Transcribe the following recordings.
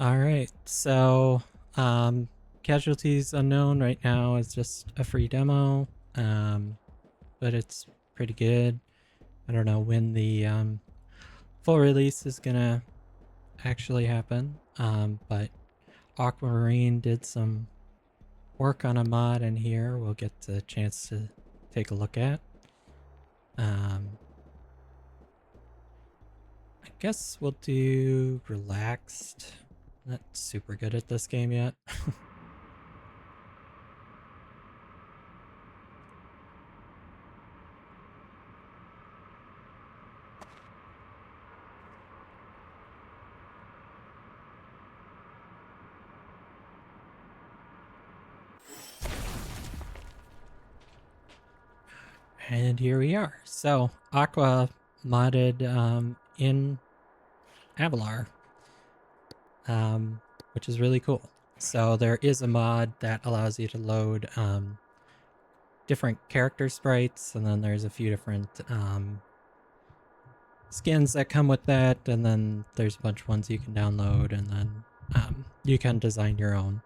Alright, so Casualties Unknown right now is just a free demo, but it's pretty good. I don't know when the full release is gonna actually happen, but Aquamarine did some work on a mod in here we'll get the chance to take a look at. I guess we'll do Relaxed. Not super good at this game yet. And here we are. So Aqua modded in Avalar, which is really cool. So there is a mod that allows you to load different character sprites, and then there's a few different skins that come with that, and then there's a bunch of ones you can download, and then you can design your own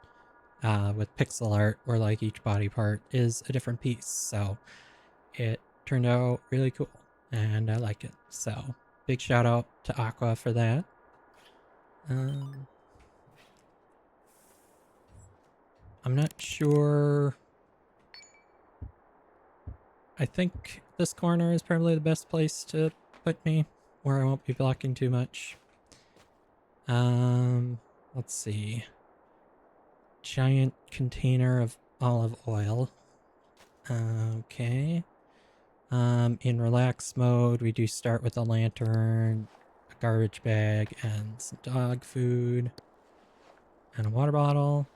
with pixel art, where like each body part is a different piece. So it turned out really cool and I like it. So big shout out to Aqua for that. I'm not sure. I think this corner is probably the best place to put me, where I won't be blocking too much. Let's see. Giant container of olive oil. Okay. In relax mode, we do start with a lantern, a garbage bag, and some dog food, and a water bottle.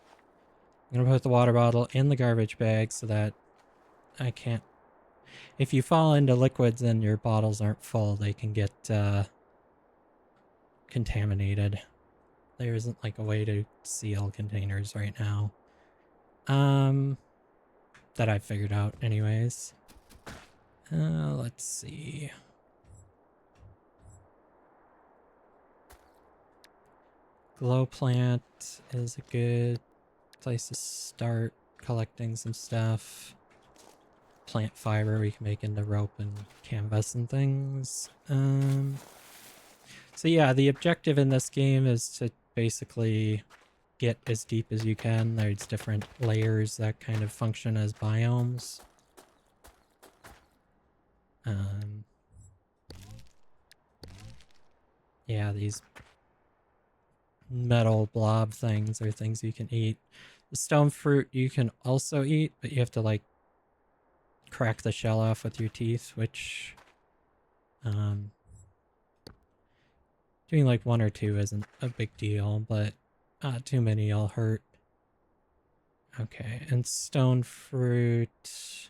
I'm gonna put the water bottle in the garbage bag so that I can't... If you fall into liquids and your bottles aren't full, they can get contaminated. There isn't like a way to seal containers right now. That I've figured out anyways. Let's see. Glow plant is a good place to start collecting some stuff. Plant fiber we can make into rope and canvas and things. So yeah, the objective in this game is to basically get as deep as you can. There's different layers that kind of function as biomes. Yeah, these metal blob things are things you can eat. The stone fruit you can also eat, but you have to like crack the shell off with your teeth, which doing like 1 or 2 isn't a big deal, but too many will hurt. Okay, and stone fruit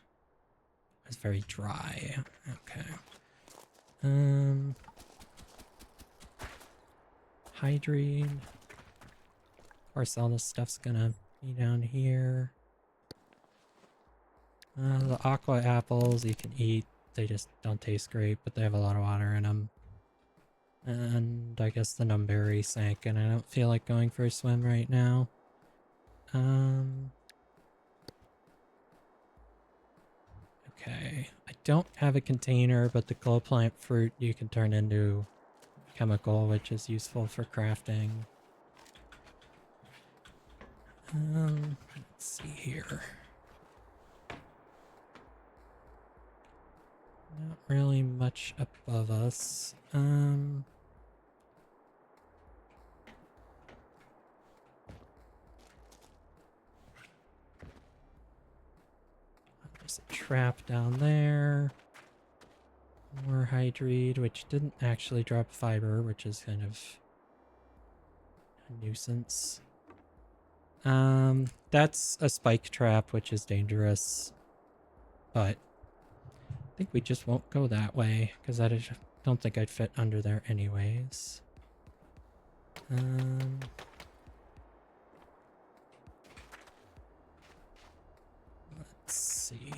is very dry. Okay. Hydrate. Of course, all this stuff's gonna be down here. The aqua apples you can eat. They just don't taste great, but they have a lot of water in them. And I guess the numberry sank, and I don't feel like going for a swim right now. Okay, I don't have a container, but the glow plant fruit you can turn into chemical, which is useful for crafting. Let's see here. Not really much above us. There's a trap down there. More hydrate, which didn't actually drop fiber, which is kind of a nuisance. That's a spike trap, which is dangerous, but I think we just won't go that way, because I don't think I'd fit under there anyways. Let's see.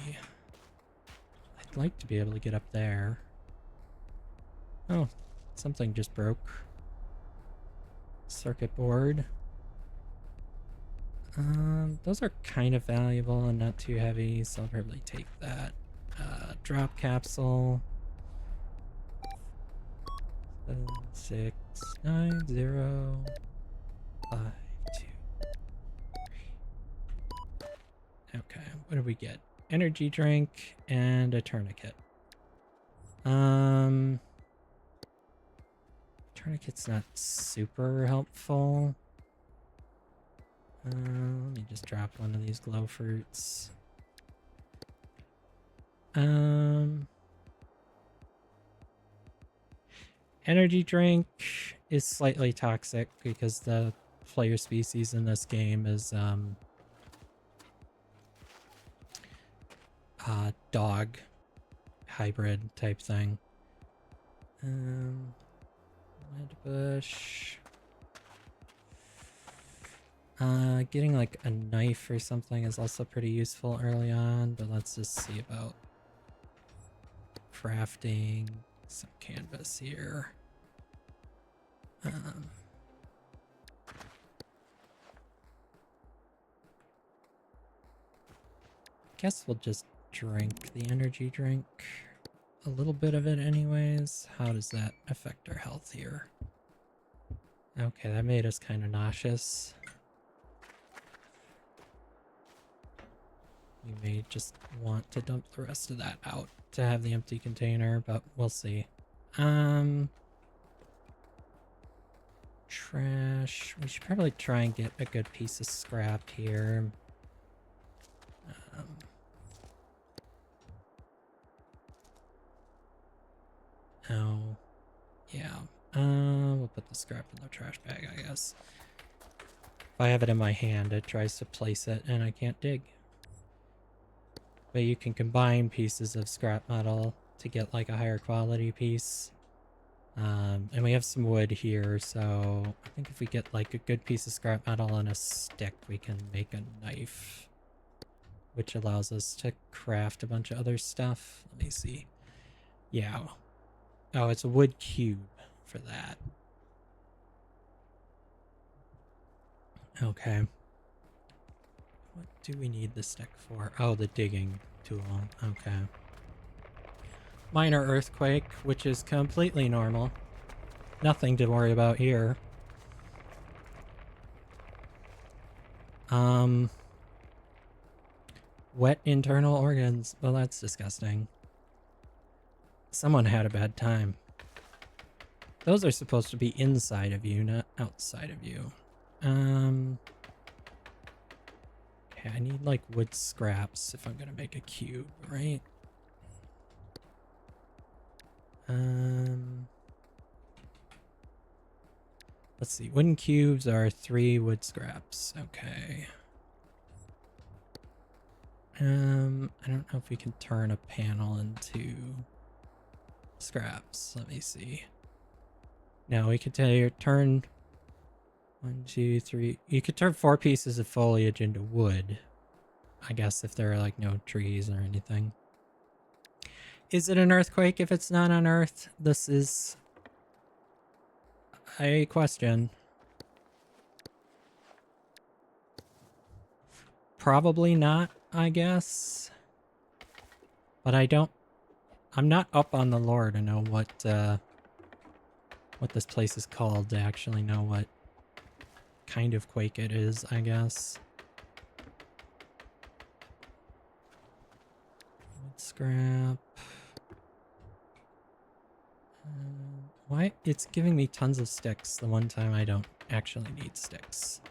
I'd like to be able to get up there. Oh, something just broke. Circuit board. Those are kind of valuable and not too heavy, so I'll probably take that. Drop capsule. 7690523. Okay, what do we get? Energy drink and a tourniquet. Tourniquet's not super helpful. Let me just drop one of these glow fruits. Energy drink is slightly toxic because the player species in this game is dog hybrid type thing. Red bush. Getting like a knife or something is also pretty useful early on, but let's just see about crafting some canvas here. Guess we'll just drink the energy drink. A little bit of it anyways. How does that affect our health here? Okay, that made us kind of nauseous. We may just want to dump the rest of that out to have the empty container, but we'll see. Trash. We should probably try and get a good piece of scrap here. Oh, yeah. We'll put the scrap in the trash bag, I guess. If I have it in my hand, it tries to place it, and I can't dig. But you can combine pieces of scrap metal to get like a higher quality piece. And we have some wood here, so I think if we get like a good piece of scrap metal and a stick, we can make a knife, which allows us to craft a bunch of other stuff. Let me see. Yeah. Oh, it's a wood cube for that. Okay. What do we need the stick for? Oh, the digging tool. Okay. Minor earthquake, which is completely normal. Nothing to worry about here. Wet internal organs. Well, that's disgusting. Someone had a bad time. Those are supposed to be inside of you, not outside of you. Okay, I need like wood scraps if I'm gonna make a cube, right? Let's see. Wooden cubes are 3 wood scraps. Okay. I don't know if we can turn a panel into scraps. Let me see. No, we could turn 1, 2, 3. You could turn 4 pieces of foliage into wood. I guess if there are like no trees or anything. Is it an earthquake if it's not on Earth? This is a question. Probably not, I guess. But I'm not up on the lore to know what this place is called, to actually know what kind of quake it is, I guess. Wood scrap. Why? It's giving me tons of sticks the one time I don't actually need sticks.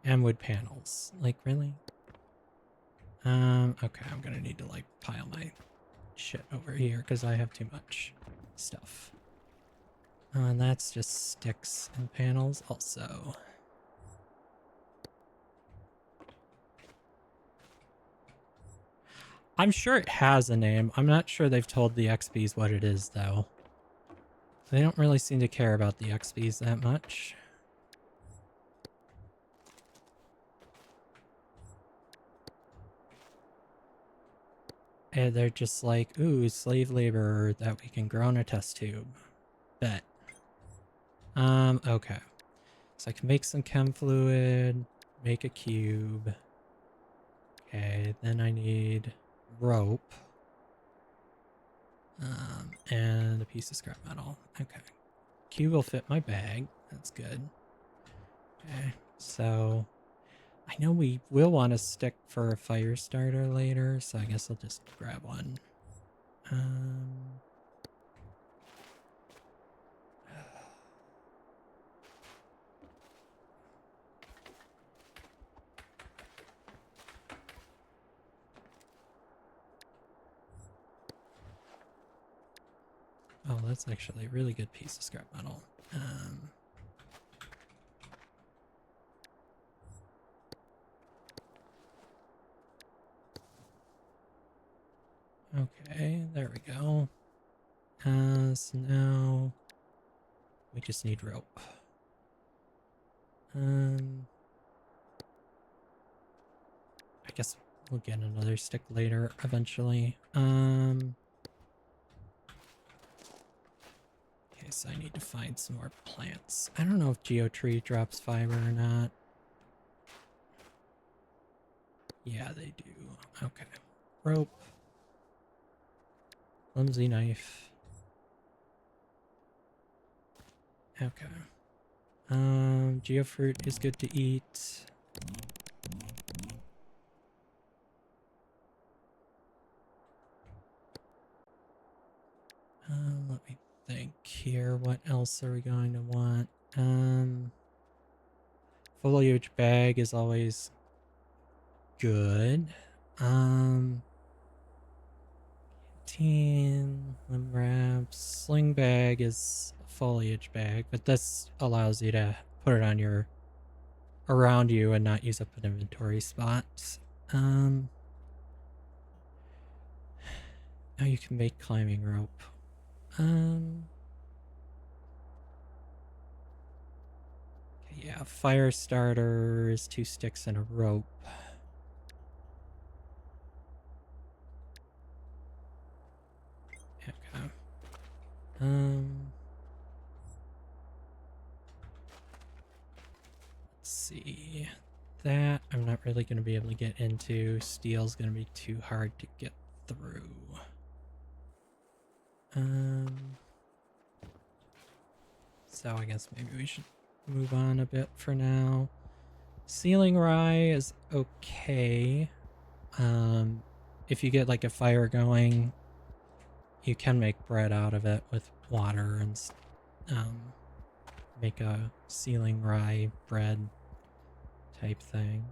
And wood panels. Like, really? Okay, I'm gonna need to, like, pile my shit over here because I have too much stuff. And that's just sticks and panels also. I'm sure it has a name. I'm not sure they've told the XPs what it is, though. They don't really seem to care about the XPs that much. And they're just like, ooh, slave labor that we can grow in a test tube. Bet. Okay. So I can make some chem fluid, make a cube. Okay, then I need rope. And a piece of scrap metal. Okay. Cube will fit my bag. That's good. Okay, so I know we will want a stick for a fire starter later, so I guess I'll just grab one. Oh, that's actually a really good piece of scrap metal. Okay, there we go. So now we just need rope. I guess we'll get another stick later eventually. Okay, so I need to find some more plants. I don't know if Geotree drops fiber or not. Yeah, they do. Okay. Rope. Flimsy knife. Okay. Geofruit is good to eat. Let me think here. What else are we going to want? Foliage bag is always good. Canteen, limb wraps, sling bag is a foliage bag, but this allows you to put it on your around you and not use up an inventory spot. Now you can make climbing rope. Yeah, fire starter is 2 sticks and a rope. Okay. Let's see. That I'm not really going to be able to get into. Steel's going to be too hard to get through. So I guess maybe we should move on a bit for now. Sealing rye is okay. If you get like a fire going, you can make bread out of it with water and make a sealing rye bread type thing.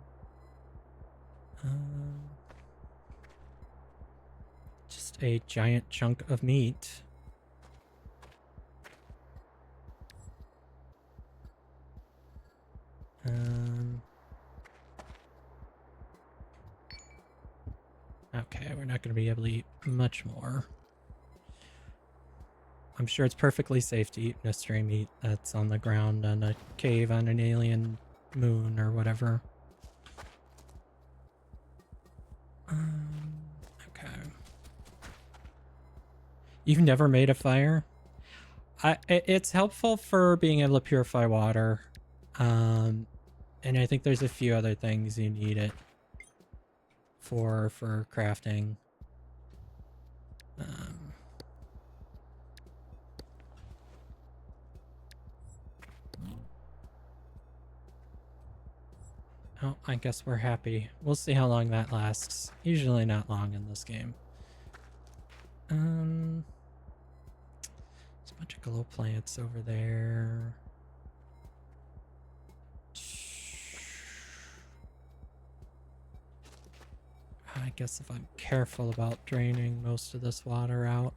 Just a giant chunk of meat. Okay, we're not going to be able to eat much more. I'm sure it's perfectly safe to eat Nestray meat that's on the ground in a cave on an alien moon or whatever. Okay. You've never made a fire? It's helpful for being able to purify water. And I think there's a few other things you need it for crafting. Oh, I guess we're happy. We'll see how long that lasts. Usually not long in this game. There's a bunch of glow plants over there. I guess if I'm careful about draining most of this water out.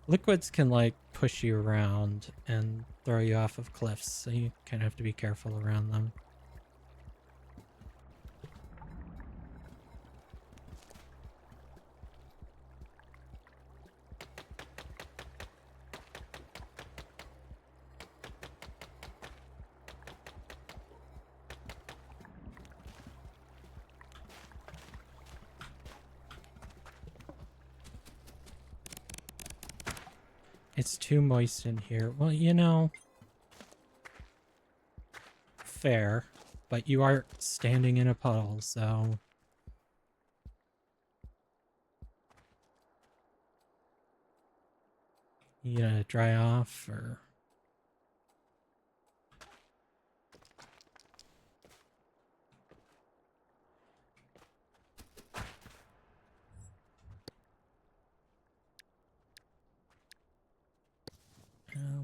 Liquids can like push you around and throw you off of cliffs, so you kind of have to be careful around them. It's too moist in here. Well, you know, fair, but you are standing in a puddle, so... You gonna dry off, or...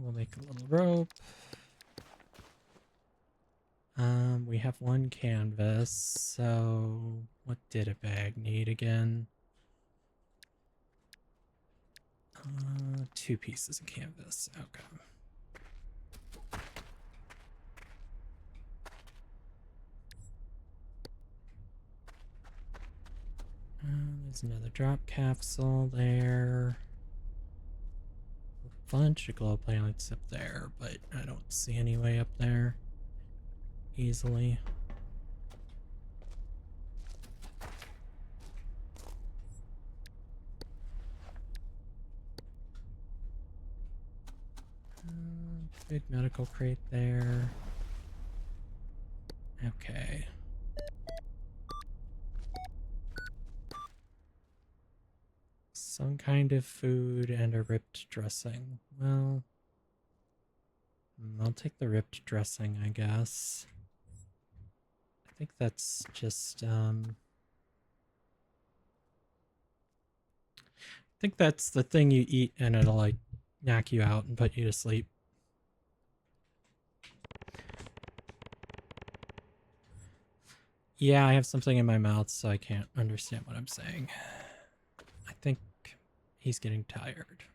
We'll make a little rope. We have one canvas, so what did a bag need again? 2 pieces of canvas. Okay. There's another drop capsule there. A bunch of glow planets up there, but I don't see any way up there easily. Big medical crate there. Okay. Some kind of food and a ripped dressing. Well, I'll take the ripped dressing, I guess. I think that's just, I think that's the thing you eat and it'll, like, knock you out and put you to sleep. Yeah, I have something in my mouth, so I can't understand what I'm saying. I think he's getting tired.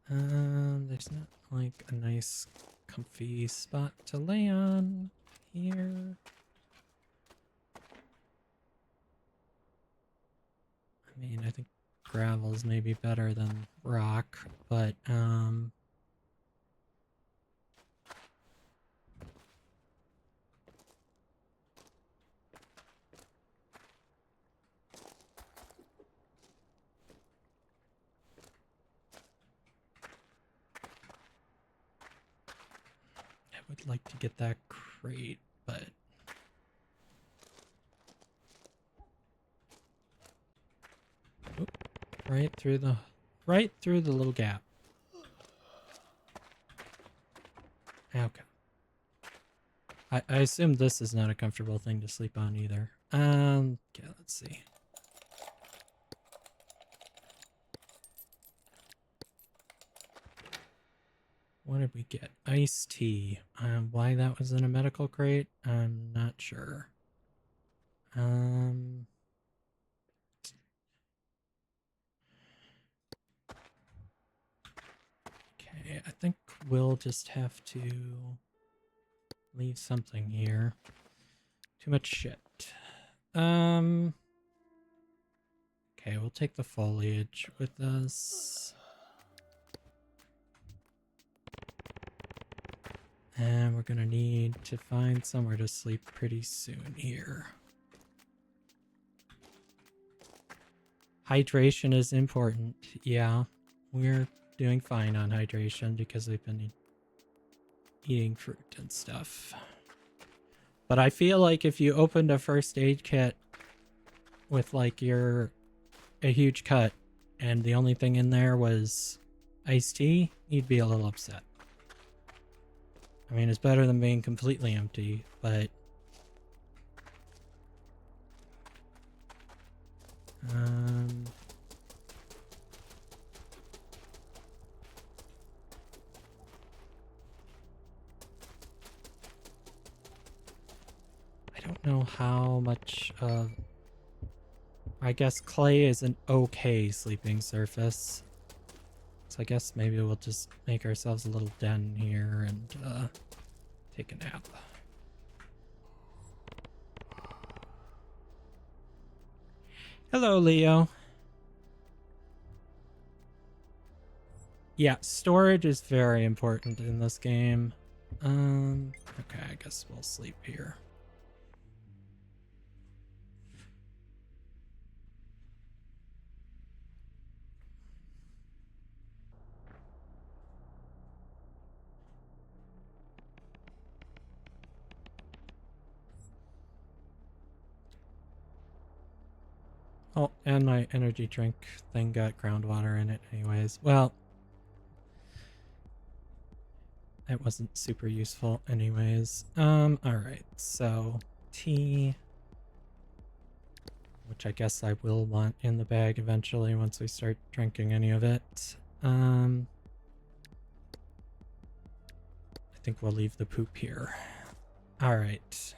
There's not, like, a nice, comfy spot to lay on here. I mean, I think gravel's maybe better than rock, but, I would like to get that crate, but... Oop, right through the little gap. Okay. I assume this is not a comfortable thing to sleep on either. Okay, let's see. What did we get? Iced tea. Why that was in a medical crate, I'm not sure. Okay, I think we'll just have to leave something here. Too much shit. Okay, we'll take the foliage with us. And we're gonna need to find somewhere to sleep pretty soon here. Hydration is important. Yeah, we're doing fine on hydration because we've been eating fruit and stuff. But I feel like if you opened a first aid kit with like a huge cut and the only thing in there was iced tea, you'd be a little upset. I mean, it's better than being completely empty, but... I don't know how much of... I guess clay is an okay sleeping surface. So I guess maybe we'll just make ourselves a little den here and take a nap. Hello, Leo. Yeah, storage is very important in this game. Okay, I guess we'll sleep here. Oh, and my energy drink thing got groundwater in it anyways. Well, it wasn't super useful anyways. Alright, so tea, which I guess I will want in the bag eventually once we start drinking any of it. I think we'll leave the poop here. Alright.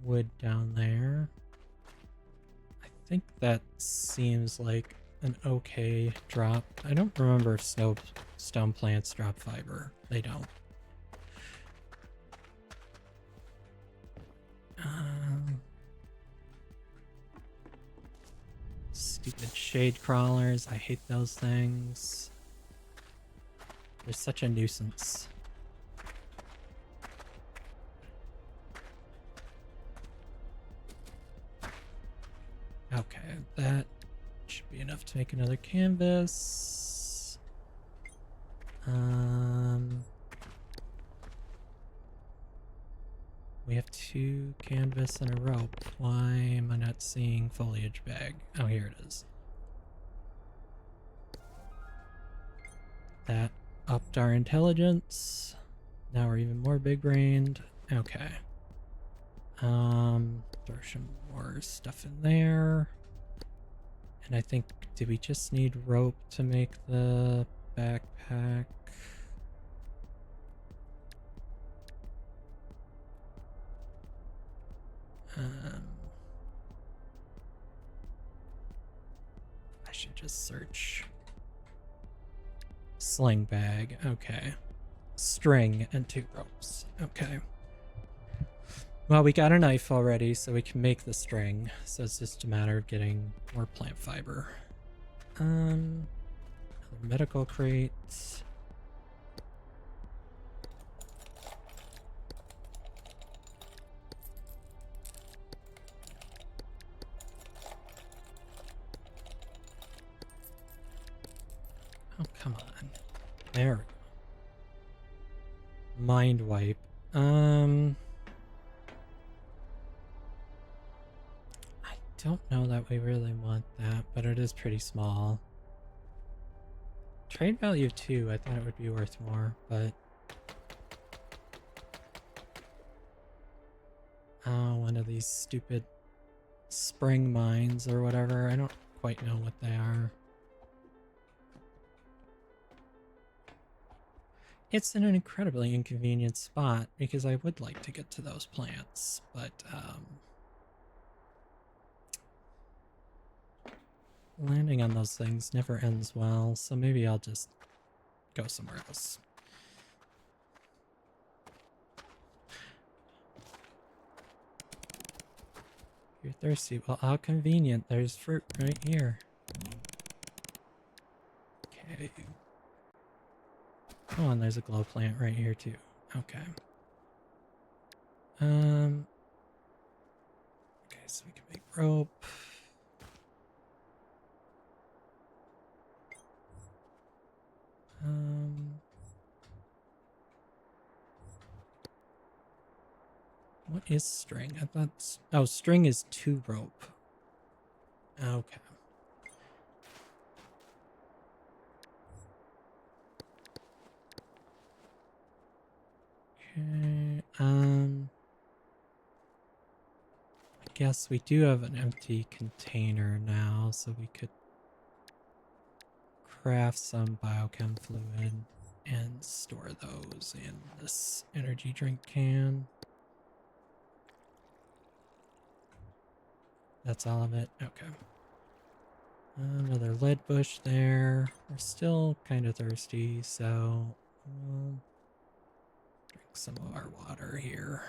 Wood down there. I think that seems like an okay drop. I don't remember if stone plants drop fiber. They don't. Stupid shade crawlers. I hate those things. They're such a nuisance. Okay, that should be enough to make another canvas. We have 2 canvas and a rope. Why am I not seeing foliage bag? Oh, here it is. That upped our intelligence. Now we're even more big-brained. Okay. Throw some more stuff in there. And I think, did we just need rope to make the backpack? I should just search. Sling bag, okay. String and 2 ropes, okay. Well, we got a knife already, so we can make the string. So it's just a matter of getting more plant fiber. Another medical crate. Oh, come on. There we go. Mind wipe. I don't know that we really want that, but it is pretty small. Trade value 2, I thought it would be worth more, but... Oh, one of these stupid spring mines or whatever. I don't quite know what they are. It's in an incredibly inconvenient spot because I would like to get to those plants, but landing on those things never ends well, so maybe I'll just go somewhere else. You're thirsty. Well, how convenient. There's fruit right here. Okay. Oh, and there's a glow plant right here too. Okay. Okay, so we can make rope. What is string? I thought... Oh, string is 2 rope. Okay. Okay, I guess we do have an empty container now, so we could craft some biochem fluid and store those in this energy drink can. That's all of it? Okay. Another lead bush there. We're still kind of thirsty, so we'll drink some of our water here.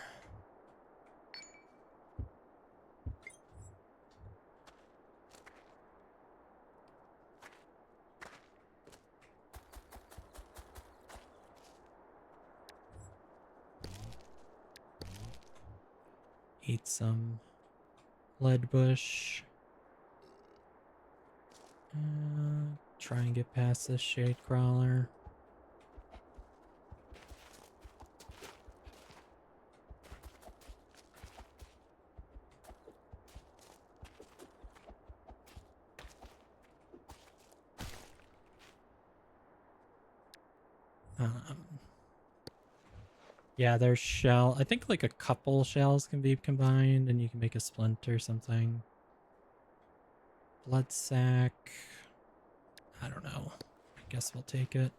Eat some lead bush. Try and get past this shade crawler. Yeah, there's shell. I think like a couple shells can be combined and you can make a splint or something. Blood sack. I don't know. I guess we'll take it.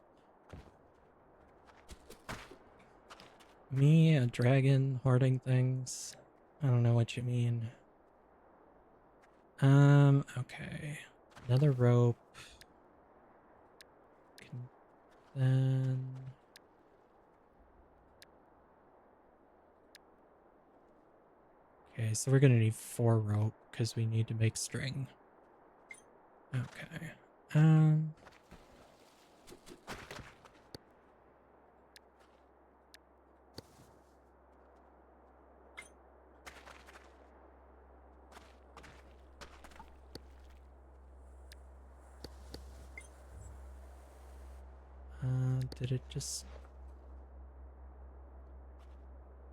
Me, a dragon hoarding things. I don't know what you mean. Okay. Another rope. Then... Okay, so we're gonna need 4 rope because we need to make string. Okay. Did it just...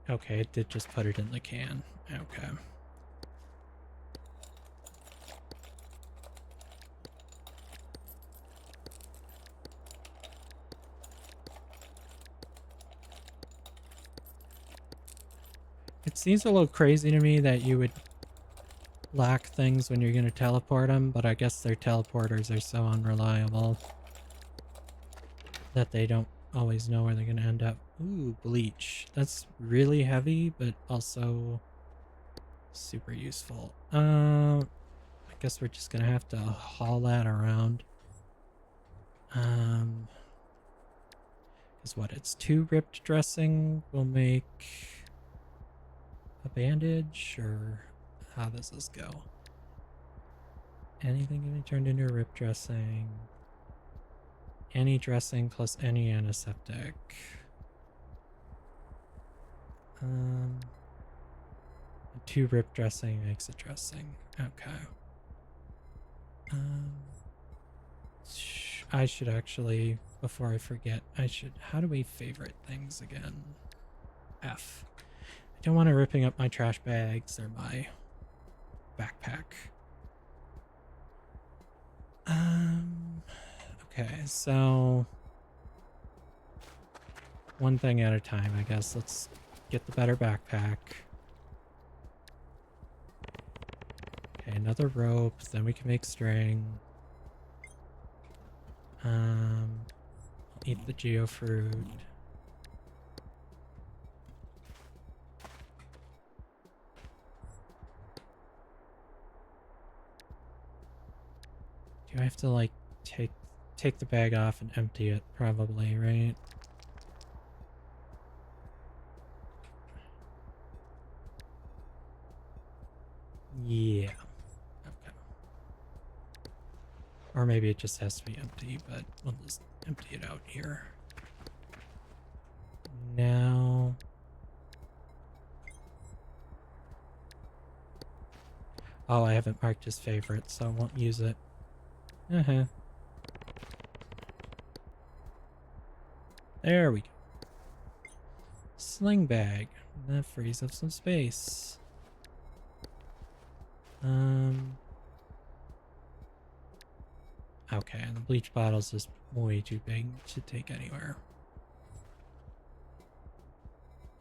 Okay, it did just put it in the can. Okay. It seems a little crazy to me that you would lack things when you're going to teleport them, but I guess their teleporters are so unreliable that they don't always know where they're going to end up. Ooh, bleach. That's really heavy, but also super useful. I guess we're just going to have to haul that around. Because what, it's 2 ripped dressing will make a bandage, or how does this go? Anything can be turned into a rip dressing. Any dressing plus any antiseptic. 2 rip dressing makes a dressing. Okay. I should actually, before I forget, how do we favorite things again? F. I don't want to ripping up my trash bags or my backpack. Okay, so one thing at a time, I guess. Let's get the better backpack. Okay, another rope, then we can make string. Eat the geofruit. Do I have to like take the bag off and empty it? Probably, right? Yeah. Okay. Or maybe it just has to be empty, but we'll just empty it out here. Now... Oh, I haven't marked his favorite, so I won't use it. There we go. Sling bag. That frees up some space. Okay, and the bleach bottle's just way too big to take anywhere.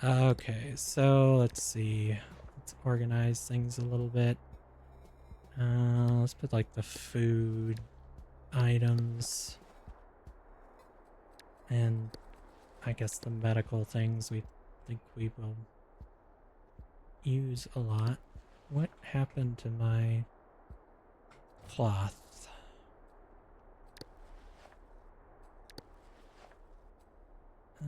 Okay, so let's see. Let's organize things a little bit. Let's put like the food items and I guess the medical things we think we will use a lot. What happened to my cloth? I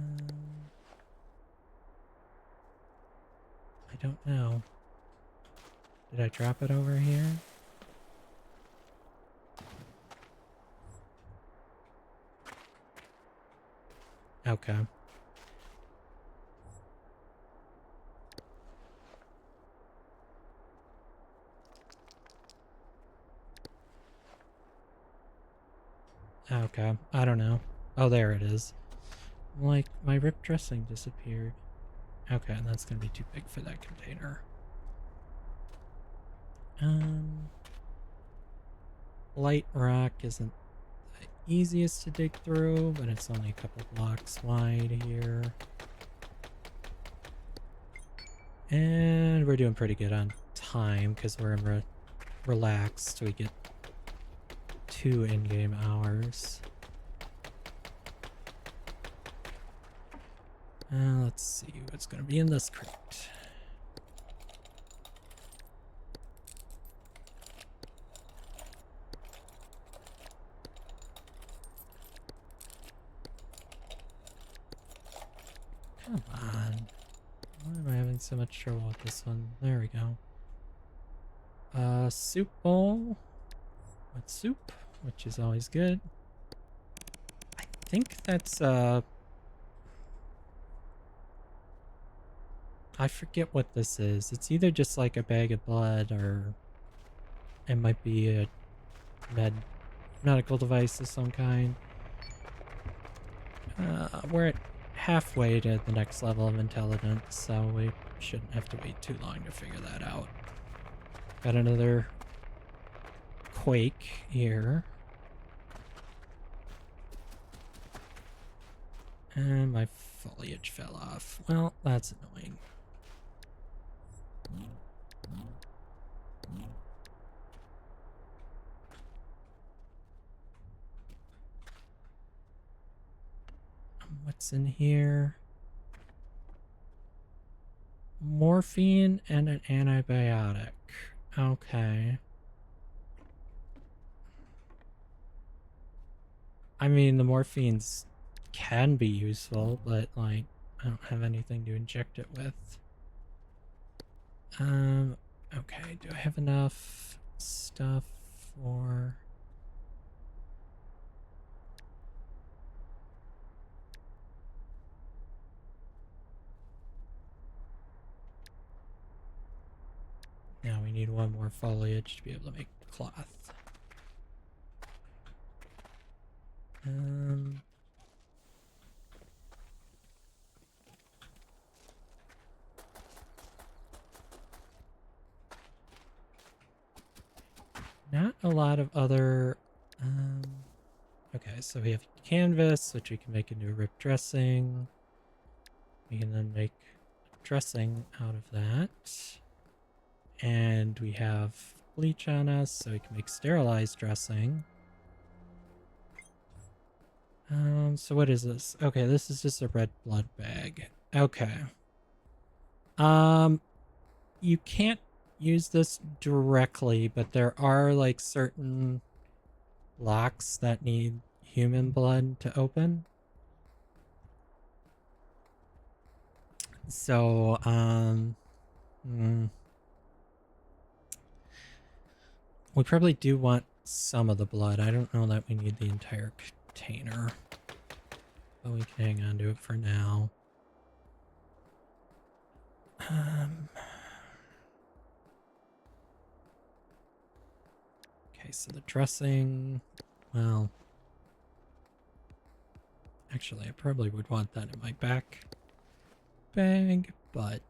don't know. Did I drop it over here? Okay. Okay, I don't know. Oh, there it is. Like, my ripped dressing disappeared. Okay, and that's gonna be too big for that container. Light rock isn't... easiest to dig through, but it's only a couple blocks wide here. And we're doing pretty good on time because we're in relaxed. We get 2 in-game hours. Let's see what's going to be in this crate. Come on. Why am I having so much trouble with this one? There we go. Soup bowl with soup, which is always good. I think that's, I forget what this is. It's either just like a bag of blood or it might be a medical device of some kind. We're at halfway to the next level of intelligence, so we shouldn't have to wait too long to figure that out. Got another quake here. And my foliage fell off. Well, that's annoying. What's in here? Morphine and an antibiotic. Okay. I mean, the morphines can be useful, but like, I don't have anything to inject it with. Okay, do I have enough stuff for... Now we need one more foliage to be able to make cloth. Not a lot of other... okay, so we have canvas, which we can make into a rip dressing. We can then make dressing out of that. And we have bleach on us, so we can make sterilized dressing. So what is this? Okay, this is just a red blood bag. Okay. You can't use this directly, but there are like certain locks that need human blood to open. So, we probably do want some of the blood. I don't know that we need the entire container, but we can hang on to it for now. Okay, so the dressing, well, actually I probably would want that in my back bag, but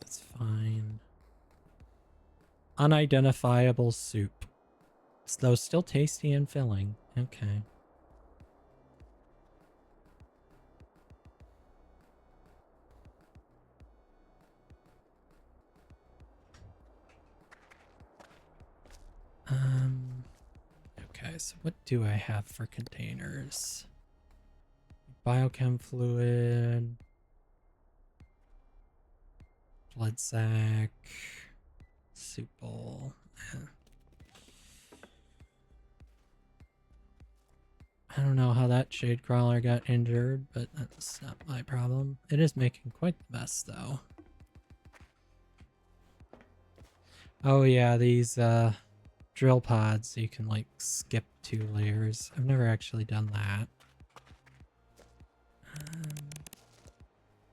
that's fine. Unidentifiable soup. Though still tasty and filling. Okay. Okay, so what do I have for containers? Biochem fluid, blood sac, soup bowl. I don't know how that shade crawler got injured, but that's not my problem. It is making quite the mess, though. Oh yeah, these drill pods, so you can like skip 2 layers. I've never actually done that.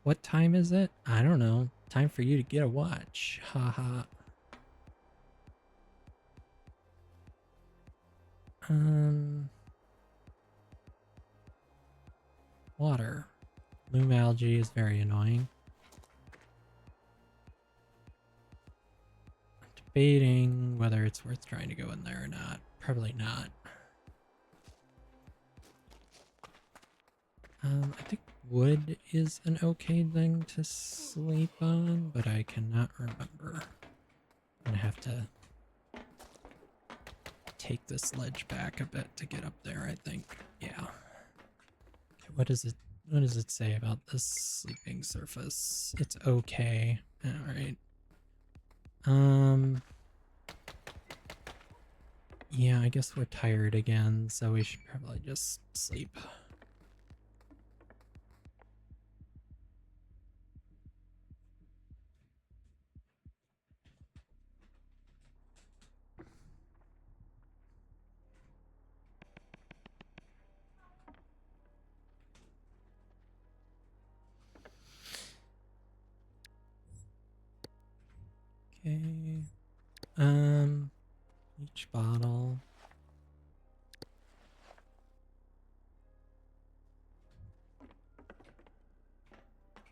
What time is it? I don't know. Time for you to get a watch. Haha. Water. Loom algae is very annoying. debating whether it's worth trying to go in there or not. Probably not. I think wood is an okay thing to sleep on, but I cannot remember. I'm gonna have to take this ledge back a bit to get up there, I think. Yeah. Okay, what does it say about this sleeping surface? It's okay. Alright. Yeah, I guess we're tired again, so we should probably just sleep. Okay. Each bottle.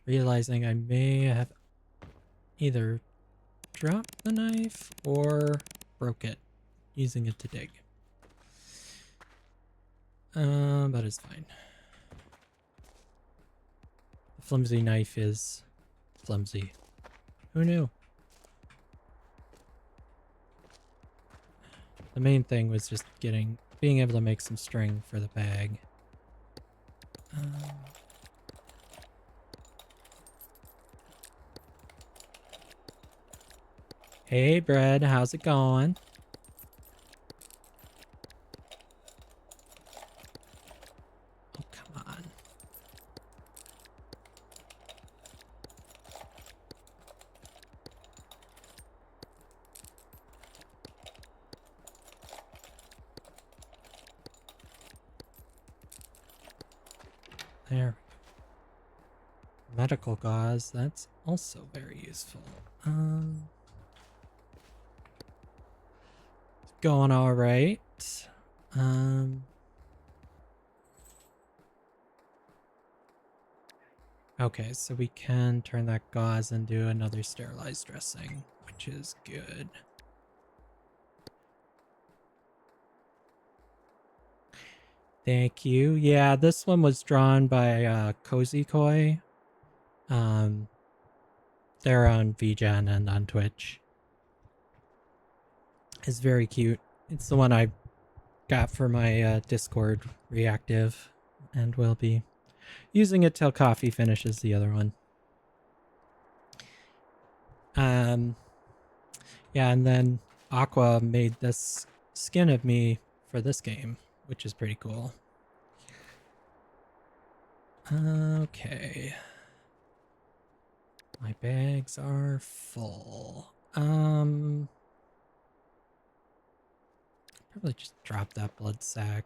Realizing I may have either dropped the knife or broke it, using it to dig. But it's fine. The flimsy knife is flimsy. Who knew? The main thing was just being able to make some string for the bag. Hey, Bread, how's it going? Oh, come on. There. Medical gauze, that's also very useful. Going all right. Okay, so we can turn that gauze into another sterilized dressing, which is good. Thank you. Yeah, this one was drawn by koziikoi. They're on VGen and on Twitch. It's very cute. It's the one I got for my Discord reactive, and will be using it till Coffee finishes the other one. Yeah, and then Aqua made this skin of me for this game, which is pretty cool. Okay. My bags are full. Probably just drop that blood sack.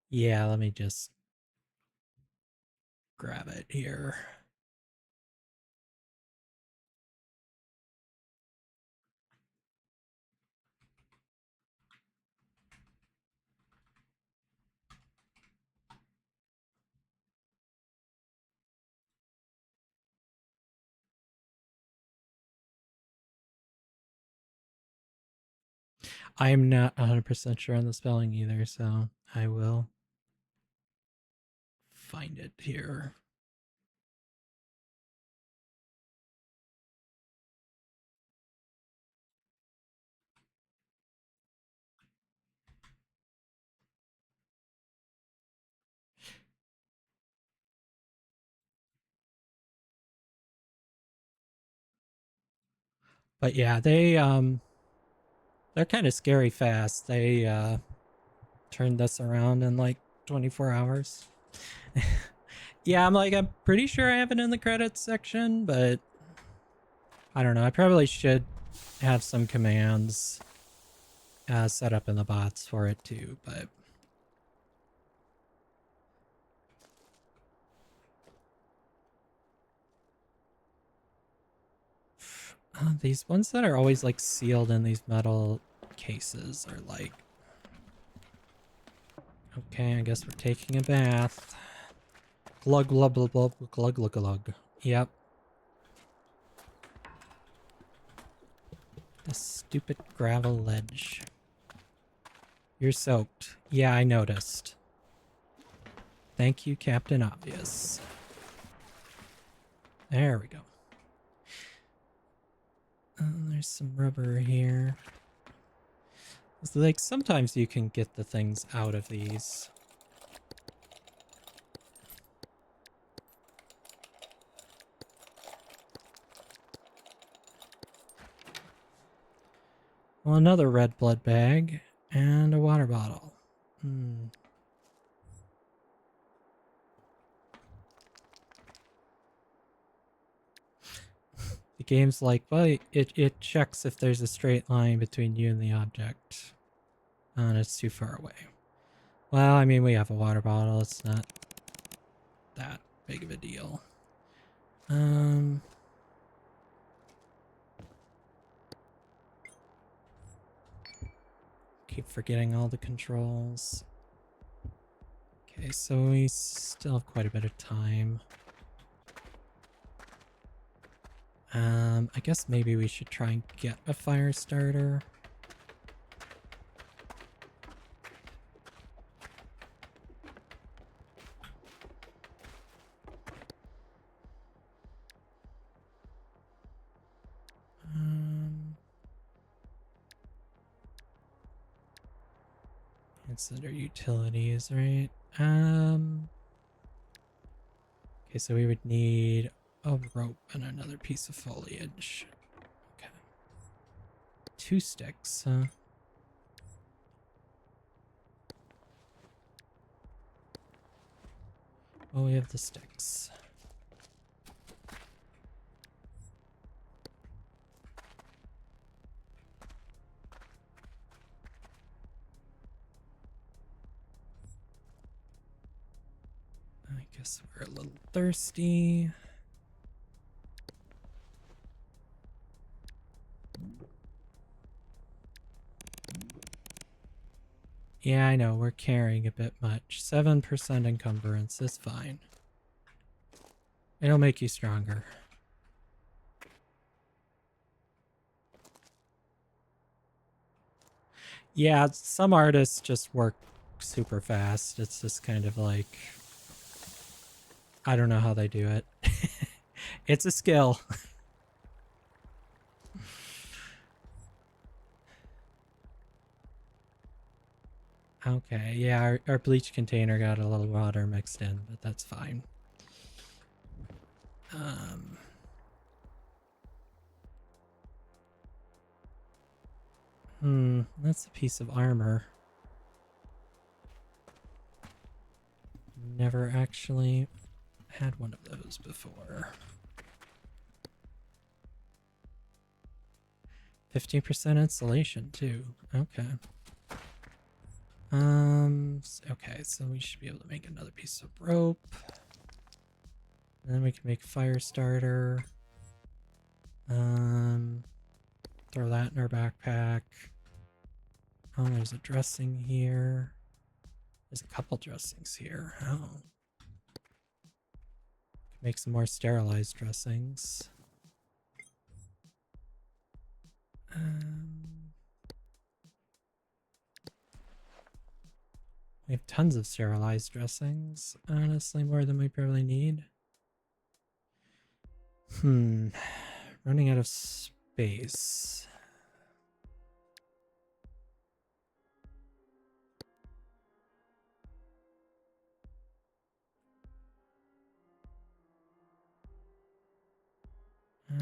Yeah, let me just grab it here. I'm not 100% sure on the spelling either, so I will find it here. But yeah, they're kind of scary fast. They turned this around in like 24 hours. Yeah, I'm pretty sure I have it in the credits section, but I don't know. I probably should have some commands set up in the bots for it too, but these ones that are always like sealed in these metal cases are like, okay, I guess we're taking a bath. Glug glug glug glug glug glug glug. Yep. The stupid gravel ledge. You're soaked. Yeah, I noticed. Thank you, Captain Obvious. There we go. There's some rubber here. It's like sometimes you can get the things out of these. Well, another red blood bag and a water bottle. The game's like, well, it checks if there's a straight line between you and the object. And it's too far away. Well, I mean, we have a water bottle. It's not that big of a deal. Keep forgetting all the controls. Okay, so we still have quite a bit of time. I guess maybe we should try and get a fire starter. Consider utilities, right? Okay, so we would need a rope and another piece of foliage. Okay. 2 sticks, huh? Oh, we have the sticks. I guess we're a little thirsty. Yeah, I know, we're carrying a bit much. 7% encumbrance is fine. It'll make you stronger. Yeah, some artists just work super fast. It's just kind of like, I don't know how they do it. It's a skill. Okay, yeah, our bleach container got a little water mixed in, but that's fine. That's a piece of armor. Never actually had one of those before. 15% insulation too. Okay. Okay, so we should be able to make another piece of rope. And then we can make fire starter. Throw that in our backpack. Oh, there's a dressing here. There's a couple dressings here. Oh. Make some more sterilized dressings. We have tons of sterilized dressings. Honestly, more than we probably need. Running out of space.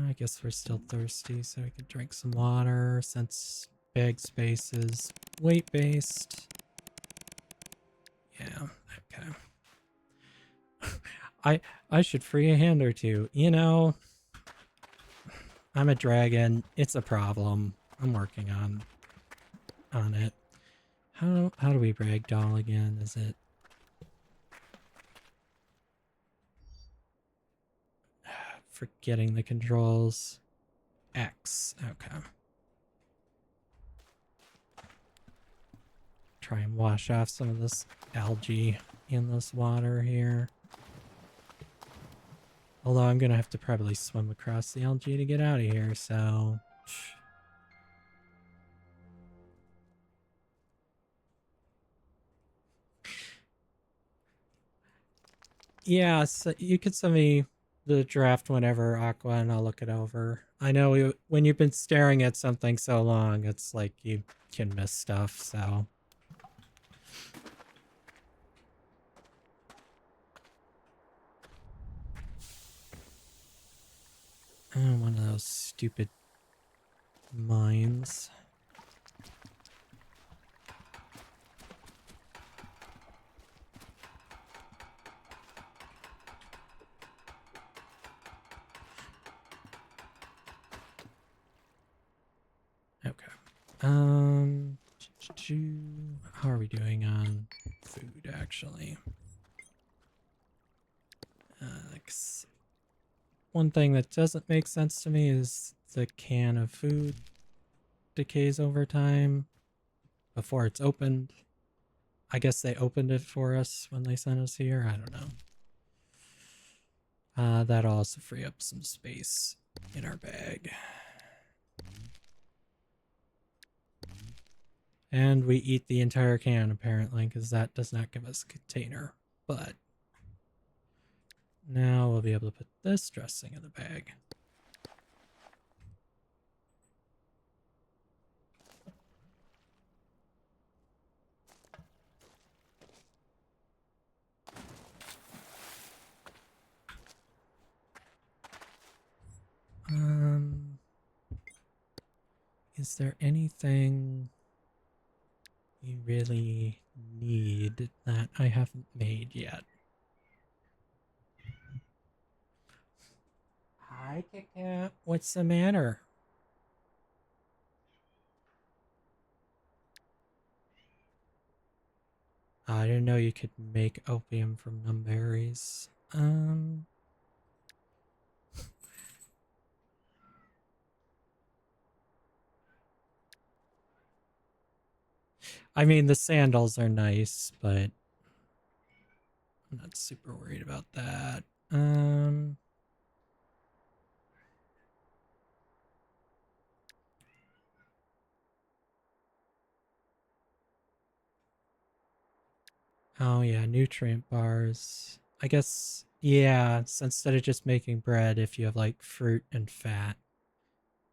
I guess we're still thirsty, so we could drink some water since bag space is weight-based. Yeah, okay. I should free a hand or two. You know, I'm a dragon. It's a problem. I'm working on it. How do we ragdoll again? Is it forgetting the controls? X. Okay. Try and wash off some of this algae in this water here. Although I'm gonna have to probably swim across the LG to get out of here, so... Yeah, so you could send me the draft whenever, Aqua, and I'll look it over. I know when you've been staring at something so long, it's like you can miss stuff, so... Oh, one of those stupid mines. Okay. How are we doing on food, actually? One thing that doesn't make sense to me is the can of food decays over time before it's opened. I guess they opened it for us when they sent us here. I don't know. That'll also free up some space in our bag. And we eat the entire can, apparently, because that does not give us a container. But now we'll be able to put this dressing in the bag. Is there anything you really need that I haven't made yet? Hi, Kit-Kat. What's the matter? I didn't know you could make opium from numb berries. I mean, the sandals are nice, but I'm not super worried about that. Oh yeah, nutrient bars. I guess, yeah, so instead of just making bread, if you have like fruit and fat,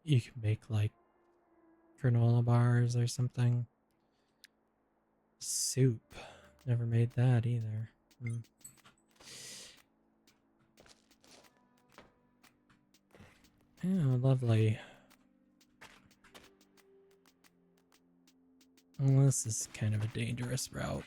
you can make like granola bars or something. Soup. Never made that either. Oh, lovely. Well, this is kind of a dangerous route.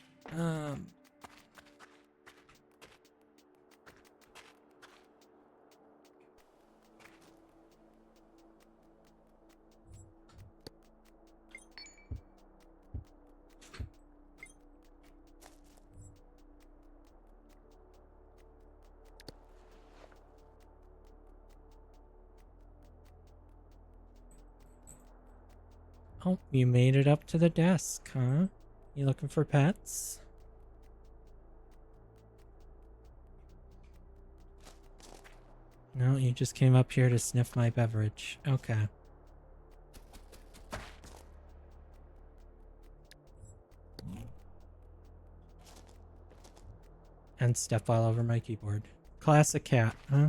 Oh, you made it up to the desk, huh? You looking for pets? No, you just came up here to sniff my beverage. Okay. And step all over my keyboard. Classic cat, huh?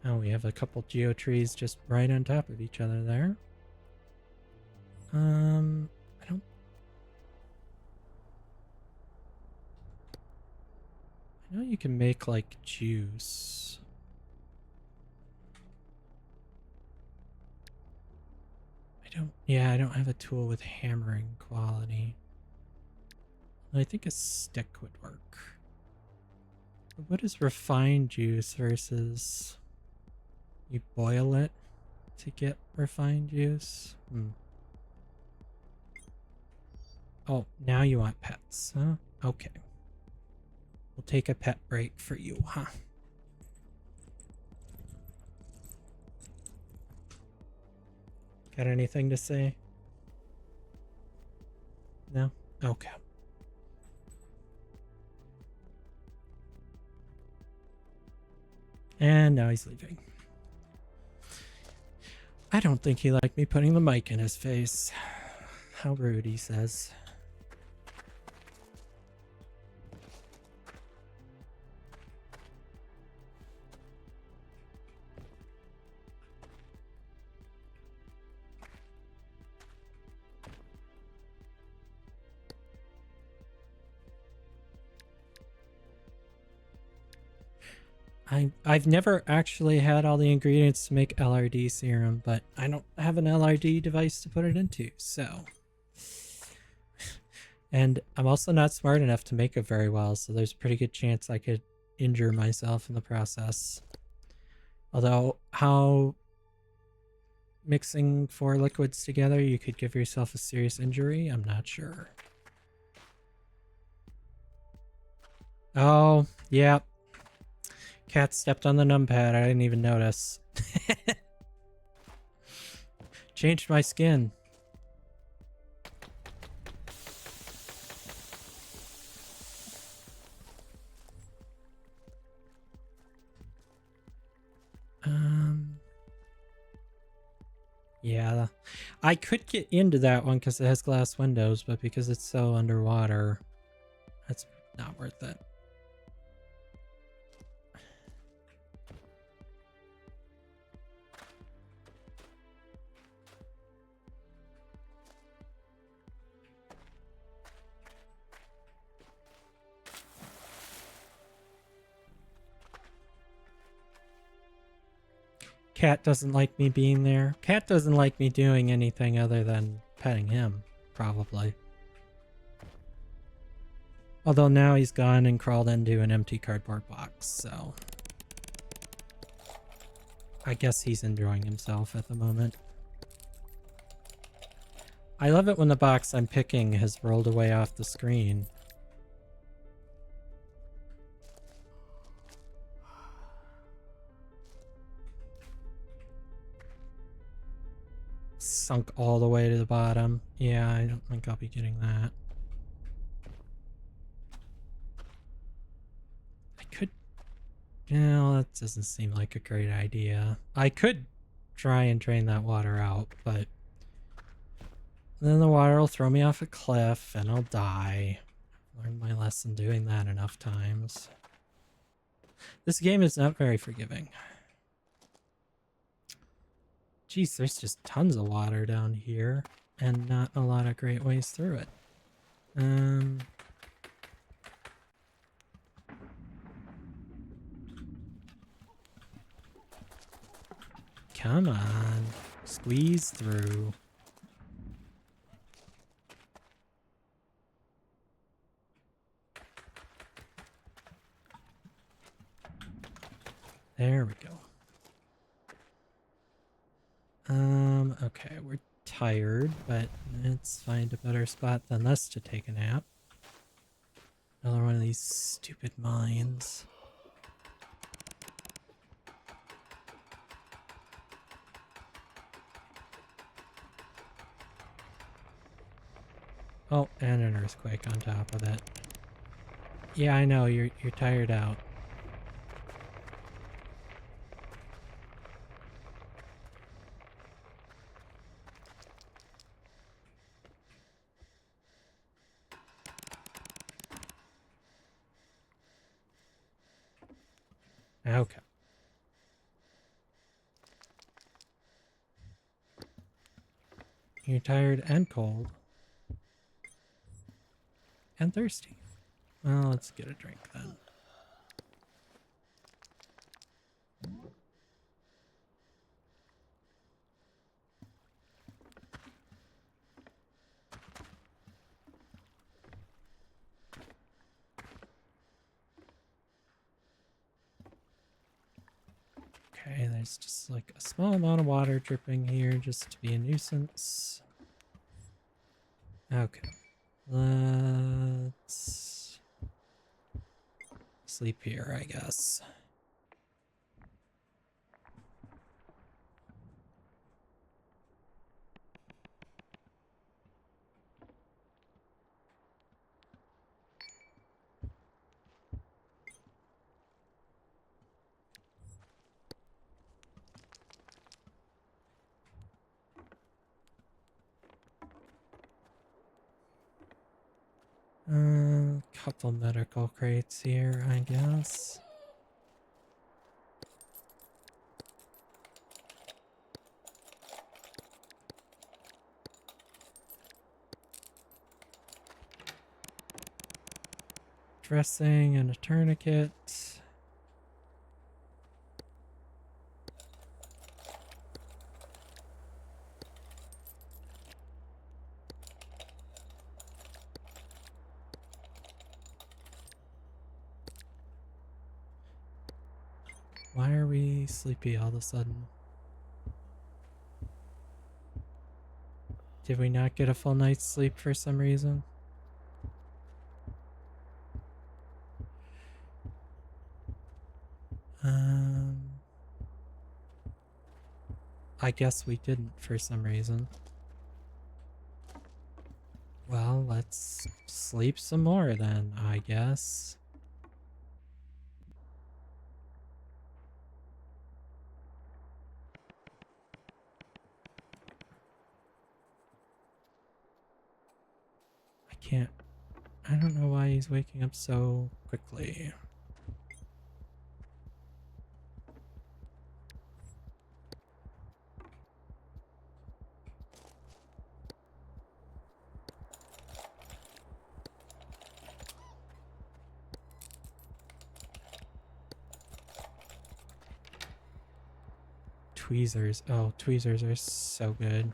Oh, we have a couple geotrees just right on top of each other there. I know you can make like juice. I don't have a tool with hammering quality. I think a stick would work. But what is refined juice versus you boil it to get refined juice? Oh, now you want pets, huh? Okay. We'll take a pet break for you, huh? Got anything to say? No? Okay. And now he's leaving. I don't think he liked me putting the mic in his face. How rude, he says. I've never actually had all the ingredients to make LRD serum, but I don't have an LRD device to put it into, so. And I'm also not smart enough to make it very well, so there's a pretty good chance I could injure myself in the process. Although, how mixing 4 liquids together you could give yourself a serious injury, I'm not sure. Oh, yeah. Cat stepped on the numpad. I didn't even notice. Changed my skin. Yeah, I could get into that one because it has glass windows, but because it's so underwater, that's not worth it. Cat doesn't like me being there. Cat doesn't like me doing anything other than petting him, probably. Although now he's gone and crawled into an empty cardboard box, so I guess he's enjoying himself at the moment. I love it when the box I'm picking has rolled away off the screen. Sunk all the way to the bottom. Yeah, I don't think I'll be getting that. I could... No, that doesn't seem like a great idea. I could try and drain that water out, but then the water will throw me off a cliff and I'll die. Learned my lesson doing that enough times. This game is not very forgiving. Jeez, there's just tons of water down here and not a lot of great ways through it. Come on, squeeze through. There we go. Okay, we're tired, but let's find a better spot than this to take a nap. Another one of these stupid mines. Oh, and an earthquake on top of it. Yeah, I know, you're tired out. Okay. You're tired and cold. And thirsty. Well, let's get a drink then. Okay, there's just like a small amount of water dripping here just to be a nuisance. Okay. Let's sleep here, I guess. couple medical crates here, I guess. Dressing and a tourniquet. Why are we sleepy all of a sudden? Did we not get a full night's sleep for some reason? I guess we didn't for some reason. Well, let's sleep some more then, I guess. I don't know why he's waking up so quickly. Tweezers. Oh, tweezers are so good.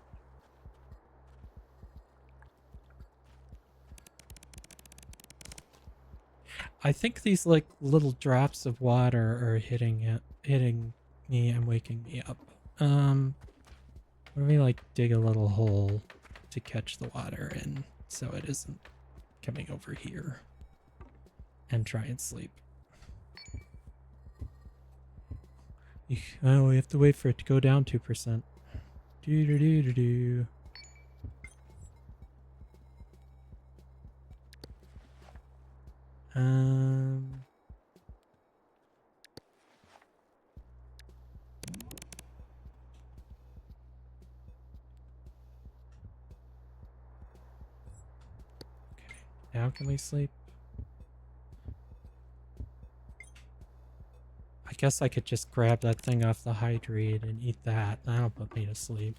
I think these like little drops of water are hitting me and waking me up. Let me like dig a little hole to catch the water in so it isn't coming over here and try and sleep. Oh, we have to wait for it to go down 2%. Do. Okay, now can we sleep? I guess I could just grab that thing off the hydrate and eat that. That'll put me to sleep.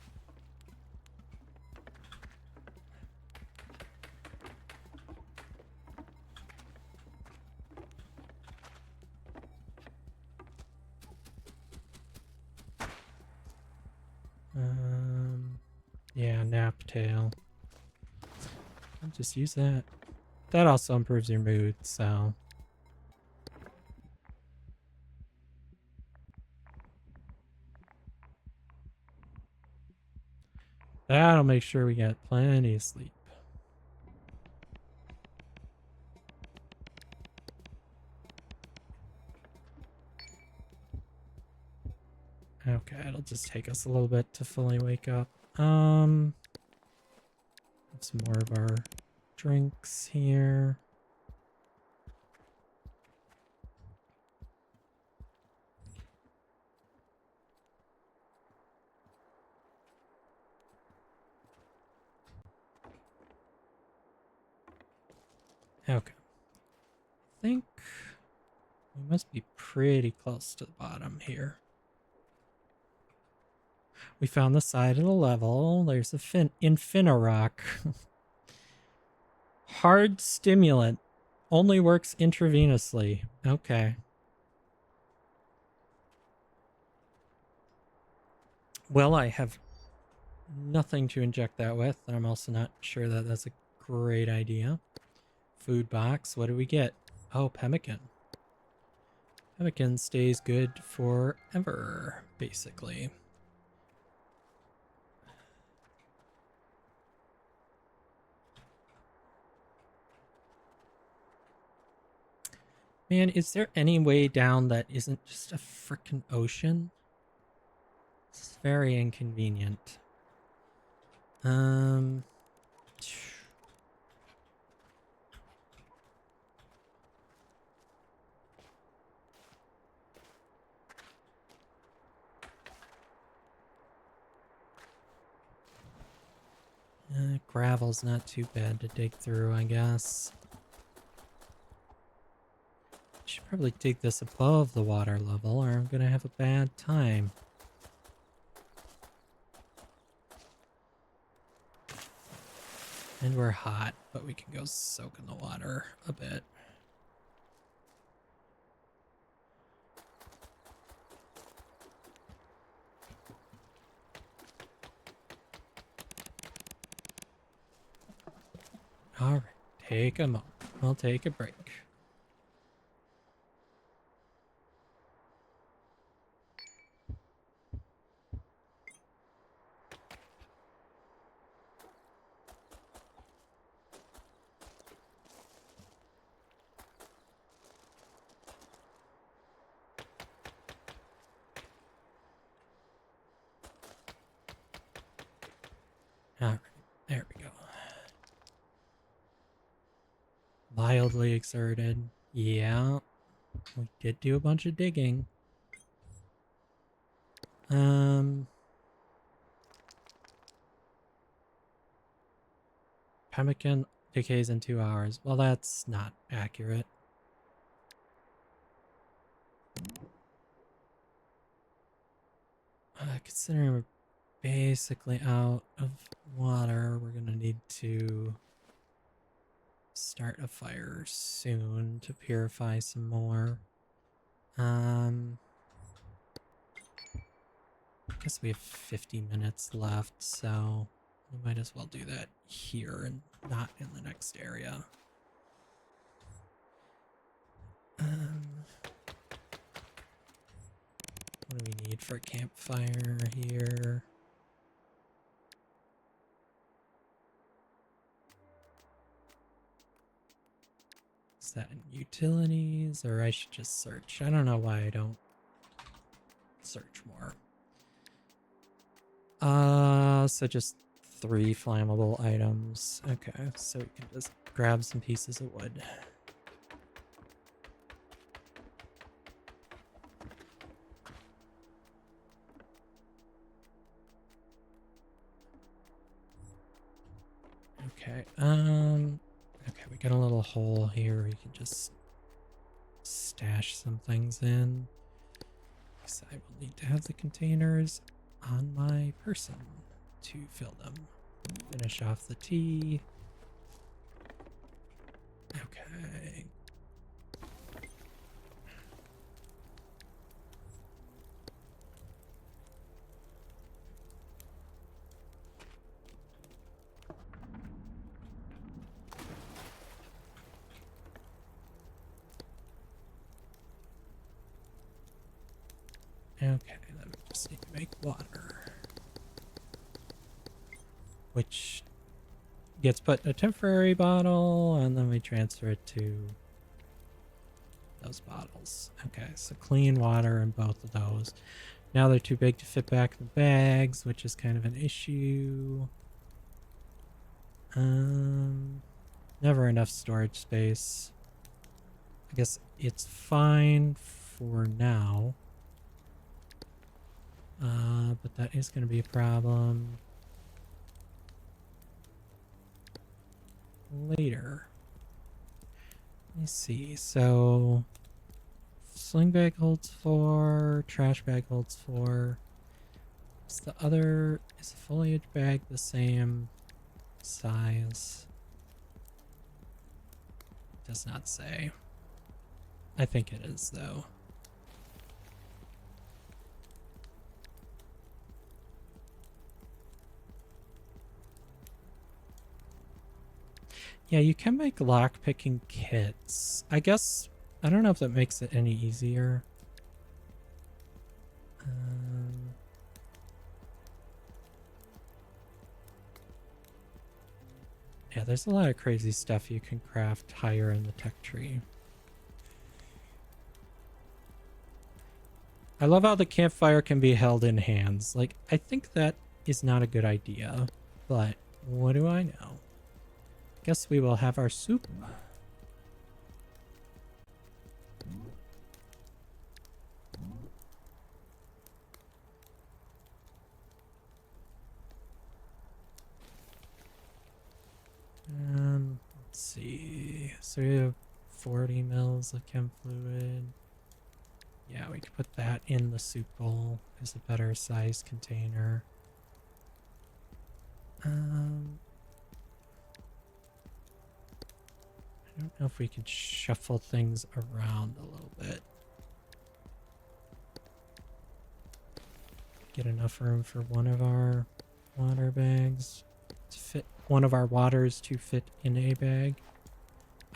Yeah, nap tail. I'll just use that. That also improves your mood, so. That'll make sure we get plenty of sleep. Okay, it'll just take us a little bit to fully wake up. Some more of our drinks here. Okay. I think we must be pretty close to the bottom here. We found the side of the level. There's a Infinirock. Hard stimulant. Only works intravenously. Okay. Well, I have nothing to inject that with, and I'm also not sure that that's a great idea. Food box. What do we get? Oh, pemmican. Pemmican stays good forever, basically. Man, is there any way down that isn't just a frickin' ocean? It's very inconvenient. Gravel's not too bad to dig through, I guess. probably dig this above the water level or I'm gonna have a bad time. And we're hot, but we can go soak in the water a bit. Alright, take a moment. We'll take a break. Alright, there we go. Mildly exerted. Yeah, we did do a bunch of digging. Pemmican decays in 2 hours. Well, that's not accurate. Considering we're basically out of water, we're gonna need to start a fire soon to purify some more. I guess we have 50 minutes left, so we might as well do that here and not in the next area. What do we need for a campfire here? Is that in utilities, or I should just search? I don't know why I don't search more. So just 3 flammable items. Okay, so we can just grab some pieces of wood. Okay, okay, we got a little hole here we can just stash some things in. Because I will need to have the containers on my person to fill them. Finish off the tea. Okay. Okay, then we just need to make water. Which gets put in a temporary bottle, and then we transfer it to those bottles. Okay, so clean water in both of those. Now they're too big to fit back in the bags, which is kind of an issue. Never enough storage space. I guess it's fine for now. But that is going to be a problem later. Let me see. So sling bag holds 4, trash bag holds 4. Is the other, is the foliage bag the same size? Does not say. I think it is though. Yeah, you can make lockpicking kits. I guess, I don't know if that makes it any easier. Yeah, there's a lot of crazy stuff you can craft higher in the tech tree. I love how the campfire can be held in hands. Like, I think that is not a good idea, but what do I know? Guess we will have our soup. Let's see. So we have 40 mils of chem fluid. Yeah, we could put that in the soup bowl as a better size container. I don't know if we can shuffle things around a little bit. Get enough room for one of our water bags to fit one of our waters to fit in a bag.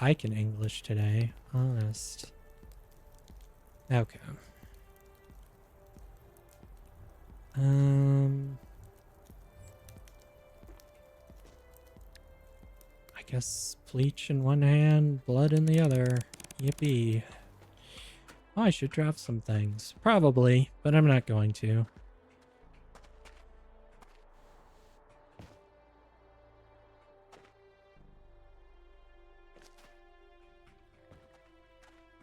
I can English today, honest. Okay. I guess bleach in one hand, blood in the other. Yippee. Oh, I should draft some things. Probably, but I'm not going to.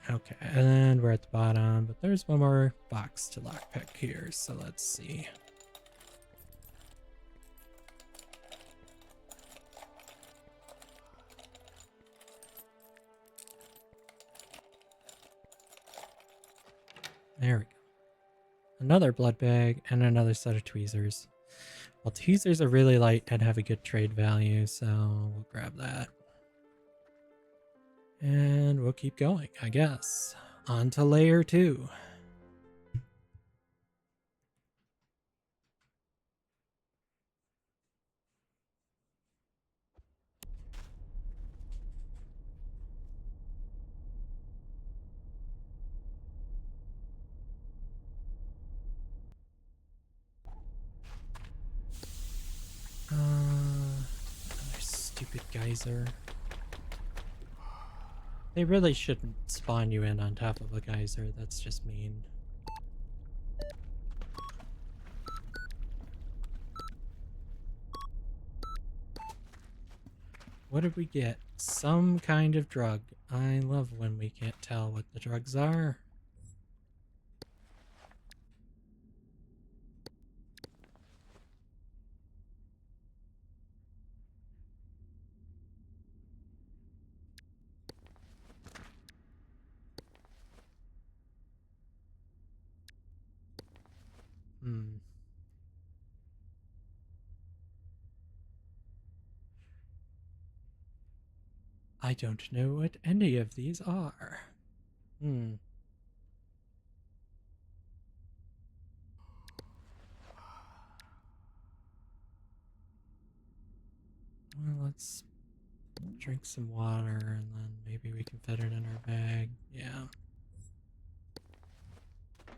Okay, and we're at the bottom, but there's one more box to lockpick here, so let's see. There we go. Another blood bag and another set of tweezers. Well, tweezers are really light and have a good trade value, so we'll grab that. And we'll keep going, I guess. On to layer 2. Another stupid geyser. They really shouldn't spawn you in on top of a geyser. That's just mean. What did we get? Some kind of drug. I love when we can't tell what the drugs are. I don't know what any of these are. Well, let's drink some water and then maybe we can fit it in our bag. Yeah.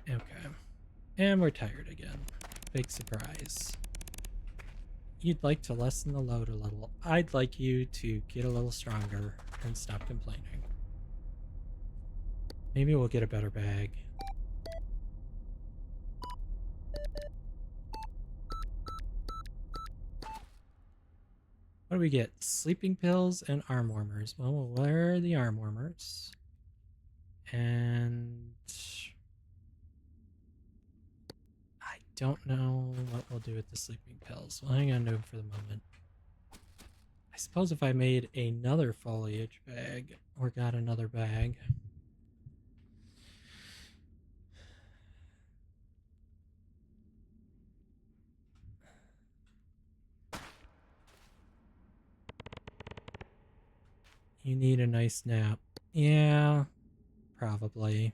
Okay. And we're tired again. Big surprise. You'd like to lessen the load a little. I'd like you to get a little stronger and stop complaining. Maybe we'll get a better bag. What do we get? Sleeping pills and arm warmers. Well, we'll wear the arm warmers. And I don't know what we'll do with the sleeping pills. We'll hang on to them for the moment. I suppose if I made another foliage bag or got another bag. You need a nice nap. Yeah, probably.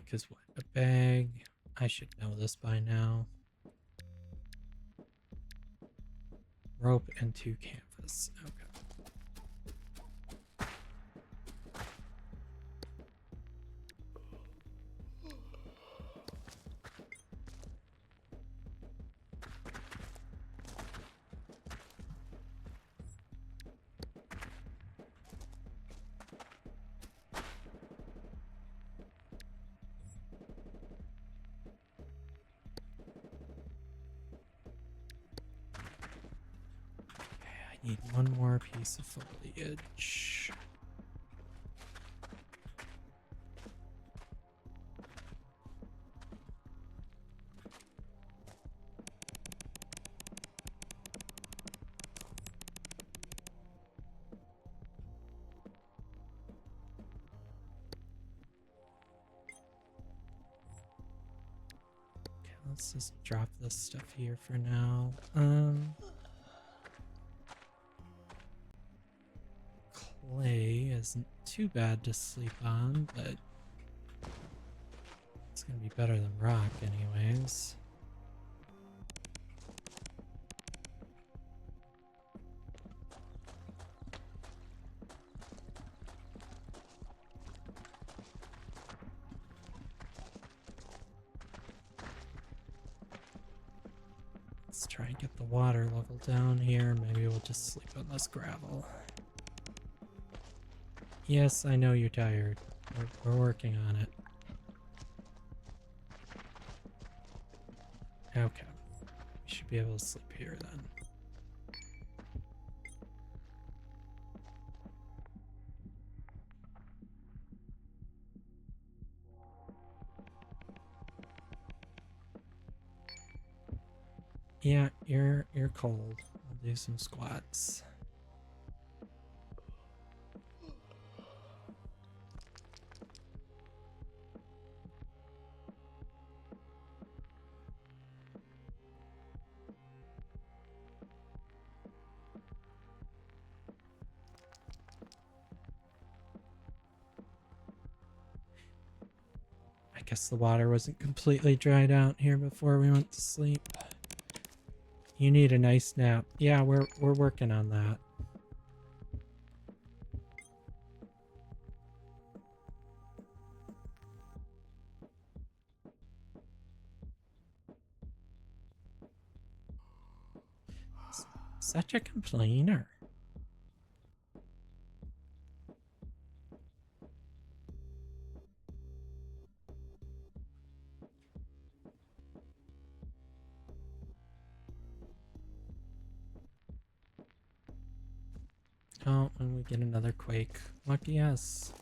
Because what? A bag? I should know this by now. Rope and 2 canvas. Okay. more piece of foliage. Let's just drop this stuff here for now. Clay isn't too bad to sleep on, but it's gonna be better than rock anyways. Let's try and get the water level down here. Maybe we'll just sleep on this gravel. Yes, I know you're tired. We're working on it. Okay. We should be able to sleep here then. Yeah, you're cold. I'll do some squats. I guess the water wasn't completely dried out here before we went to sleep. You need a nice nap. Yeah, we're working on that. Such a complainer. Oh, and we get another quake. Lucky us.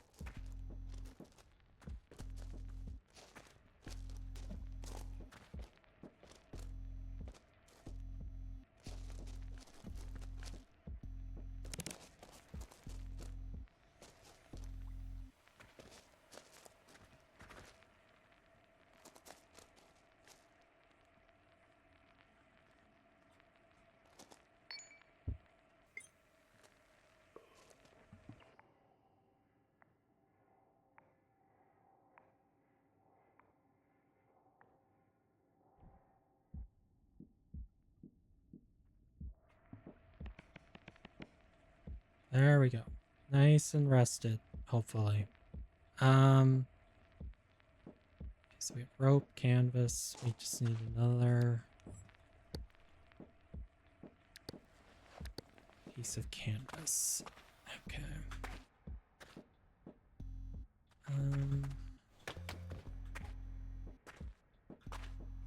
There we go. Nice and rested, hopefully. Okay, so we have rope, canvas. We just need another piece of canvas. Okay.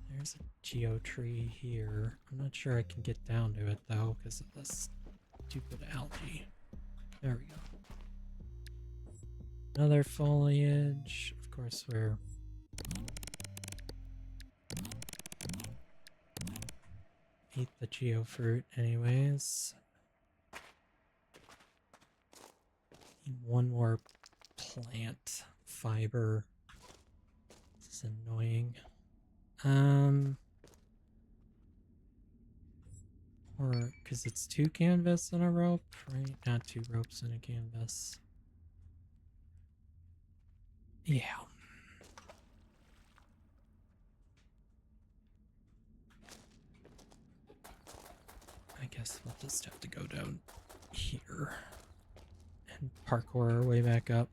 There's a geotree here. I'm not sure I can get down to it though because of this stupid algae. There we go. Another foliage. Of course, we're eat the geofruit anyways. Need one more plant fiber. This is annoying. Or because it's 2 canvas and a rope, right? Not 2 ropes and a canvas. Yeah. I guess we'll just have to go down here and parkour our way back up.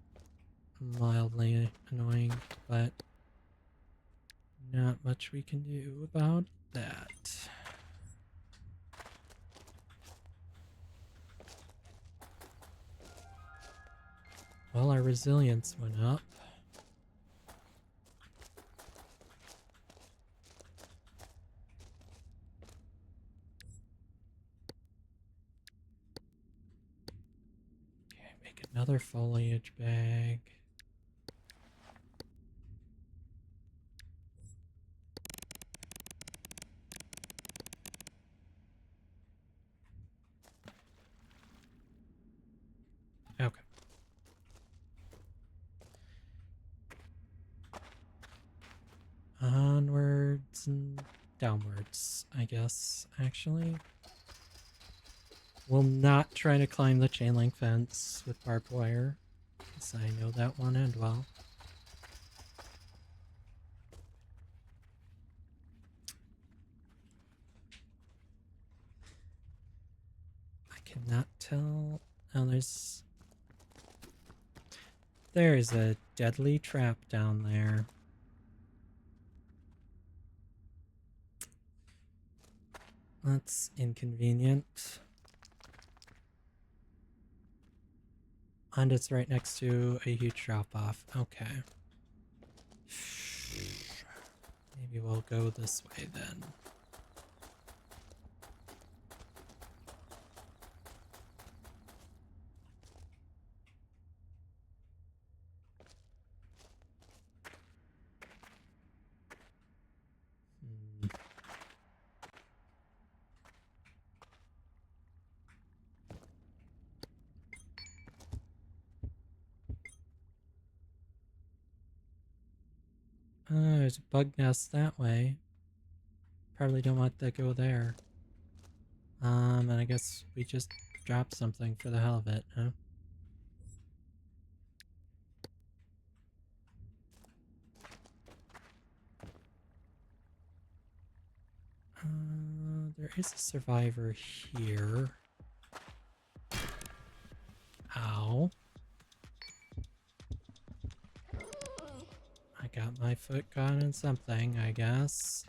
Mildly annoying, but not much we can do about that. Well, our resilience went up. Make another foliage bag. Okay. Onwards and downwards, I guess, actually. We'll not try to climb the chain link fence with barbed wire, because I know that won't end well. I cannot tell. Oh, there's a deadly trap down there. That's inconvenient. And it's right next to a huge drop-off. Okay. Maybe we'll go this way then. There's a bug nest that way. Probably don't want to go there. And I guess we just dropped something for the hell of it, huh? There is a survivor here. Ow. I got my foot caught in something, I guess.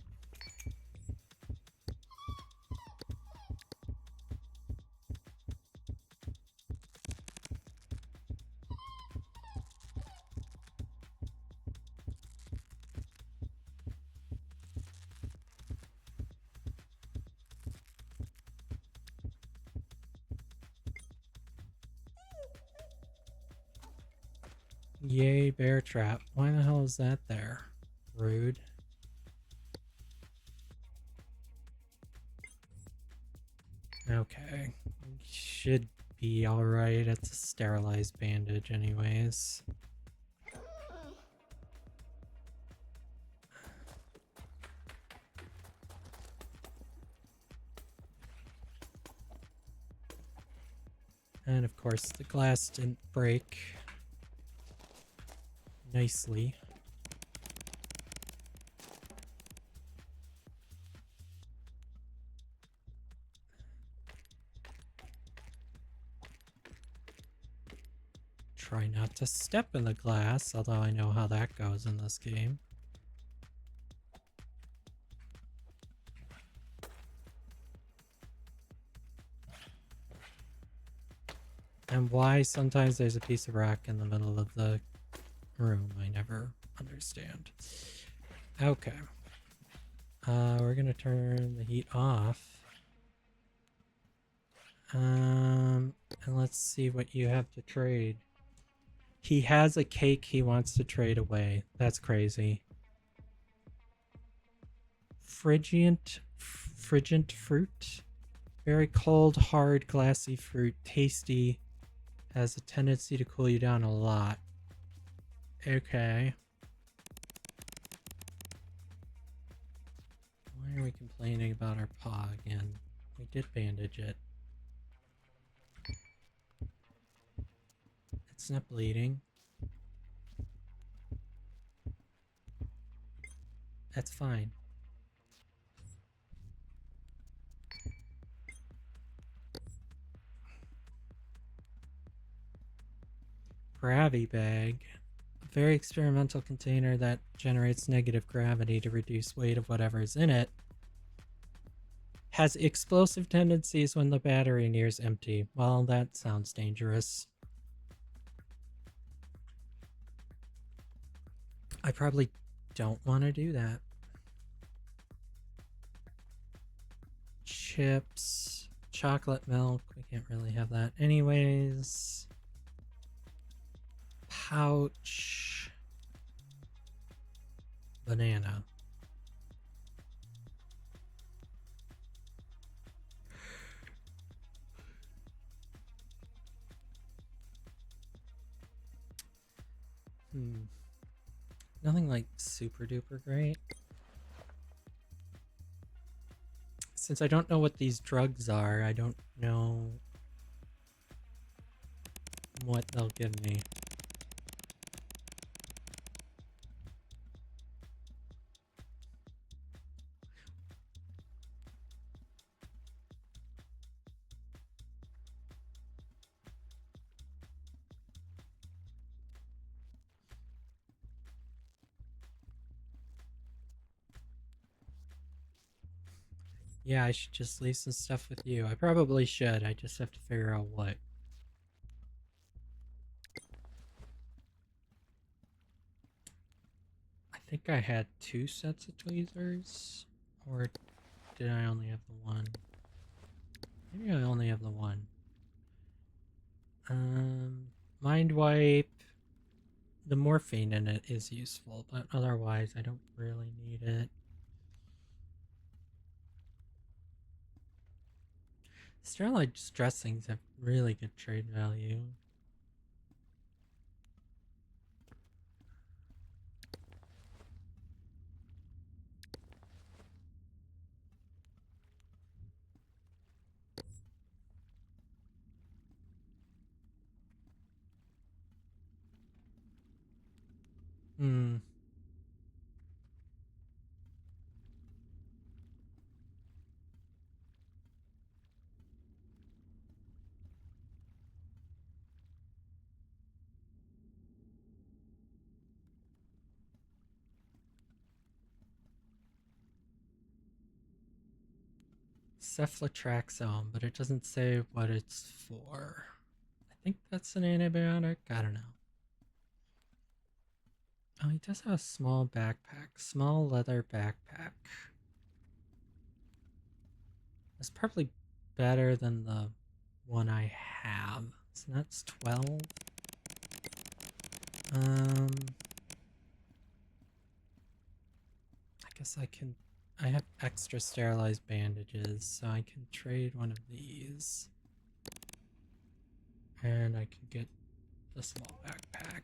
Yay, bear trap. Why the hell is that there? Rude. Okay. Should be alright. It's a sterilized bandage anyways. And of course the glass didn't break nicely. Try not to step in the glass, although I know how that goes in this game. And why sometimes there's a piece of rock in the middle of the room, I never understand. Okay. We're gonna turn the heat off. And let's see what you have to trade. He has a cake he wants to trade away. That's crazy. Frigent fruit. Very cold, hard, glassy fruit. Tasty. Has a tendency to cool you down a lot. Okay. Why are we complaining about our paw again? We did bandage it. It's not bleeding. That's fine. Gravity bag. A very experimental container that generates negative gravity to reduce weight of whatever is in it. Has explosive tendencies when the battery nears empty. Well, that sounds dangerous. I probably don't want to do that. Chips, chocolate milk. We can't really have that anyways. pouch. Banana. Nothing like super duper great. Since I don't know what these drugs are, I don't know what they'll give me. Yeah, I should just leave some stuff with you. I probably should. I just have to figure out what. I think I had 2 sets of tweezers. Or did I only have the one? Maybe I only have the one. Mind wipe. The morphine in it is useful, but otherwise I don't really need it. Sterilized dressings have really good trade value. Cephalotraxone, but it doesn't say what it's for. I think that's an antibiotic. I don't know. Oh, he does have a small backpack. Small leather backpack. That's probably better than the one I have. So that's 12. I guess I have extra sterilized bandages, so I can trade one of these. And I can get the small backpack.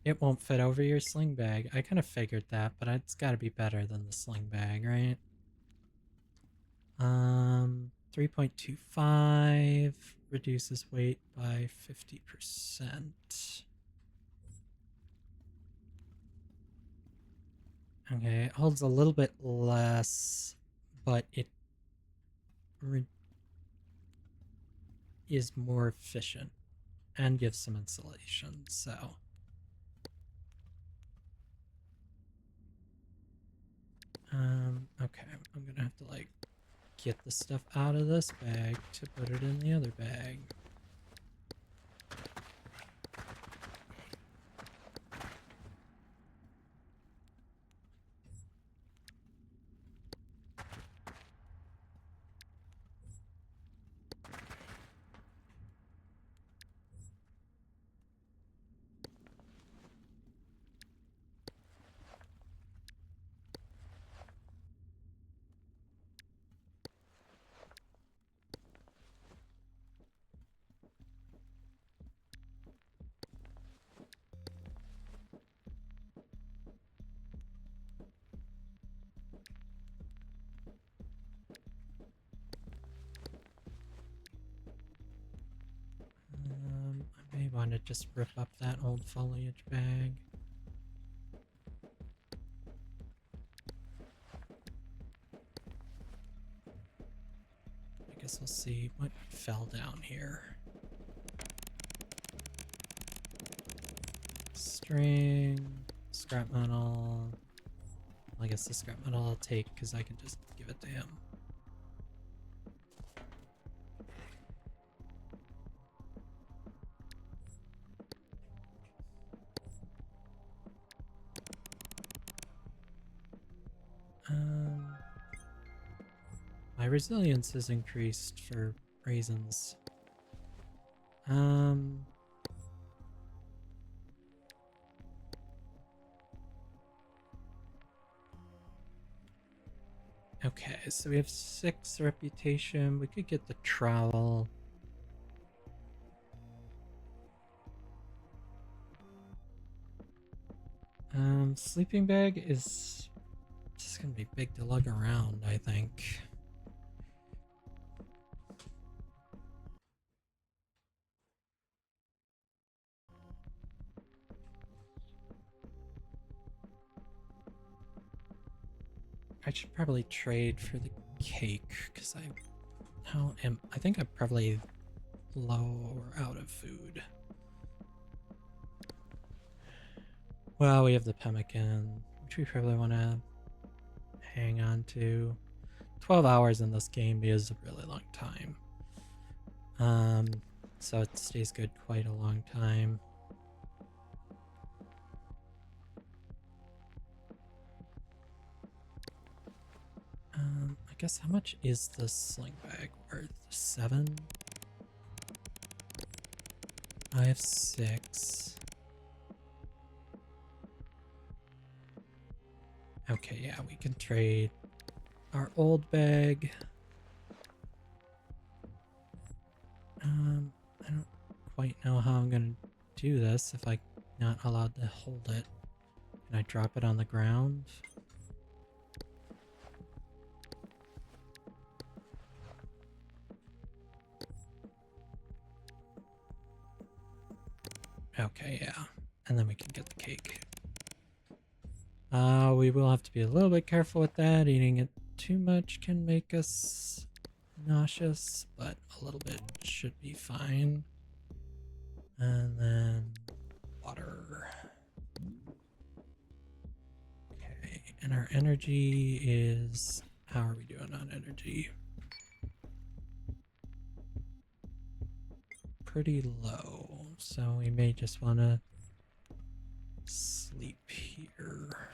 It won't fit over your sling bag. I kind of figured that, but it's got to be better than the sling bag, right? 3.25 reduces weight by 50%. Okay, it holds a little bit less, but it is more efficient and gives some insulation, so. Okay, I'm gonna have to like get the stuff out of this bag to put it in the other bag. I may want to just rip up that old foliage bag. I guess we'll see what fell down here. String, scrap metal. I guess the scrap metal I'll take because I can just give it to him. My resilience has increased for reasons. Okay, so we have 6 reputation. We could get the trowel. Sleeping bag is just gonna be big to lug around, I think. I should probably trade for the cake because I think I'm probably low or out of food. Well, we have the pemmican, which we probably want to hang on to. 12 hours in this game is a really long time. So it stays good quite a long time. I guess how much is the sling bag worth? 7? I have 6. Okay, yeah, we can trade our old bag. I don't quite know how I'm gonna do this if I'm not allowed to hold it. Can I drop it on the ground? Okay, yeah. And then we can get the cake. We will have to be a little bit careful with that. Eating it too much can make us nauseous, but a little bit should be fine. And then water. Okay, and our energy is... How are we doing on energy? Pretty low, so we may just want to sleep here.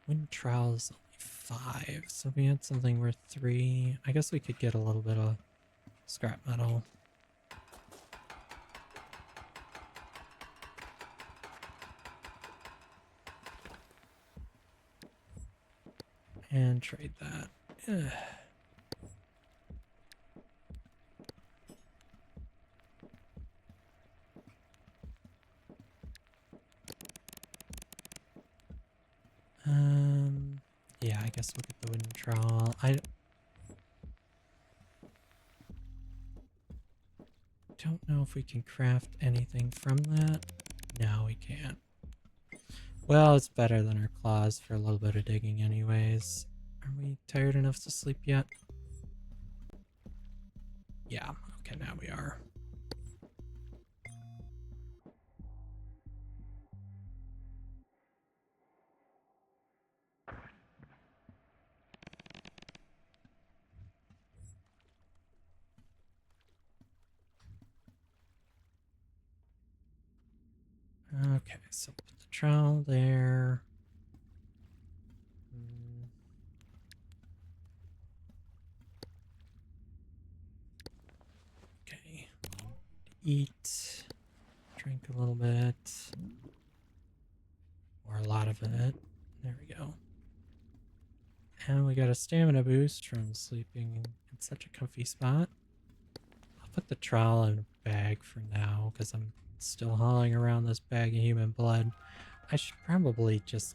Wind trowel is only 5, so if we had something worth 3, I guess we could get a little bit of scrap metal. And trade that. Ugh. Yeah, I guess we'll get the wooden trowel. I don't know if we can craft anything from that. No, we can't. Well, it's better than our claws for a little bit of digging anyways. Are we tired enough to sleep yet? Yeah, okay, now we are. Okay, so put the trowel there. Okay. Eat. Drink a little bit. Or a lot of it. There we go. And we got a stamina boost from sleeping in such a comfy spot. I'll put the trowel in a bag for now because I'm still hauling around this bag of human blood. I should probably just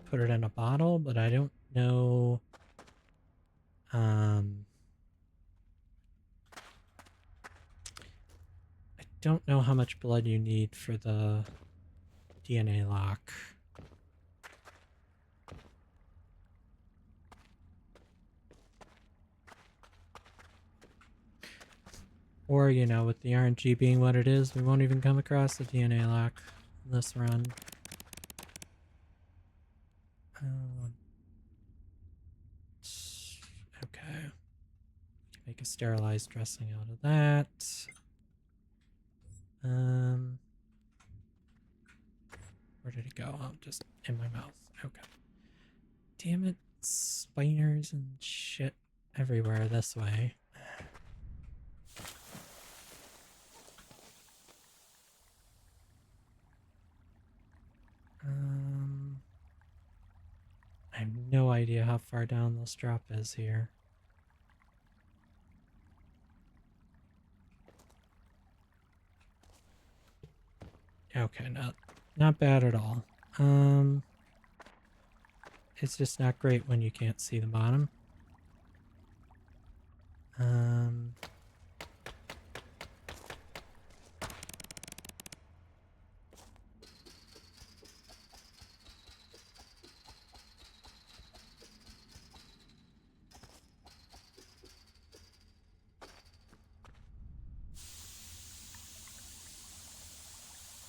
put it in a bottle, but I don't know. I don't know how much blood you need for the DNA lock. Or, you know, with the RNG being what it is, we won't even come across the DNA lock in this run. Okay. Make a sterilized dressing out of that. Where did it go? Oh, just in my mouth. Okay. Damn it. spiders and shit everywhere this way. I have no idea how far down this drop is here. Okay, not bad at all. It's just not great when you can't see the bottom.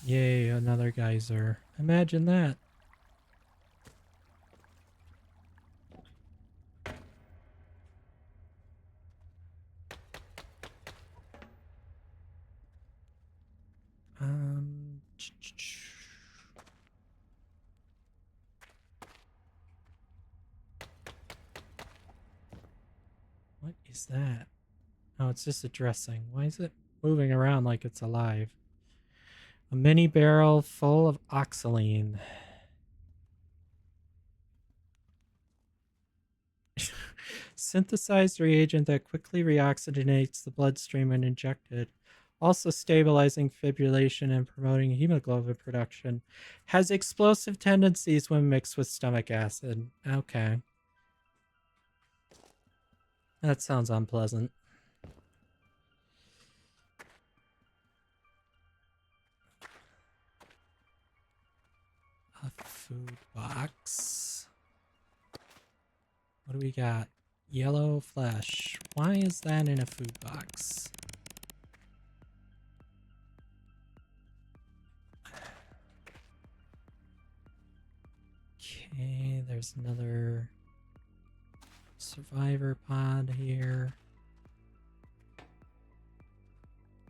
Yay, another geyser. Imagine that. What is that? Oh, it's just a dressing. Why is it moving around like it's alive? A mini barrel full of oxaline. Synthesized reagent that quickly reoxygenates the bloodstream when injected. Also stabilizing fibrillation and promoting hemoglobin production. Has explosive tendencies when mixed with stomach acid. Okay. That sounds unpleasant. A food box. What do we got? Yellow flesh. Why is that in a food box? Okay, there's another survivor pod here.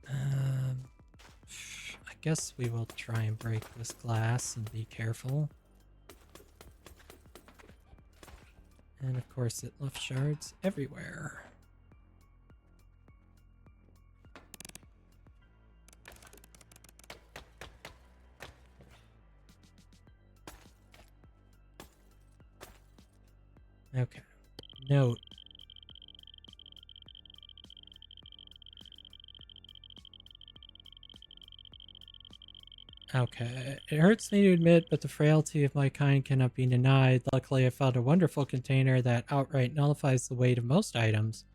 I guess we will try and break this glass and be careful. And of course it left shards everywhere. Okay. Note. Okay. It hurts me to admit, but the frailty of my kind cannot be denied. Luckily, I found a wonderful container that outright nullifies the weight of most items,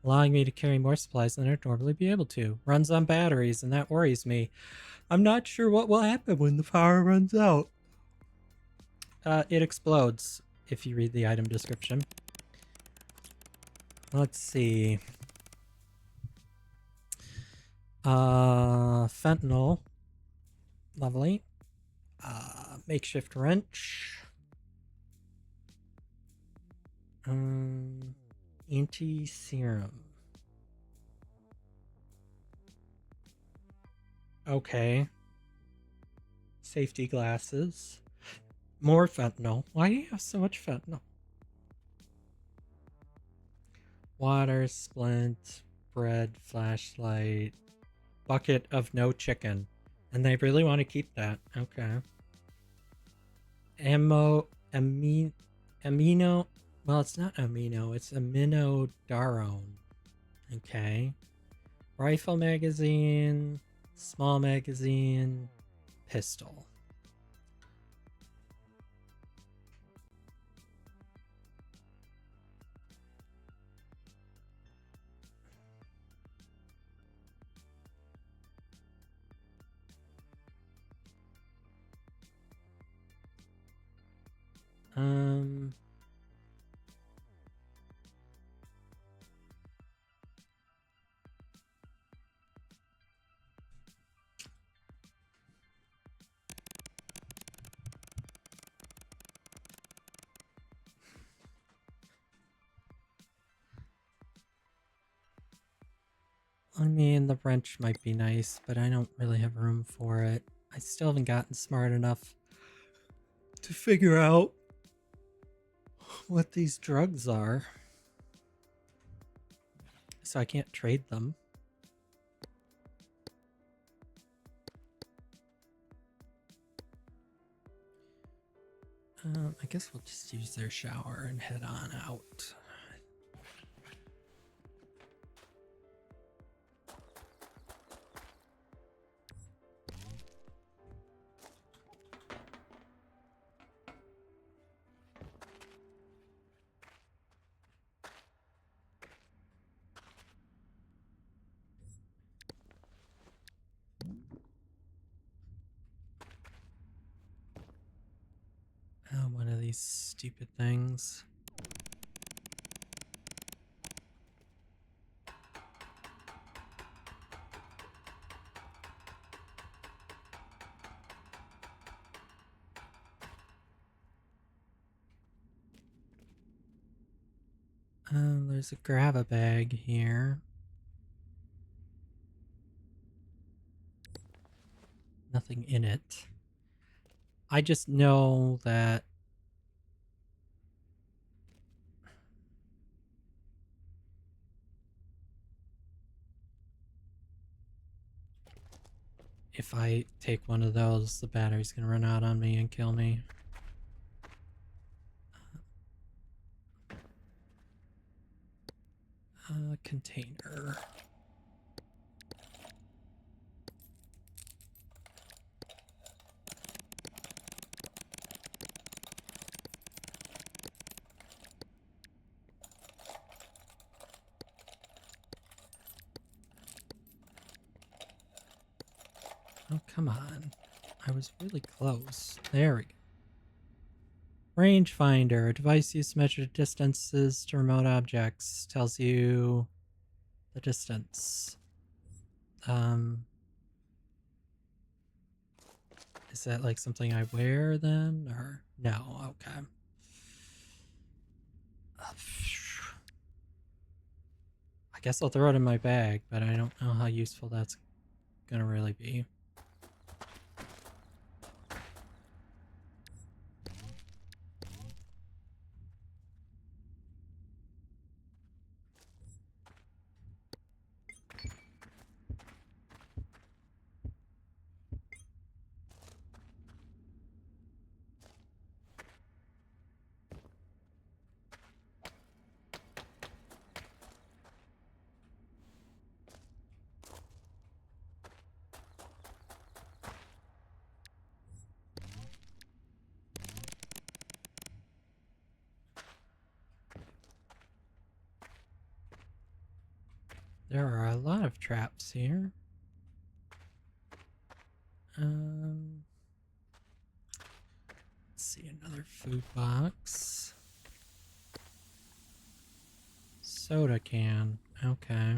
allowing me to carry more supplies than I'd normally be able to. Runs on batteries, and that worries me. I'm not sure what will happen when the power runs out. It explodes, if you read the item description. Let's see. Fentanyl. Lovely. Makeshift wrench. Anti-serum. Okay. Safety glasses. More fentanyl. Why do you have so much fentanyl? Water, splint, bread, flashlight, bucket of no chicken. And they really want to keep that. Okay. Amino. Well, it's not amino. It's aminodarone. Okay. Rifle magazine. Small magazine. Pistol. I mean, the wrench might be nice, but I don't really have room for it. I still haven't gotten smart enough to figure out what these drugs are. So I can't trade them. I guess we'll just use their shower and head on out. One of these stupid things. There's a grab-a-bag here. Nothing in it. I just know that if I take one of those, the battery's gonna run out on me and kill me. Container. Oh, come on. I was really close. There we go. Rangefinder, a device used to measure distances to remote objects. Tells you the distance. Is that like something I wear then? Or no? Okay. I guess I'll throw it in my bag, but I don't know how useful that's gonna really be. There are a lot of traps here. Let's see, another food box. Soda can. Okay.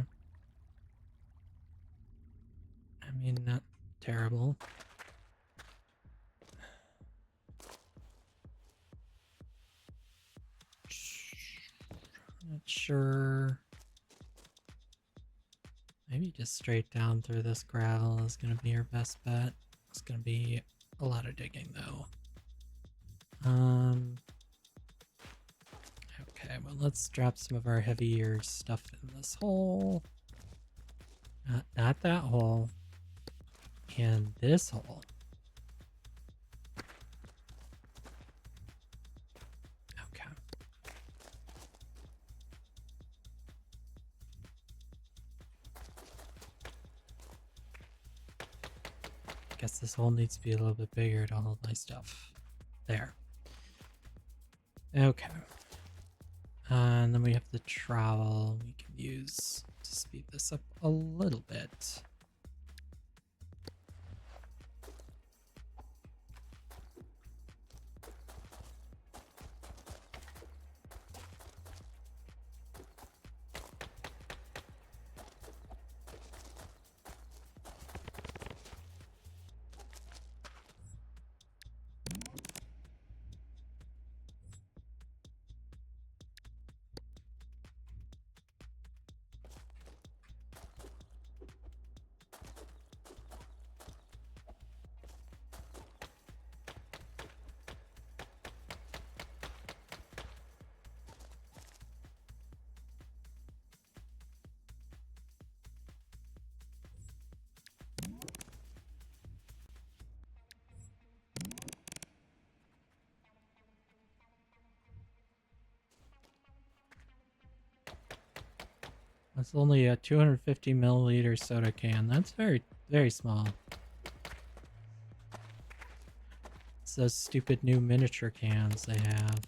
I mean, not terrible. Not sure. Maybe just straight down through this gravel is going to be our best bet. It's going to be a lot of digging though. Okay, well let's drop some of our heavier stuff in this hole. Not that hole. And this hole. Okay. Guess this hole needs to be a little bit bigger to hold my stuff. There. Okay. And then we have the trowel we can use to speed this up a little bit. That's only a 250 milliliter soda can. That's very, very small. It's those stupid new miniature cans they have.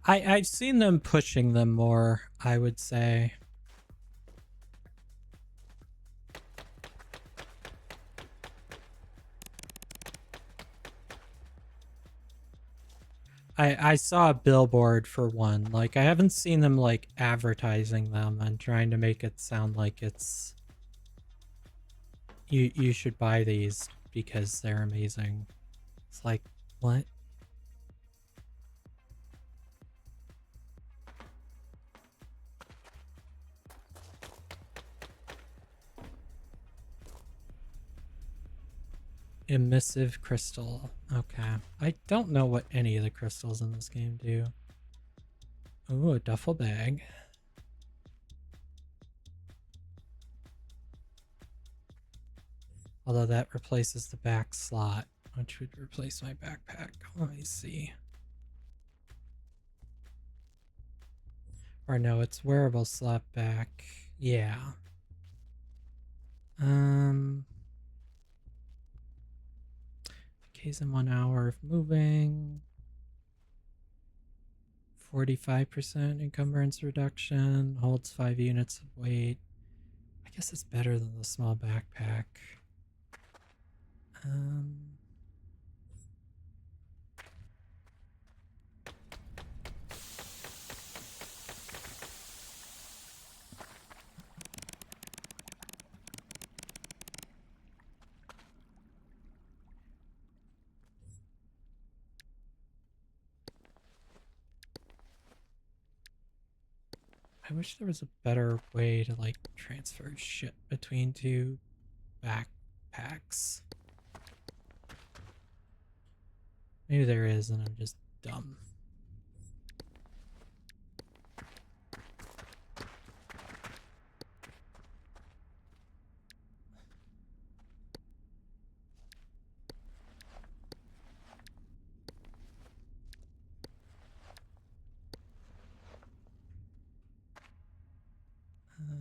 I've seen them pushing them more, I would say. I saw a billboard for one. Like, I haven't seen them, like, advertising them and trying to make it sound like it's... You should buy these because they're amazing. It's like, what? Emissive crystal. Okay. I don't know what any of the crystals in this game do. Ooh, a duffel bag. Although that replaces the back slot, which would replace my backpack. Let me see. Or no, it's wearable slot back. Yeah. Decays in 1 hour of moving. 45% encumbrance reduction. Holds 5 units of weight. I guess it's better than the small backpack. I wish there was a better way to, like, transfer shit between two backpacks. Maybe there is and I'm just dumb.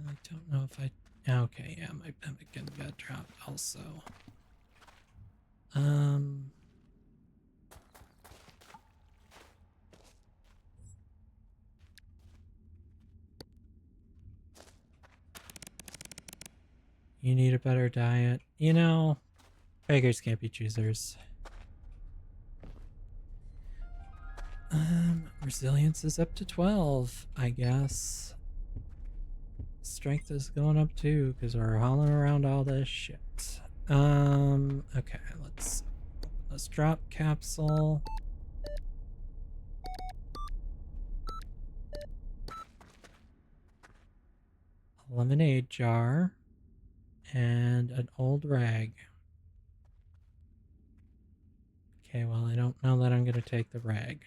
I don't know if I... Okay, yeah, my pemmican got dropped also. You need a better diet. You know, beggars can't be choosers. Resilience is up to 12, I guess. Strength is going up too, because we're hauling around all this shit. Okay, let's drop capsule. A lemonade jar. And an old rag. Okay, well, I don't know that I'm going to take the rag.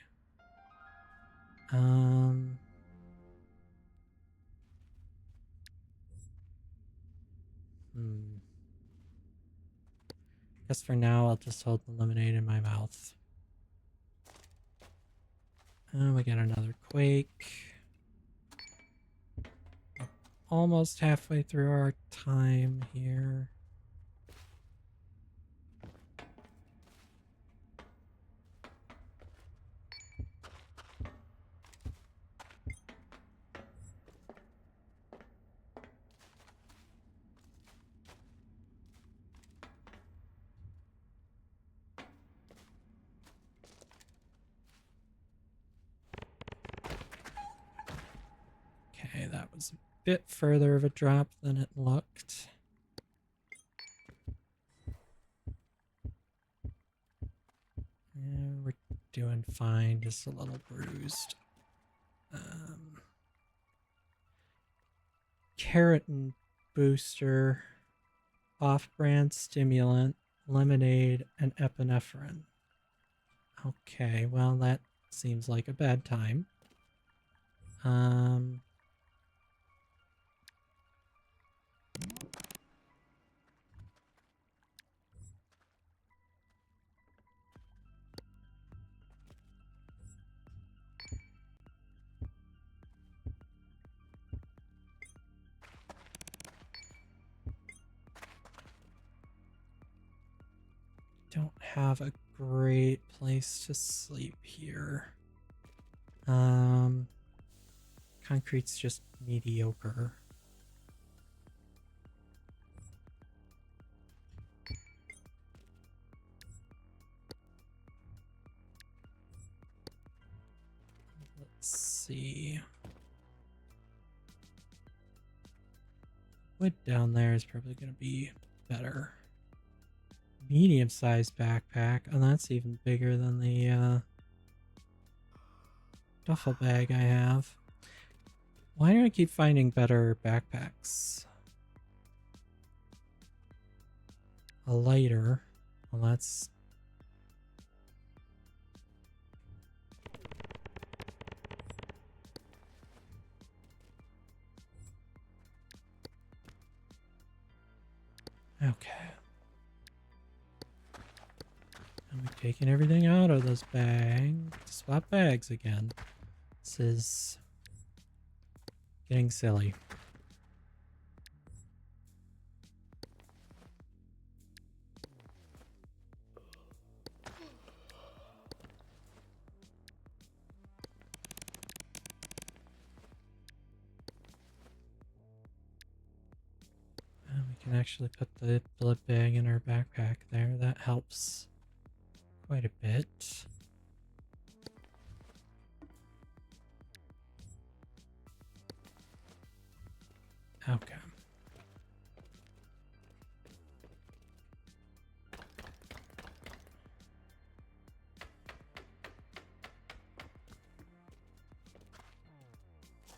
Guess for now, I'll just hold the lemonade in my mouth. We got another quake. Almost halfway through our time here. Okay, that was a bit further of a drop than it looked. Yeah, we're doing fine, just a little bruised. Keratin booster, off-brand stimulant, lemonade, and epinephrine. Okay, well that seems like a bad time. Don't have a great place to sleep here. Concrete's just mediocre. Let's see. Wood down there is probably going to be better. Medium-sized backpack. Oh, that's even bigger than the duffel bag I have. Why do I keep finding better backpacks? A lighter. Well, that's... Okay. I'm taking everything out of this bag. Swap bags again. This is getting silly. We can actually put the blood bag in our backpack there. That helps quite a bit. Okay.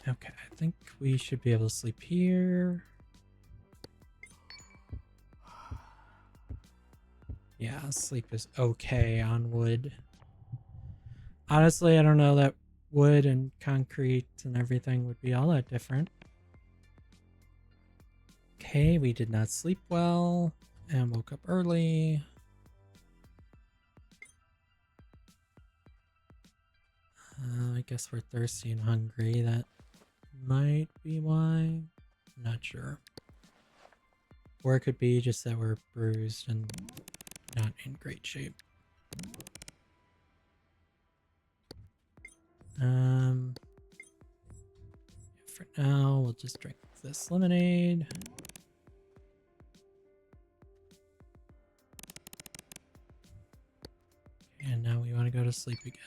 Okay, I think we should be able to sleep here. Yeah, sleep is okay on wood. Honestly, I don't know that wood and concrete and everything would be all that different. Okay, we did not sleep well and woke up early. I guess we're thirsty and hungry. That might be why. Not sure. Or it could be just that we're bruised and not in great shape. For now, we'll just drink this lemonade. And now we want to go to sleep again.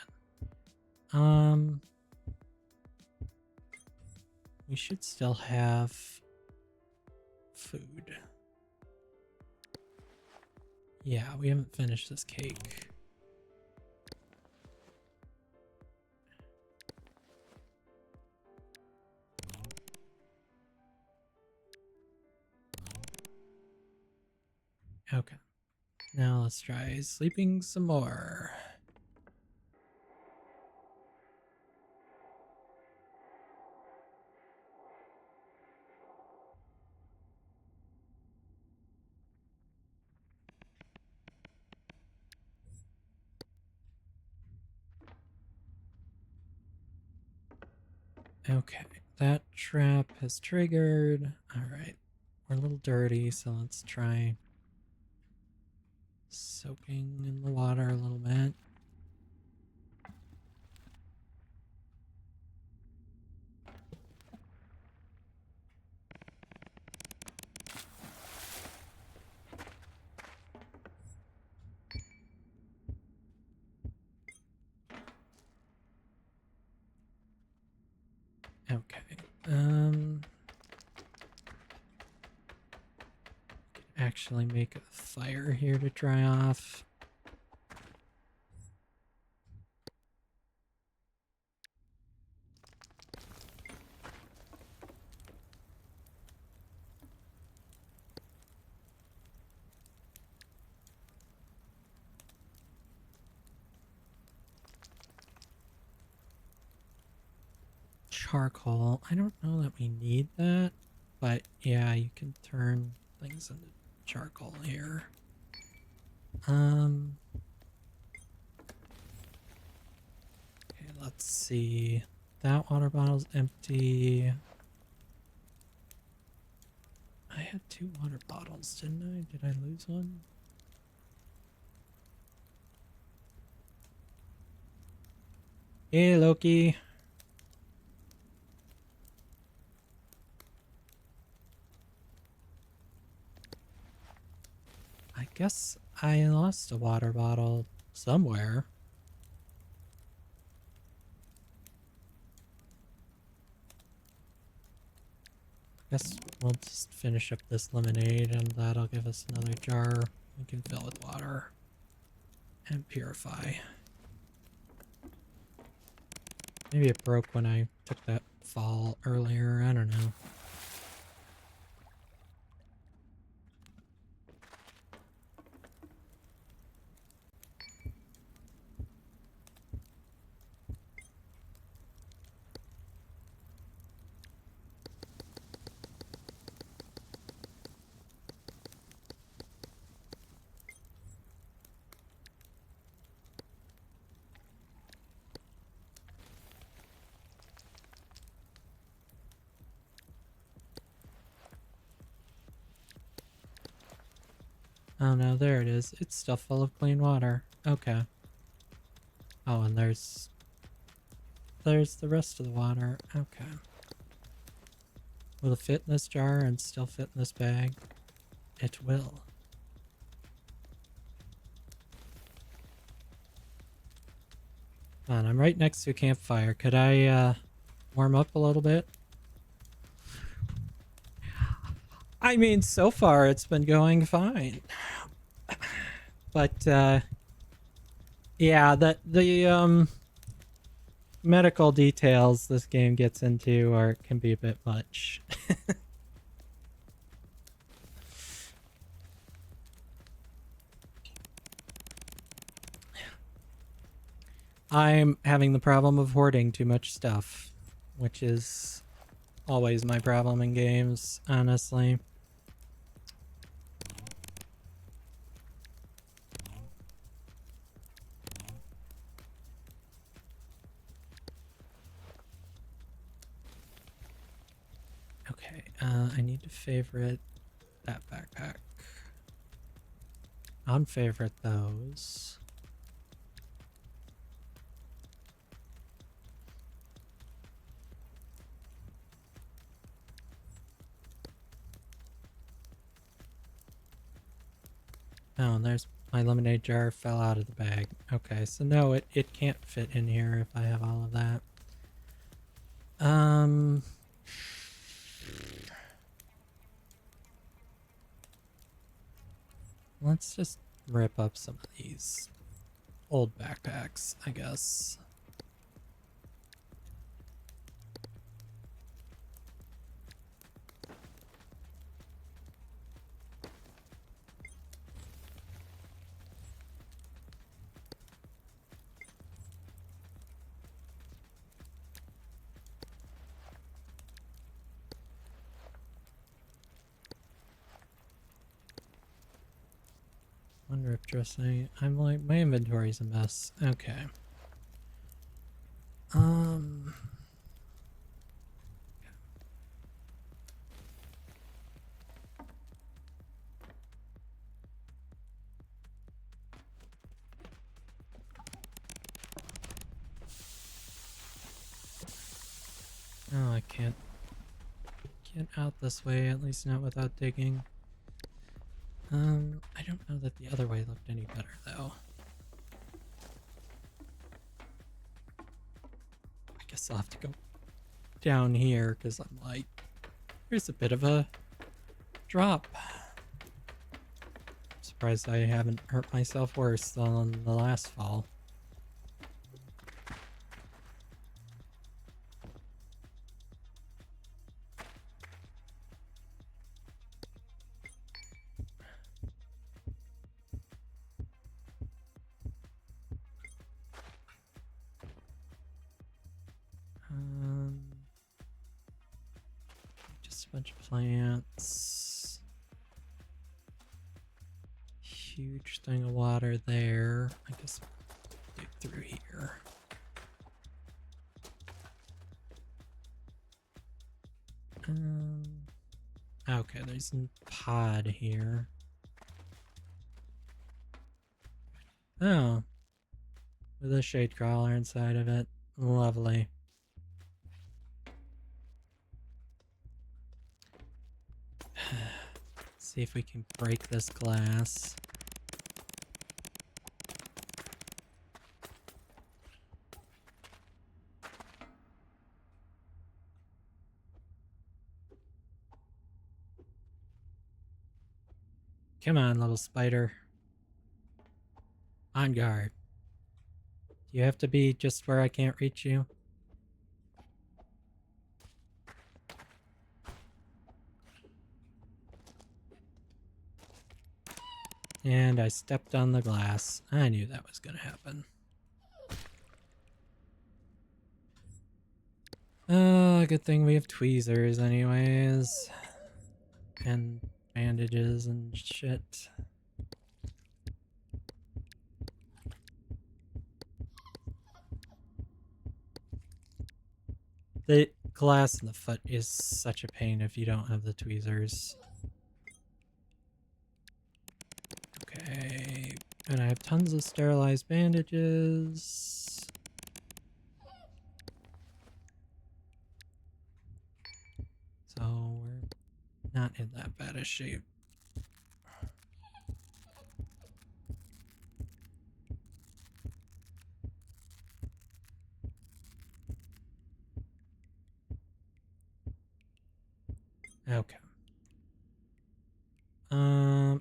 We should still have food. Yeah, we haven't finished this cake. Okay. Now let's try sleeping some more. Okay, that trap has triggered. All right, we're a little dirty, so let's try soaking in the water a little bit. Okay, Actually make a fire here to dry off. Charcoal. I don't know that we need that, but yeah, you can turn things into charcoal here. Okay, let's see. That water bottle's empty. I had 2 water bottles, didn't I? Did I lose one? Hey, Loki. I guess I lost a water bottle somewhere. I guess we'll just finish up this lemonade and that'll give us another jar we can fill with water and purify. Maybe it broke when I took that fall earlier, I don't know. Oh no, there it is. It's still full of clean water. Okay. Oh, and there's the rest of the water. Okay. Will it fit in this jar and still fit in this bag? It will. Come on, I'm right next to a campfire. Could I warm up a little bit? I mean, so far it's been going fine. But yeah, the medical details this game gets into can be a bit much. I'm having the problem of hoarding too much stuff, which is always my problem in games, honestly. Okay, I need to favorite that backpack. Unfavorite those. Oh, and there's my lemonade jar fell out of the bag. Okay, so no, it can't fit in here if I have all of that. Let's just rip up some of these old backpacks, I guess. One rip dressing. I'm like, my inventory's a mess. Okay. Oh, I can't out this way, at least not without digging. I don't know that the other way looked any better, though. I guess I'll have to go down here because I'm like, here's a bit of a drop. Surprised I haven't hurt myself worse than the last fall. Just a bunch of plants. Huge thing of water there. I guess dig through here. Okay, there's a pod here. Oh, with a shade crawler inside of it. Lovely. See if we can break this glass. Come on, little spider. On guard. Do you have to be just where I can't reach you? And I stepped on the glass. I knew that was going to happen. Oh, good thing we have tweezers anyways. And bandages and shit. The glass in the foot is such a pain if you don't have the tweezers. Okay, and I have tons of sterilized bandages. So we're not in that bad a shape. Okay.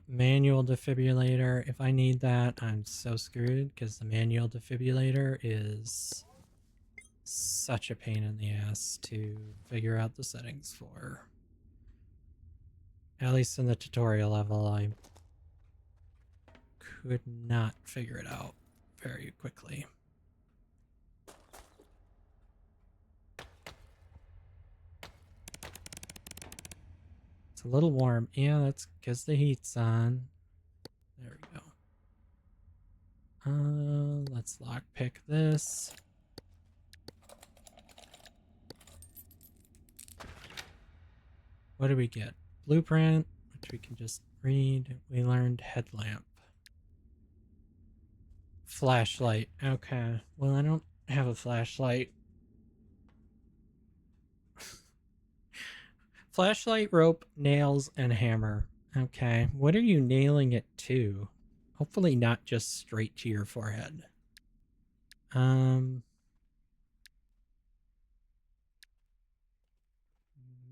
Manual defibrillator. If I need that, I'm so screwed because the manual defibrillator is such a pain in the ass to figure out the settings for. At least in the tutorial level, I could not figure it out very quickly. It's a little warm. Yeah, that's because the heat's on. There we go. Let's lockpick this. What do we get? Blueprint, which we can just read. We learned headlamp. Flashlight. Okay. Well, I don't have a flashlight. Flashlight, rope, nails, and hammer. Okay. What are you nailing it to? Hopefully not just straight to your forehead.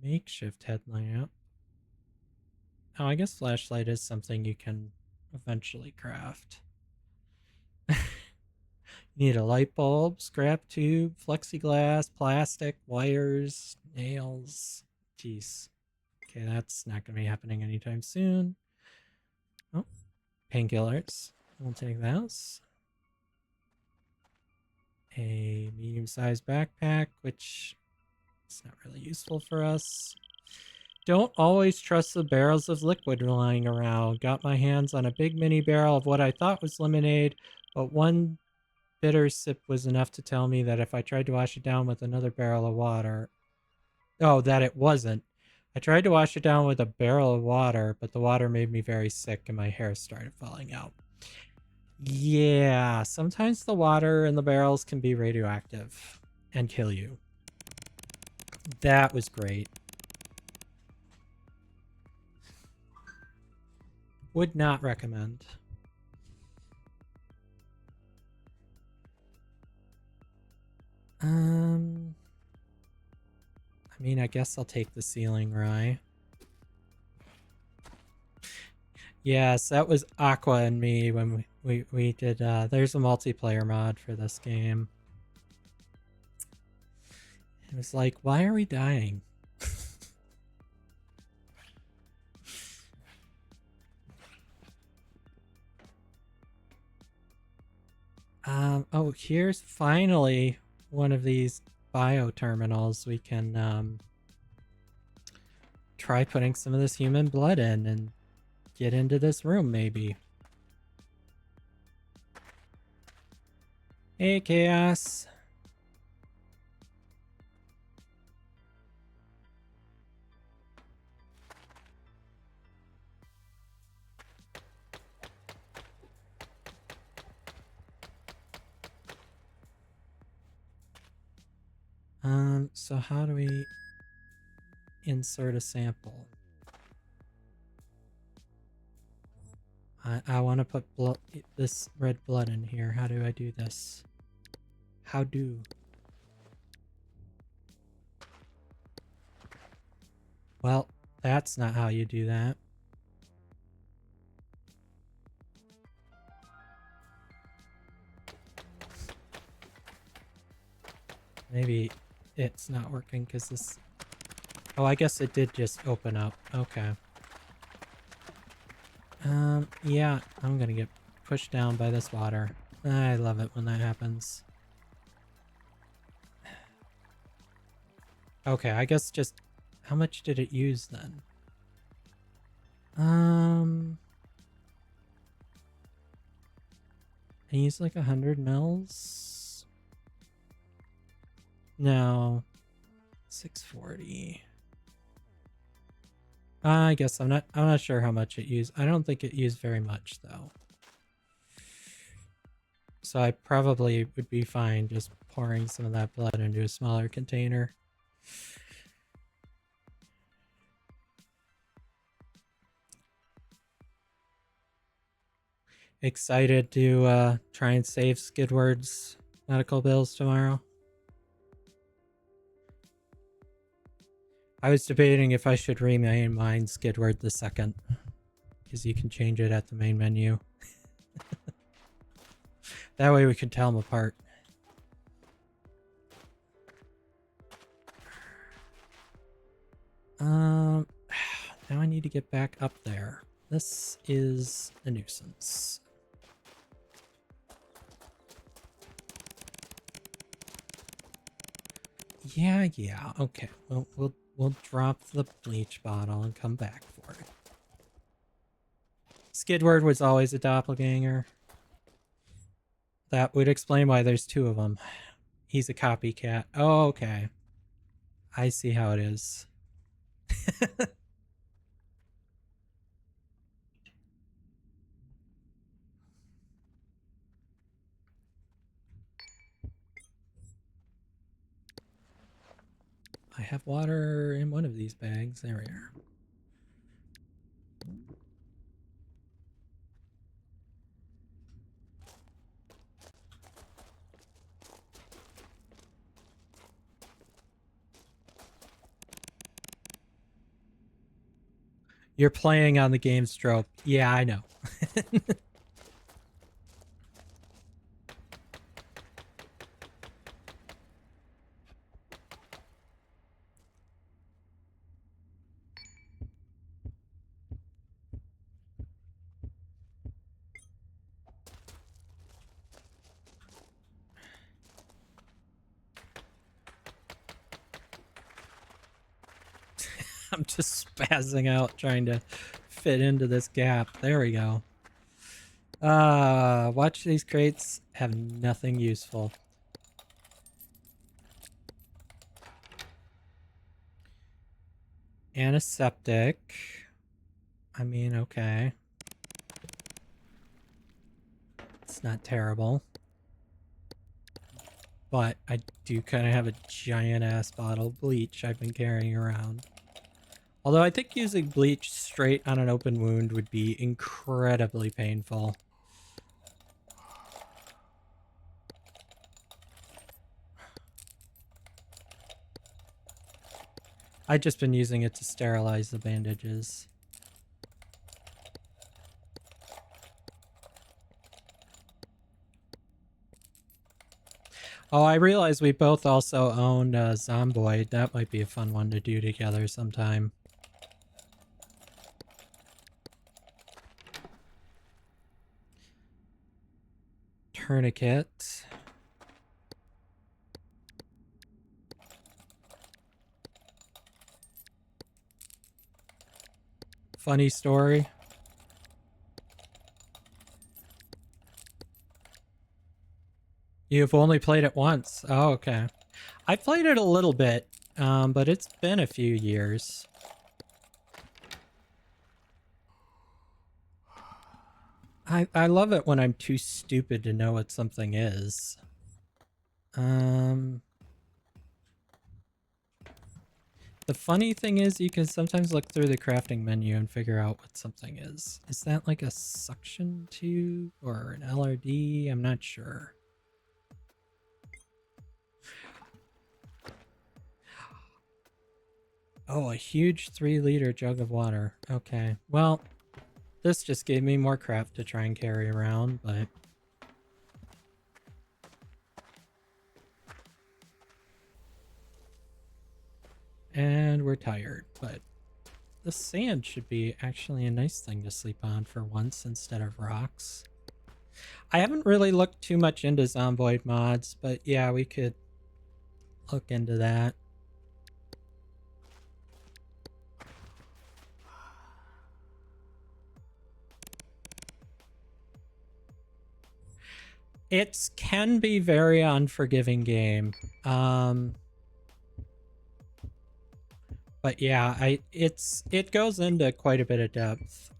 Makeshift headlamp. Oh, I guess flashlight is something you can eventually craft. Need a light bulb, scrap tube, plexiglass, plastic, wires, nails. Jeez. Okay, that's not going to be happening anytime soon. Oh, painkillers. We'll take those. A medium-sized backpack, which is not really useful for us. Don't always trust the barrels of liquid lying around. Got my hands on a big mini barrel of what I thought was lemonade, but one bitter sip was enough to tell me that if I tried to wash it down with another barrel of water... Oh, that it wasn't. I tried to wash it down with a barrel of water, but the water made me very sick and my hair started falling out. Yeah, sometimes the water in the barrels can be radioactive and kill you. That was great. Would not recommend. I mean, I guess I'll take the ceiling rye. Yes, that was Aqua and me when we did, there's a multiplayer mod for this game. It was like, why are we dying? Oh, here's finally one of these bio terminals we can, try putting some of this human blood in and get into this room, maybe. Hey, Chaos. So how do we insert a sample? I want to put this red blood in here. How do I do this? How do? Well, that's not how you do that. Maybe it's not working because this... Oh, I guess it did just open up. Okay. Yeah, I'm gonna get pushed down by this water. I love it when that happens. Okay, I guess just... How much did it use then? I used like 100 mils? No. 640. I guess I'm not sure how much it used. I don't think it used very much though. So I probably would be fine just pouring some of that blood into a smaller container. Excited to try and save Skidward's medical bills tomorrow. I was debating if I should rename mine Skidward the Second, because you can change it at the main menu. That way we can tell them apart. Now I need to get back up there. This is a nuisance. Yeah, okay. Well, we'll drop the bleach bottle and come back for it. Skidward was always a doppelganger. That would explain why there's two of them. He's a copycat. Oh, okay. I see how it is. I have water in one of these bags. There we are. You're playing on the game stroke. Yeah, I know. I'm just spazzing out trying to fit into this gap. There we go. Watch these crates have nothing useful. Antiseptic. I mean, okay. It's not terrible. But I do kind of have a giant ass bottle of bleach I've been carrying around. Although I think using bleach straight on an open wound would be incredibly painful. I've just been using it to sterilize the bandages. Oh, I realize we both also own Zomboid. That might be a fun one to do together sometime. Tourniquet. Funny story. You've only played it once. Oh, okay. I played it a little bit, but it's been a few years. I love it when I'm too stupid to know what something is. The funny thing is you can sometimes look through the crafting menu and figure out what something is. Is that like a suction tube or an LRD? I'm not sure. Oh, a huge 3-liter jug of water. Okay, well, this just gave me more crap to try and carry around, but... And we're tired, but the sand should be actually a nice thing to sleep on for once instead of rocks. I haven't really looked too much into Zomboid mods, but yeah, we could look into that. It can be very unforgiving game. But yeah, it goes into quite a bit of depth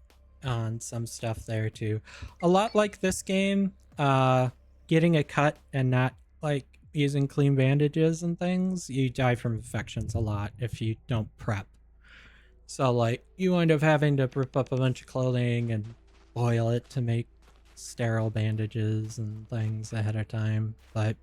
on some stuff there too. A lot like this game, getting a cut and not like using clean bandages and things, you die from infections a lot if you don't prep. So like you end up having to rip up a bunch of clothing and boil it to make sterile bandages and things ahead of time, but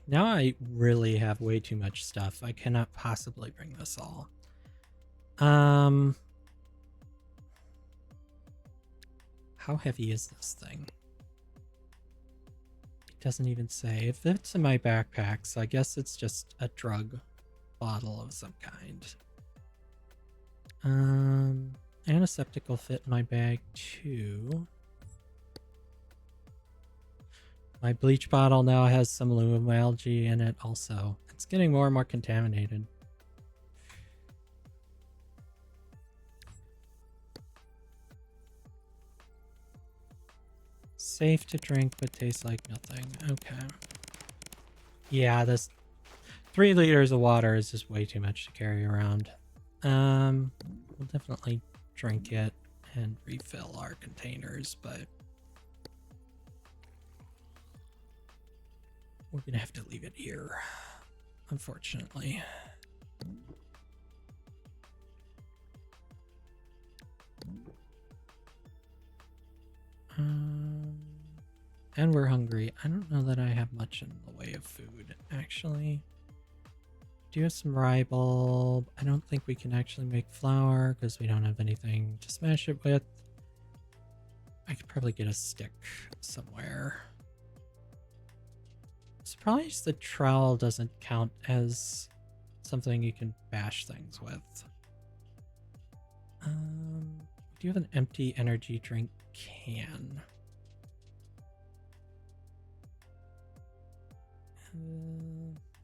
now I really have way too much stuff. I cannot possibly bring this all. How heavy is this thing? It doesn't even say. If it's in my backpack, so I guess it's just a drug bottle of some kind. Antiseptic will fit in my bag too. My bleach bottle now has some aluminum algae in it also. It's getting more and more contaminated. Safe to drink, but tastes like nothing. Okay. Yeah, this 3 liters of water is just way too much to carry around. We'll definitely drink it and refill our containers, but we're gonna have to leave it here, unfortunately. And we're hungry. I don't know that I have much in the way of food, actually. Do have some rye bulb. I don't think we can actually make flour because we don't have anything to smash it with. I could probably get a stick somewhere. Surprised the trowel doesn't count as something you can bash things with. Do you have an empty energy drink can?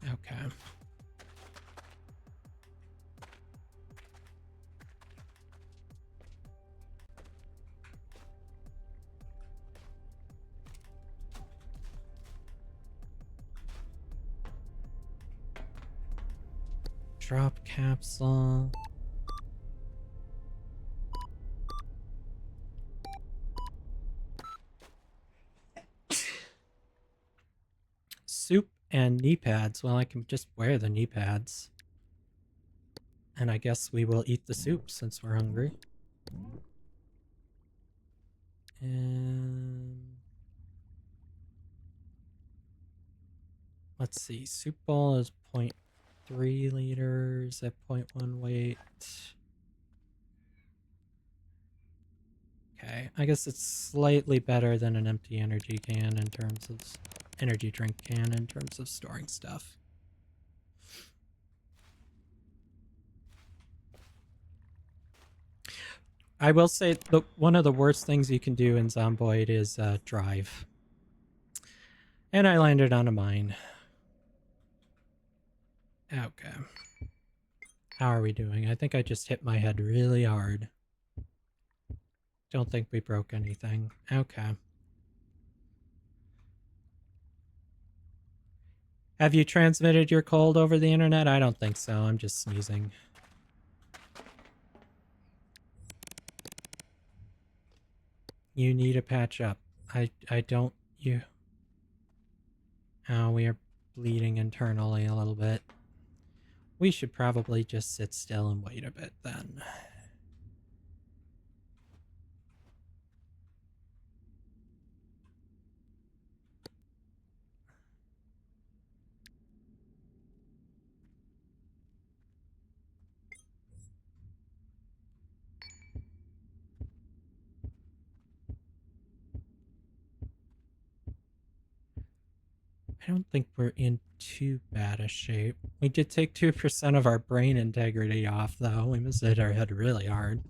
Okay. Drop capsule. Soup and knee pads. Well, I can just wear the knee pads. And I guess we will eat the soup since we're hungry. And let's see, soup bowl is 0.3 liters at 0.1 weight. Okay, I guess it's slightly better than an empty energy can in terms of energy drink can in terms of storing stuff. I will say one of the worst things you can do in Zomboid is drive. And I landed on a mine. Okay. How are we doing? I think I just hit my head really hard. Don't think we broke anything. Okay. Have you transmitted your cold over the internet? I don't think so. I'm just sneezing. You need a patch up. I don't... You... Oh, we are bleeding internally a little bit. We should probably just sit still and wait a bit then. I don't think we're in too bad a shape. We did take 2% of our brain integrity off, though. We must have hit our head really hard.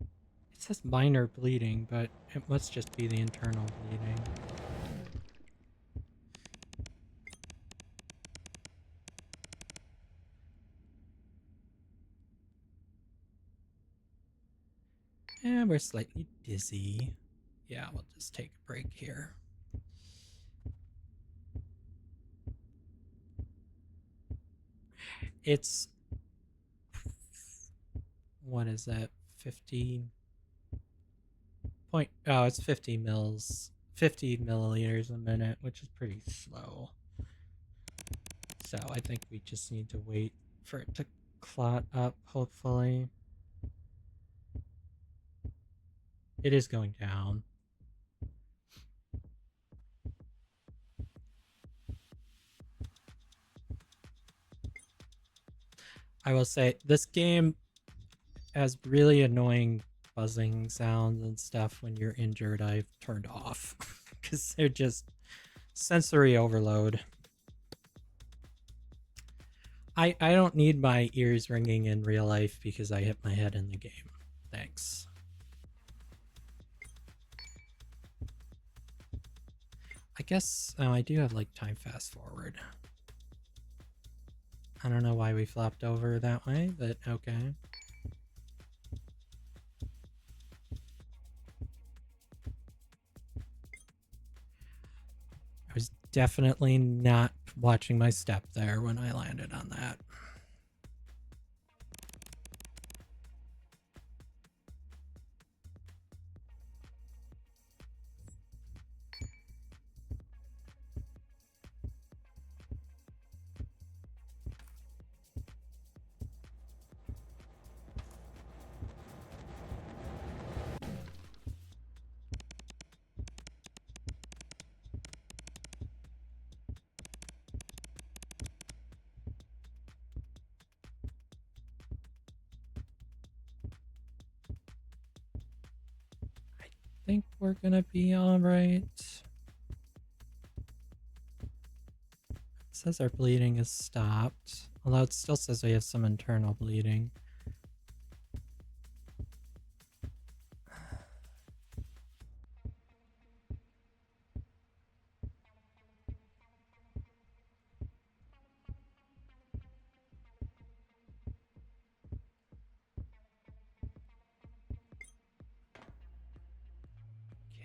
It says minor bleeding, but it must just be the internal bleeding. And we're slightly dizzy. Yeah, we'll just take a break here. It's... What is that? 50... Oh, it's 50 mils. 50 milliliters a minute, which is pretty slow. So I think we just need to wait for it to clot up, hopefully. It is going down. I will say, this game has really annoying buzzing sounds and stuff when you're injured. I've turned off because they're just sensory overload. I don't need my ears ringing in real life because I hit my head in the game. Thanks. I guess I do have like time fast forward. I don't know why we flopped over that way, but okay. I was definitely not watching my step there when I landed on that. I think we're gonna be all right. It says our bleeding is stopped, although it still says we have some internal bleeding.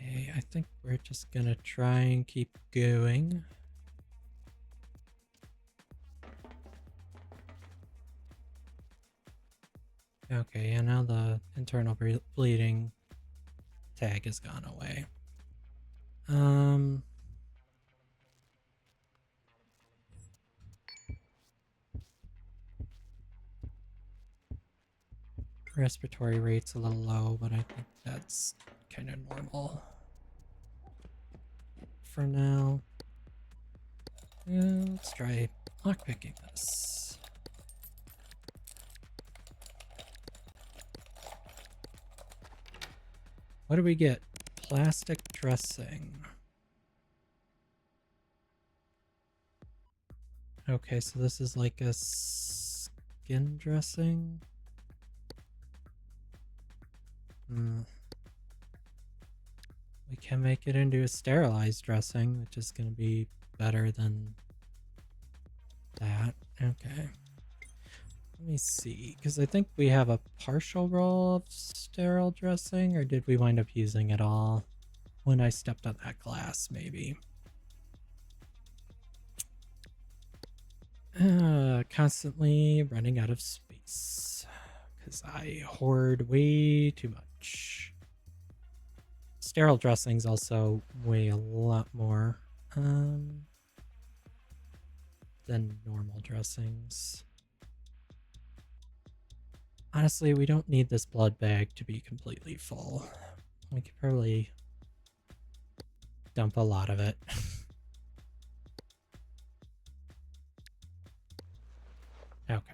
Okay, I think we're just gonna try and keep going. Okay, and now the internal bleeding tag has gone away. Respiratory rate's a little low, but I think that's kind of normal for now. Yeah, let's try lockpicking this. What do we get? Plastic dressing. Okay, so this is like a skin dressing. We can make it into a sterilized dressing, which is going to be better than that. Okay. Let me see, because I think we have a partial roll of sterile dressing, or did we wind up using it all when I stepped on that glass, maybe? Constantly running out of space, because I hoard way too much. Sterile dressings also weigh a lot more than normal dressings. Honestly, we don't need this blood bag to be completely full. We could probably dump a lot of it. Okay.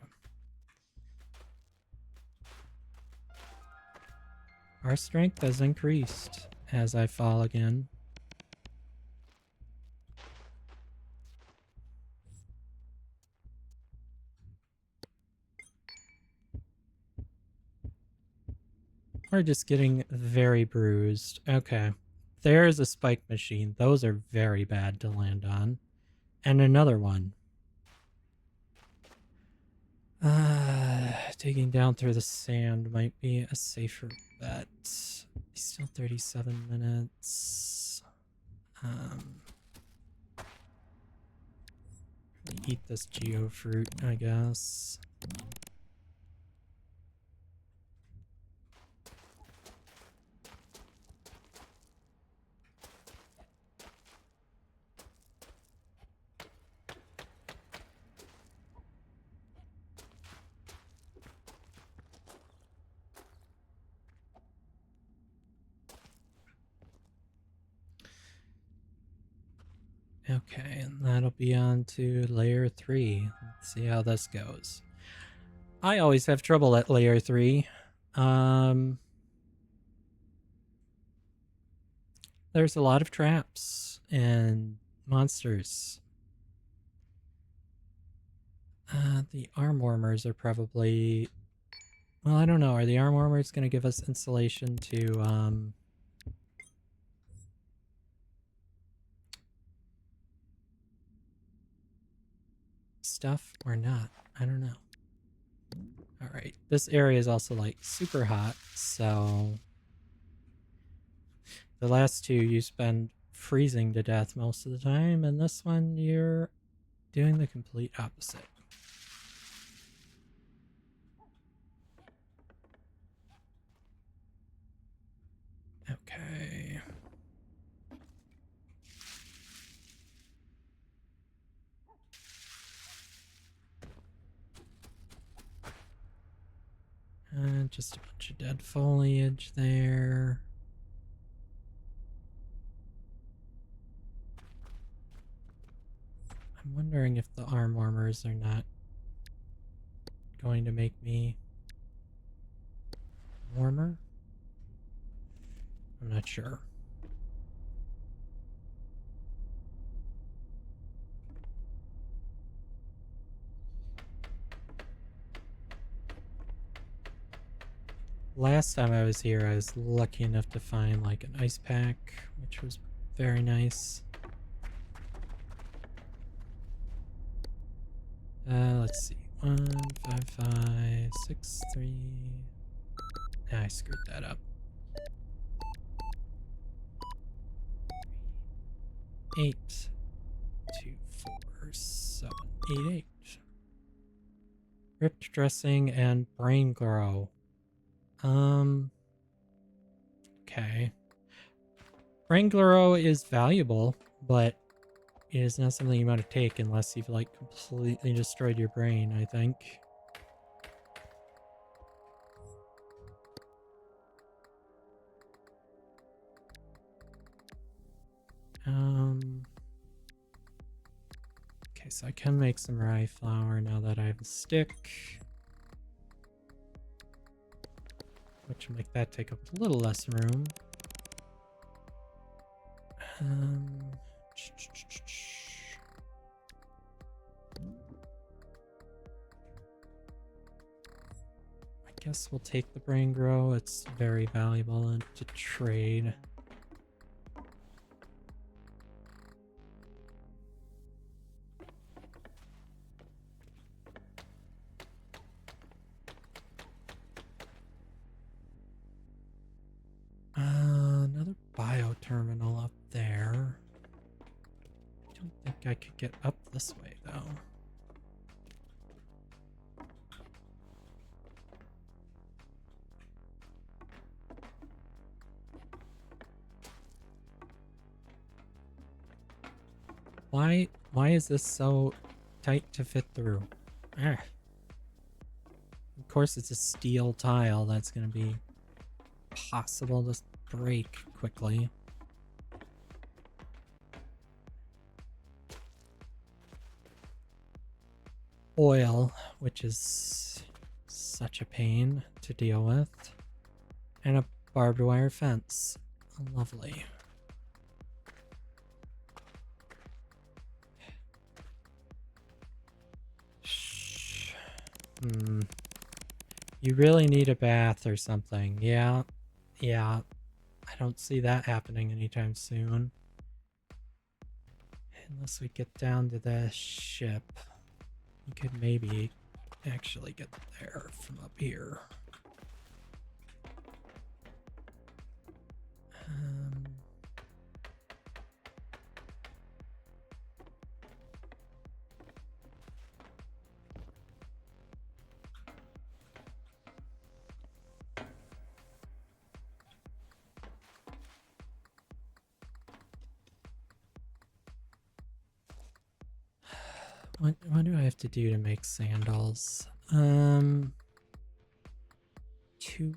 Our strength has increased as I fall again. We're just getting very bruised. Okay. There's a spike machine. Those are very bad to land on. And another one. Digging down through the sand might be a safer bet. Still 37 minutes. Eat this geofruit, I guess. Okay, and that'll be on to layer 3. Let's see how this goes. I always have trouble at layer 3. There's a lot of traps and monsters. The arm warmers are probably... Well, I don't know. Are the arm warmers going to give us insulation to... stuff or not? I don't know. Alright, this area is also like super hot, so the last two you spend freezing to death most of the time, and this one you're doing the complete opposite. Okay. And just a bunch of dead foliage there. I'm wondering if the arm warmers are not going to make me warmer. I'm not sure. Last time I was here, I was lucky enough to find like an ice pack, which was very nice. Let's see. 1, 5, 5, 6, 3. I screwed that up. 8, 2, 4, 7, 8, 8. Ripped dressing and brain grow. Okay. Wranglero is valuable, but it is not something you want to take unless you've like completely destroyed your brain, I think. Okay, so I can make some rye flour now that I have a stick. Which will make that take up a little less room. I guess we'll take the brain grow. It's very valuable to trade. Another bioterminal up there. I don't think I could get up this way, though. Why is this so tight to fit through? Ah. Of course, it's a steel tile that's going to be possible to break quickly. Oil, which is such a pain to deal with. And a barbed wire fence. Lovely. You really need a bath or something. Yeah. I don't see that happening anytime soon. Unless we get down to the ship. We could maybe actually get there from up here. What do I have to do to make sandals? 2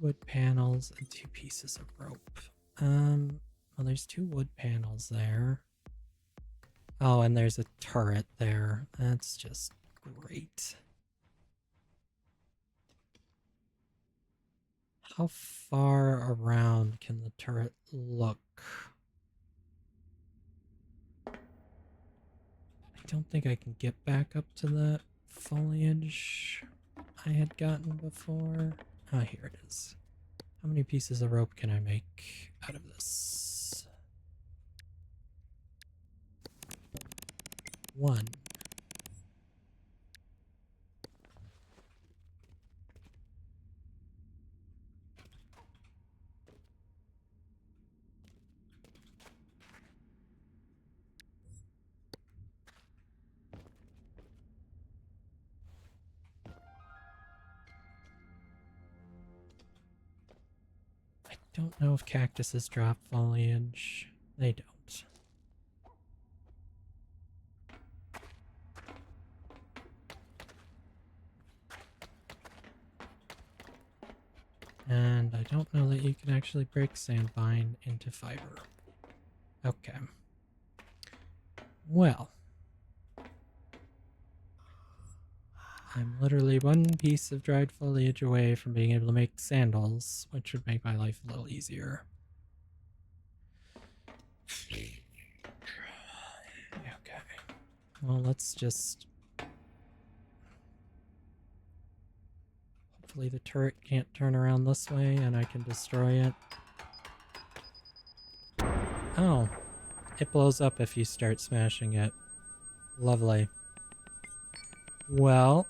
wood panels and 2 pieces of rope. Well, there's 2 wood panels there. Oh, and there's a turret there. That's just great. How far around can the turret look? I don't think I can get back up to the foliage I had gotten before. Ah, here it is. How many pieces of rope can I make out of this? 1. I don't know if cactuses drop foliage. They don't. And I don't know that you can actually break sandvine into fiber. Okay. Well. I'm literally 1 piece of dried foliage away from being able to make sandals, which would make my life a little easier. Okay. Well, let's just... Hopefully the turret can't turn around this way and I can destroy it. Oh. It blows up if you start smashing it. Lovely. Well,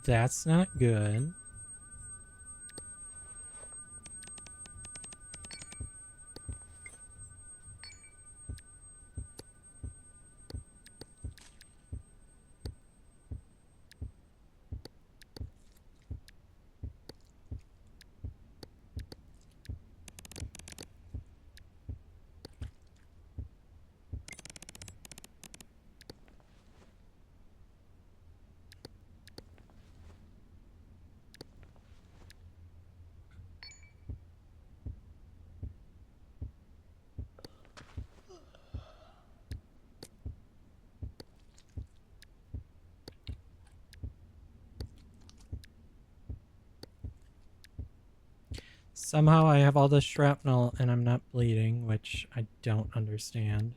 that's not good. Somehow I have all this shrapnel and I'm not bleeding, which I don't understand.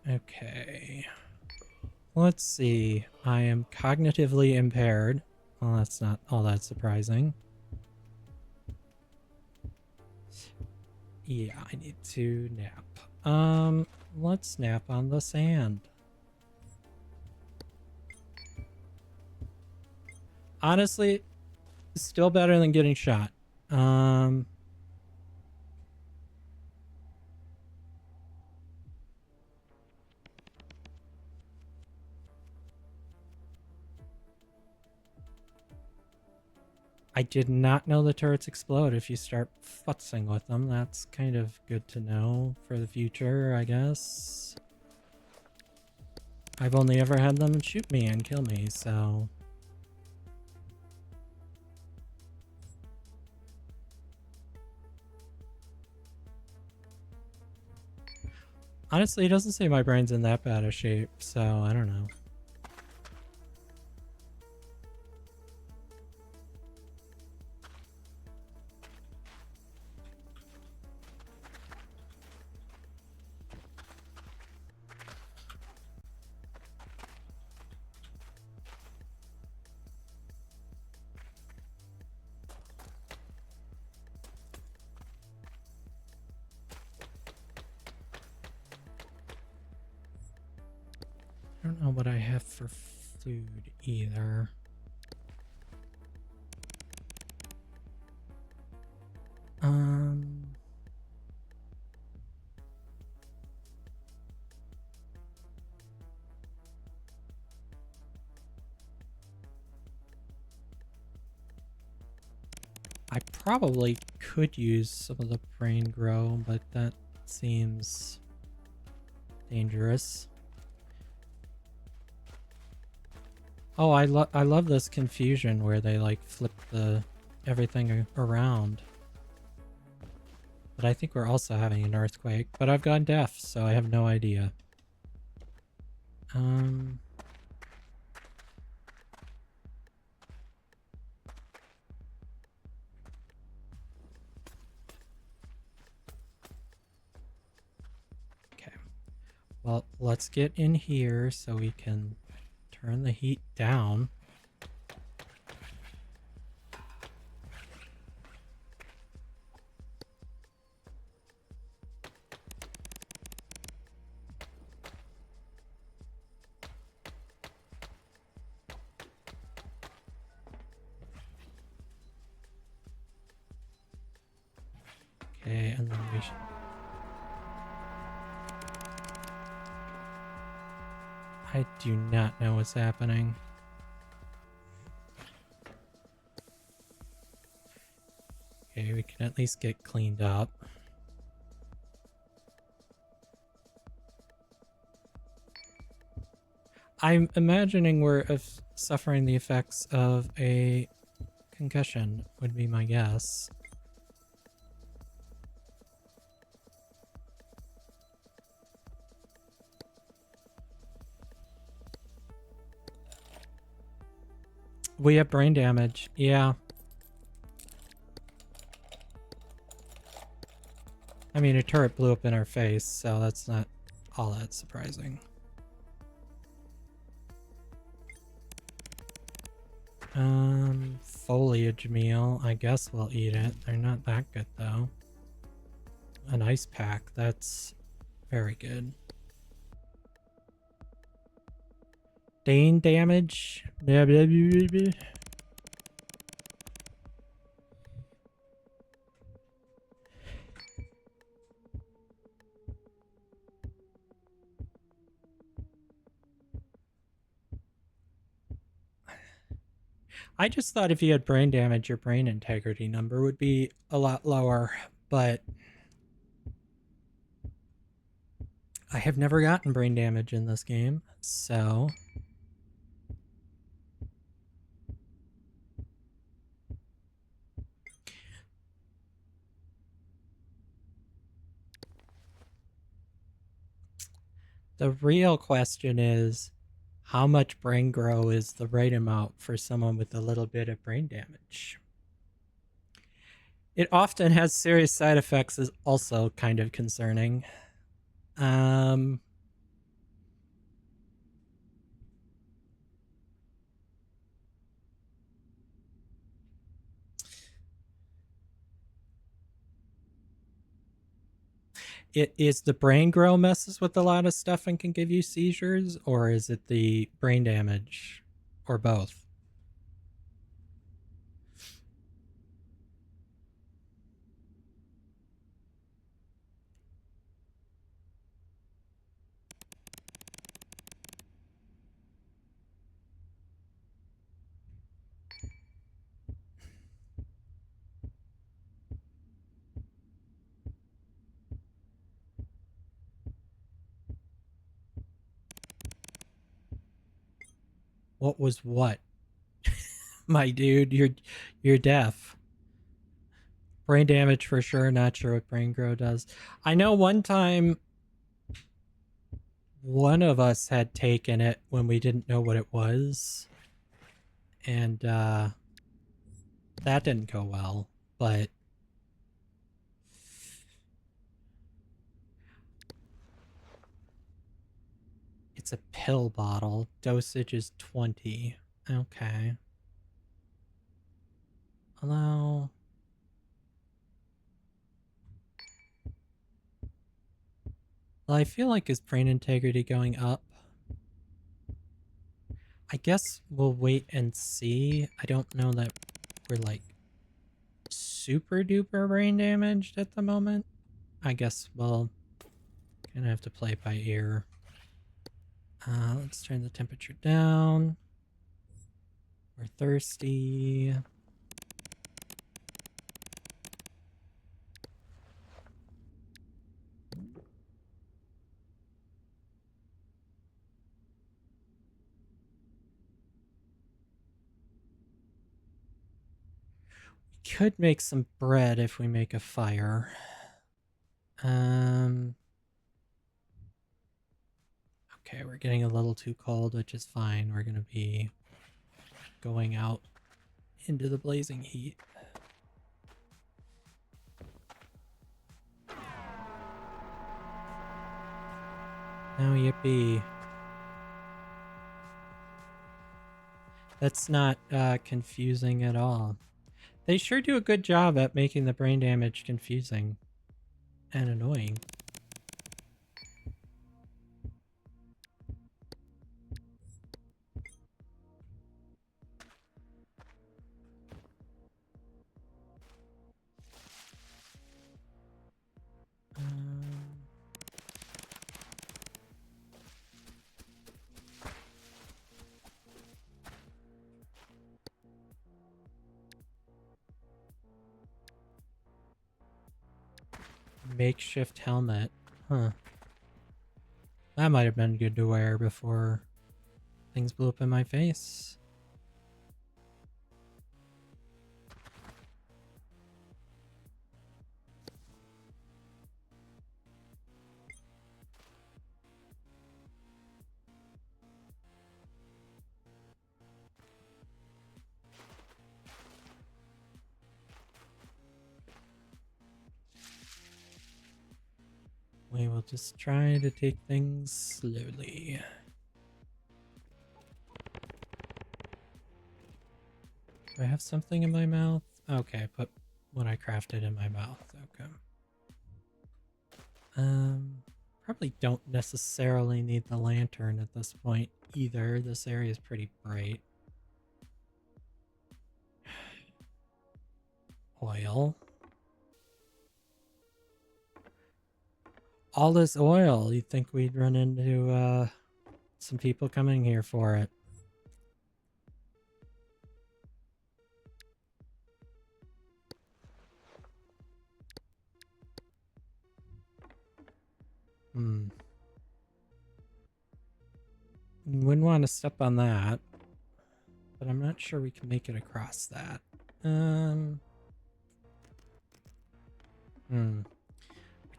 Okay. Let's see. I am cognitively impaired. Well, that's not all that surprising. Yeah, I need to nap. Let's nap on the sand. Honestly, still better than getting shot. I did not know the turrets explode if you start futzing with them. That's kind of good to know for the future, I guess. I've only ever had them shoot me and kill me, so... Honestly, it doesn't say my brain's in that bad a shape, so I don't know. I don't know what I have for food either. I probably could use some of the brain grow, but that seems dangerous. Oh, I love this confusion where they like flip everything around. But I think we're also having an earthquake, but I've gone deaf, so I have no idea. Okay. Well, let's get in here so we can turn the heat down. Okay, and then we should... I do not know what's happening. Okay, we can at least get cleaned up. I'm imagining we're suffering the effects of a concussion, would be my guess. We have brain damage, yeah. I mean, a turret blew up in our face, so that's not all that surprising. Foliage meal. I guess we'll eat it. They're not that good, though. An ice pack. That's very good. Dane damage. Blah, blah, blah, blah. I just thought if you had brain damage, your brain integrity number would be a lot lower, but I have never gotten brain damage in this game, so the real question is, how much brain grow is the right amount for someone with a little bit of brain damage? It often has serious side effects, is also kind of concerning. It is the brain grow messes with a lot of stuff and can give you seizures, or is it the brain damage, or both? What was what? My dude, you're deaf. Brain damage for sure, not sure what brain grow does. I know one time one of us had taken it when we didn't know what it was. And that didn't go well, but it's a pill bottle. Dosage is 20. Okay. Allow. Well, I feel like is brain integrity going up? I guess we'll wait and see. I don't know that we're like super duper brain damaged at the moment. I guess we'll kind of have to play it by ear. Let's turn the temperature down. We're thirsty. Could make some bread if we make a fire. Okay, we're getting a little too cold, which is fine. We're gonna be going out into the blazing heat. Oh, yippee. That's not confusing at all. They sure do a good job at making the brain damage confusing and annoying. Makeshift helmet. Huh. That might have been good to wear before things blew up in my face. We will just try to take things slowly. Do I have something in my mouth? Okay, I put what I crafted in my mouth. Okay. Probably don't necessarily need the lantern at this point either. This area is pretty bright. Oil. All this oil. You'd think we'd run into some people coming here for it. Wouldn't want to step on that, but I'm not sure we can make it across that. I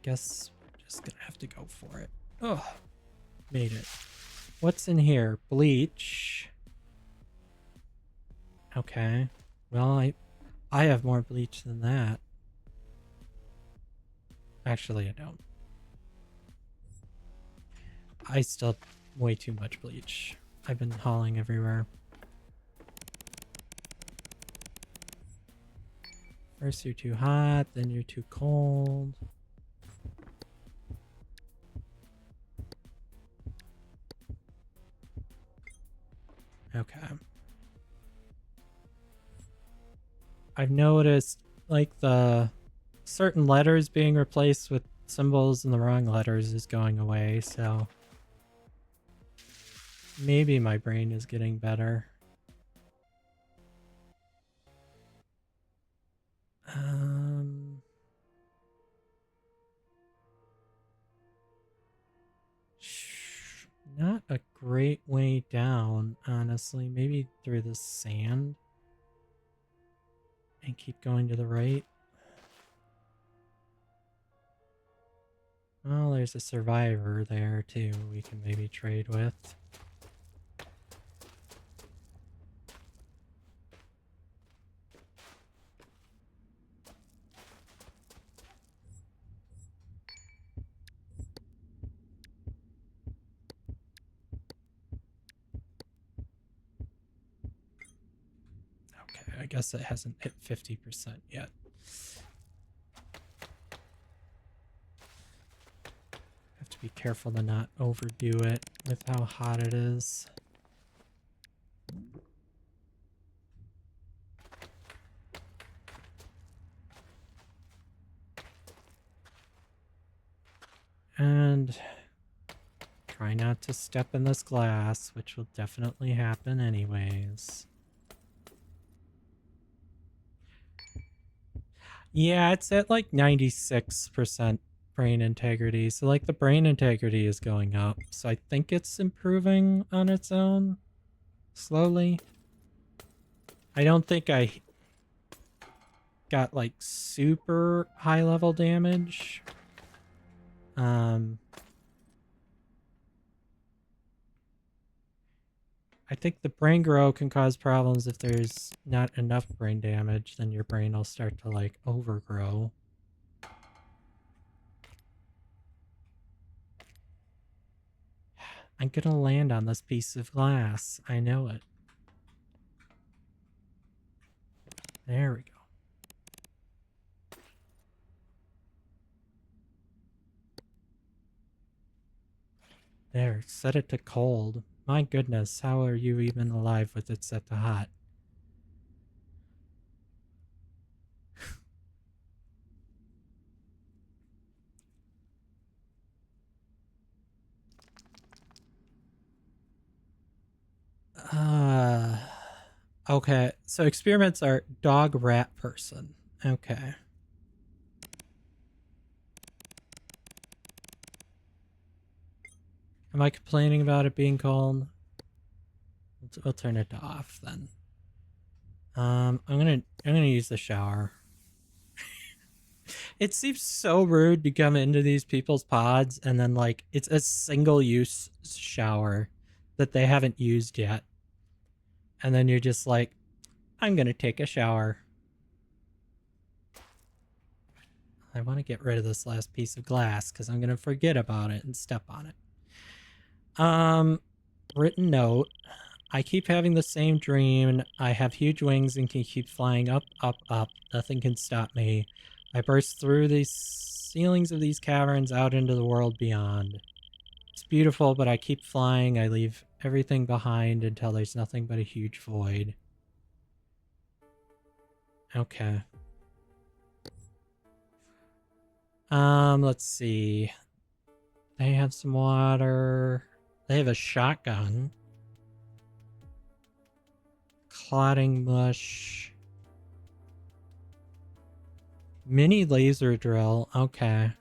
guess we're just gonna have to go for it. Oh, made it. What's in here? Bleach. Okay. Well, I have more bleach than that. Actually, I don't. I still have way too much bleach. I've been hauling everywhere. First you're too hot, then you're too cold. Okay. I've noticed like the certain letters being replaced with symbols and the wrong letters is going away, so maybe my brain is getting better. Not a great way down, honestly. Maybe through the sand and keep going to the right. Well, there's a survivor there too we can maybe trade with. Okay, I guess it hasn't hit 50% yet. Have to be careful to not overdo it with how hot it is. And try not to step in this glass, which will definitely happen anyways. Yeah, it's at like 96% brain integrity. So like the brain integrity is going up. So I think it's improving on its own slowly. I don't think I got like super high level damage. I think the brain grow can cause problems if there's not enough brain damage, then your brain will start to like overgrow. I'm gonna land on this piece of glass. I know it. There we go. There, set it to cold. My goodness, how are you even alive with it set to hot? Okay, so experiments are dog, rat, person. Okay. Am I complaining about it being cold? We'll turn it to off then. I'm gonna use the shower. It seems so rude to come into these people's pods and then like it's a single use shower that they haven't used yet. And then you're just like, I'm gonna take a shower. I want to get rid of this last piece of glass because I'm gonna forget about it and step on it. Written note. I keep having the same dream. I have huge wings and can keep flying up, up, up. Nothing can stop me. I burst through the ceilings of these caverns out into the world beyond. It's beautiful, but I keep flying. I leave everything behind until there's nothing but a huge void. Okay. Let's see. They have some water. They have a shotgun. Clotting mush. Mini laser drill. Okay.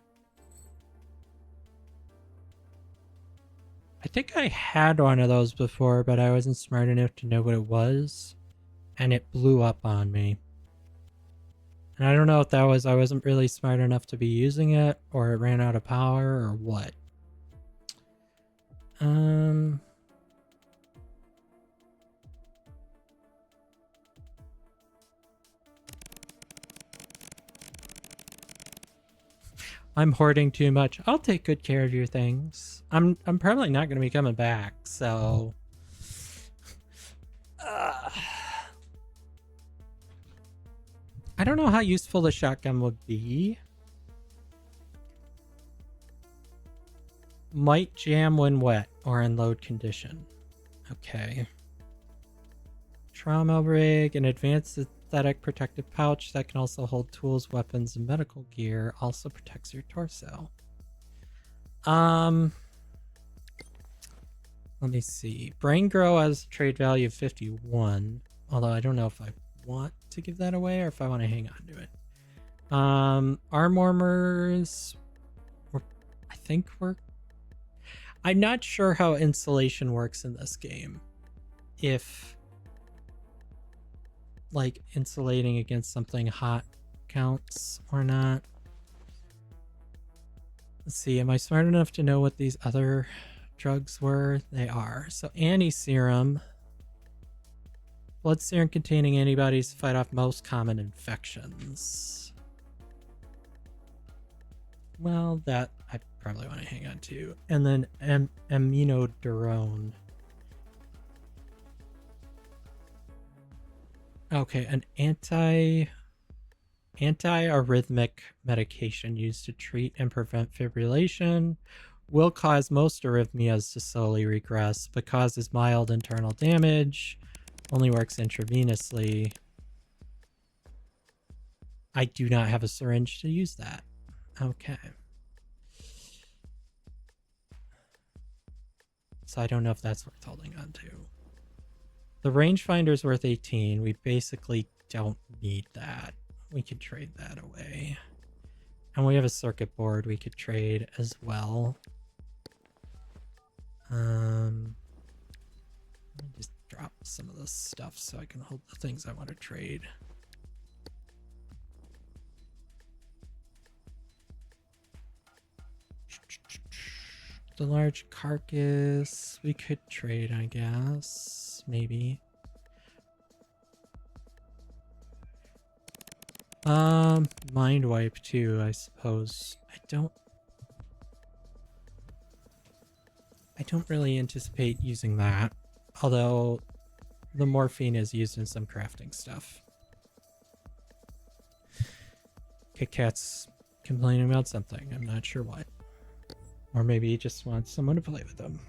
I think I had one of those before, but I wasn't smart enough to know what it was, and it blew up on me. And I don't know if that was I wasn't really smart enough to be using it, or it ran out of power, or what. I'm hoarding too much. I'll take good care of your things. I'm probably not going to be coming back, so I don't know how useful the shotgun would be. Might jam when wet or in load condition. Okay. Trauma rig, an advanced synthetic protective pouch that can also hold tools, weapons, and medical gear. Also protects your torso. Let me see. Brain Grow has a trade value of 51. Although I don't know if I want to give that away or if I want to hang on to it. Arm warmers. I think we're... I'm not sure how insulation works in this game. If like insulating against something hot counts or not. Let's see, am I smart enough to know what these other drugs were? They are. So anti-serum. Blood serum containing antibodies to fight off most common infections. Well, that I probably want to hang on to. And then aminoderone. Okay, an anti-arrhythmic medication used to treat and prevent fibrillation. Will cause most arrhythmias to slowly regress, but causes mild internal damage. Only works intravenously. I do not have a syringe to use that. Okay. So I don't know if that's worth holding on to. The rangefinder's worth 18. We basically don't need that. We could trade that away. And we have a circuit board we could trade as well. Let me just drop some of this stuff so I can hold the things I want to trade. The large carcass we could trade, I guess. Maybe. Mind wipe too, I suppose. I don't really anticipate using that. Although the morphine is used in some crafting stuff. KitKat's complaining about something. I'm not sure what. Or maybe he just wants someone to play with him.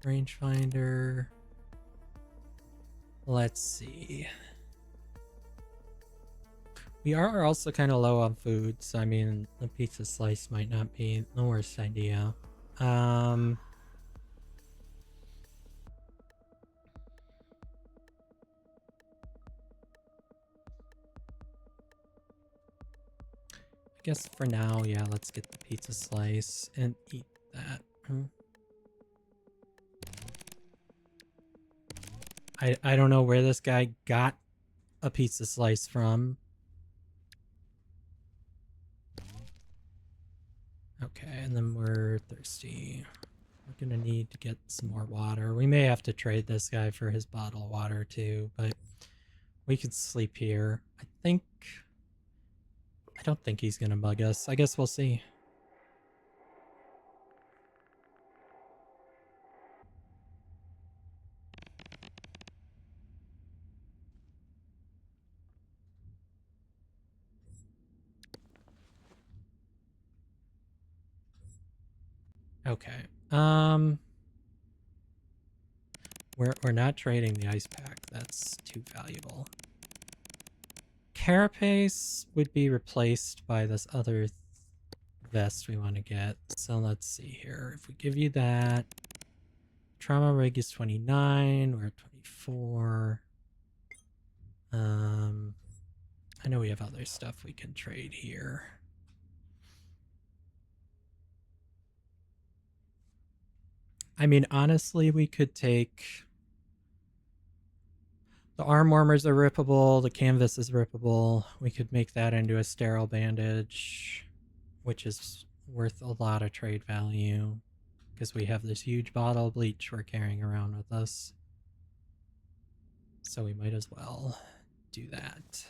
Rangefinder. Let's see. We are also kind of low on food, so I mean, the pizza slice might not be the worst idea. I guess for now, yeah, let's get the pizza slice and eat that. I don't know where this guy got a pizza slice from. Okay, and then we're thirsty. We're gonna need to get some more water. We may have to trade this guy for his bottle of water too, but we could sleep here. I don't think he's gonna bug us. I guess we'll see. Okay. We're not trading the ice pack. That's too valuable. Carapace would be replaced by this other vest we want to get. So let's see here. If we give you that, trauma rig is 29. We're at 24. I know we have other stuff we can trade here. I mean, honestly, we could take... The arm warmers are rippable, the canvas is rippable. We could make that into a sterile bandage, which is worth a lot of trade value because we have this huge bottle of bleach we're carrying around with us. So we might as well do that.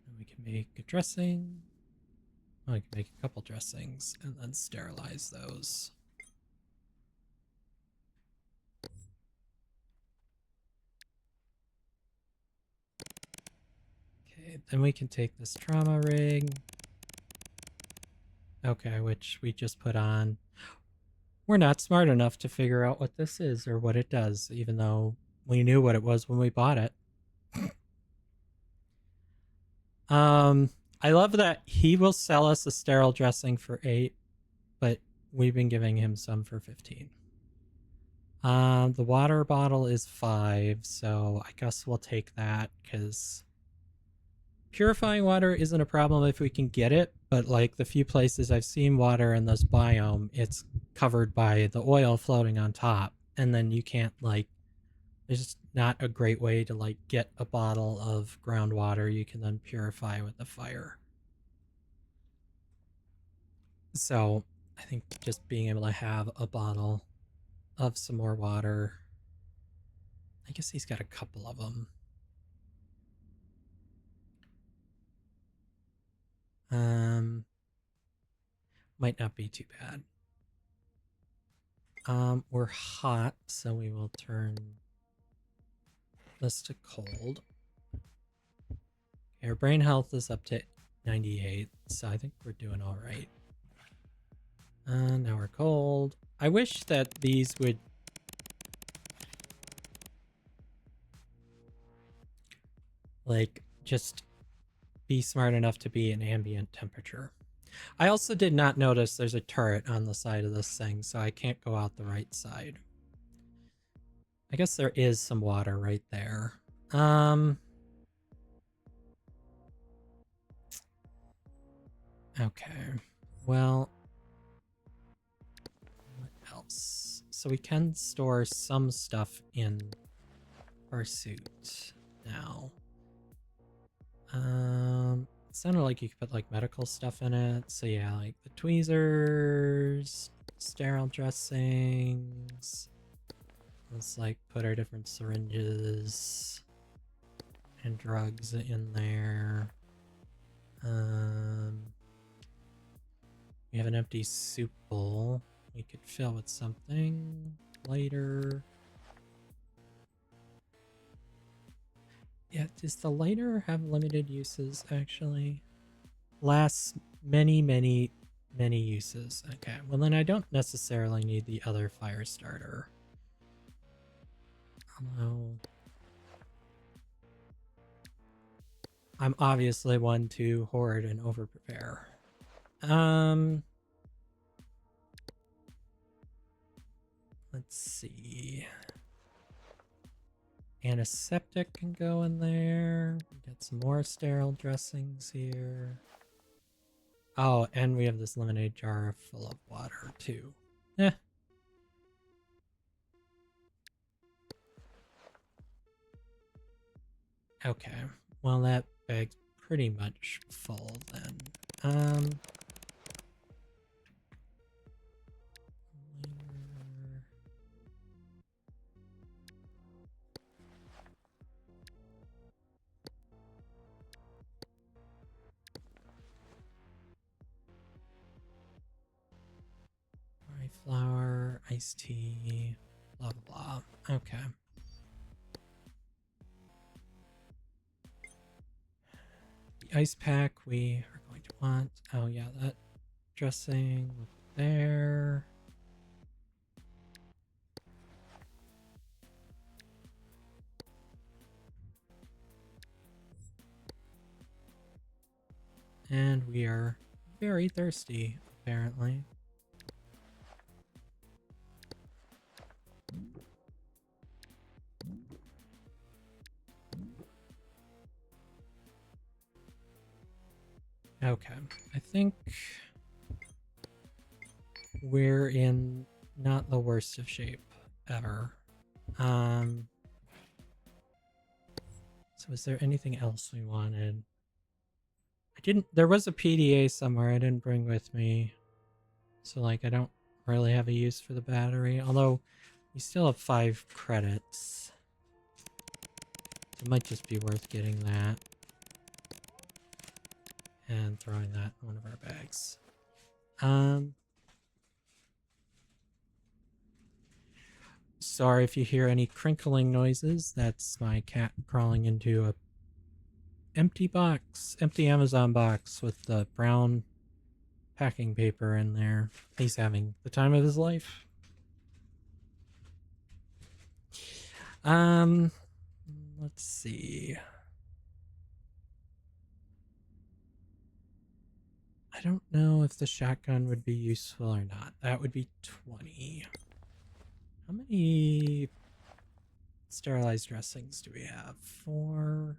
And we can make a dressing. Well, we can make a couple dressings and then sterilize those. Okay, then we can take this trauma rig. Okay, which we just put on. We're not smart enough to figure out what this is or what it does, even though we knew what it was when we bought it. I love that he will sell us a sterile dressing for 8, but we've been giving him some for 15. The water bottle is 5, so I guess we'll take that because purifying water isn't a problem if we can get it, but like the few places I've seen water in this biome, it's covered by the oil floating on top, and then you can't like, there's just not a great way to like get a bottle of groundwater you can then purify with the fire. So I think just being able to have a bottle of some more water. I guess he's got a couple of them. Might not be too bad. We're hot, so we will turn this to cold. Our brain health is up to 98, so I think we're doing all right. Now we're cold. I wish that these would like just be smart enough to be an ambient temperature. I also did not notice there's a turret on the side of this thing, so I can't go out the right side. I guess there is some water right there. Okay. Well, what else? So we can store some stuff in our suit now. It sounded like you could put like medical stuff in it. So yeah, like the tweezers, sterile dressings. Let's like put our different syringes and drugs in there. We have an empty soup bowl we could fill with something later. Yeah, does the lighter have limited uses actually? Lasts many uses. Okay, well then I don't necessarily need the other fire starter. Although I'm obviously one to hoard and over prepare. Let's see. Antiseptic can go in there. Get some more sterile dressings here. Oh, and we have this lemonade jar full of water too. Eh. Okay. Well, that bag's pretty much full then. Flour, iced tea, blah blah blah. Okay. The ice pack we are going to want. Oh yeah, that dressing there. And we are very thirsty, apparently. Okay, I think we're in not the worst of shape ever. So is there anything else we wanted? There was a PDA somewhere I didn't bring with me. So like I don't really have a use for the battery, although we still have 5 credits. It might just be worth getting that. And throwing that in one of our bags. Sorry if you hear any crinkling noises. That's my cat crawling into a empty Amazon box with the brown packing paper in there. He's having the time of his life. Let's see. I don't know if the shotgun would be useful or not. That would be 20. How many sterilized dressings do we have? 4.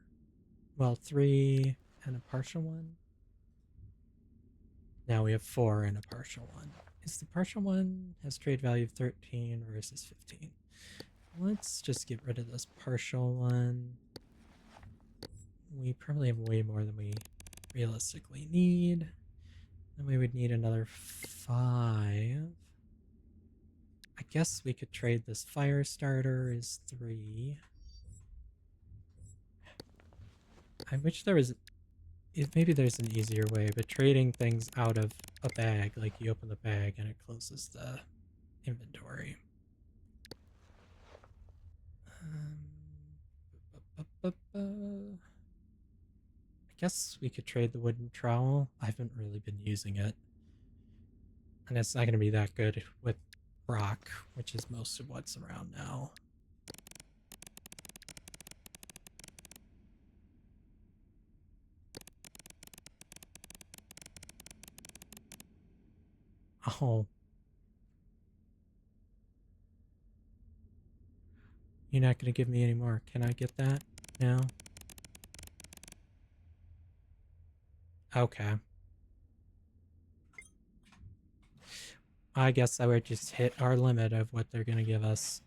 Well, 3 and a partial one. Now we have 4 and a partial one. Is the partial one has trade value of 13 versus 15? Let's just get rid of this partial one. We probably have way more than we realistically need. Then we would need another 5. I guess we could trade this fire starter is 3. I wish there was... Maybe there's an easier way, but trading things out of a bag, like you open the bag and it closes the inventory. I guess we could trade the wooden trowel. I haven't really been using it. And it's not going to be that good with rock, which is most of what's around now. Oh. You're not going to give me any more. Can I get that now? Okay. I guess I would just hit our limit of what they're going to give us.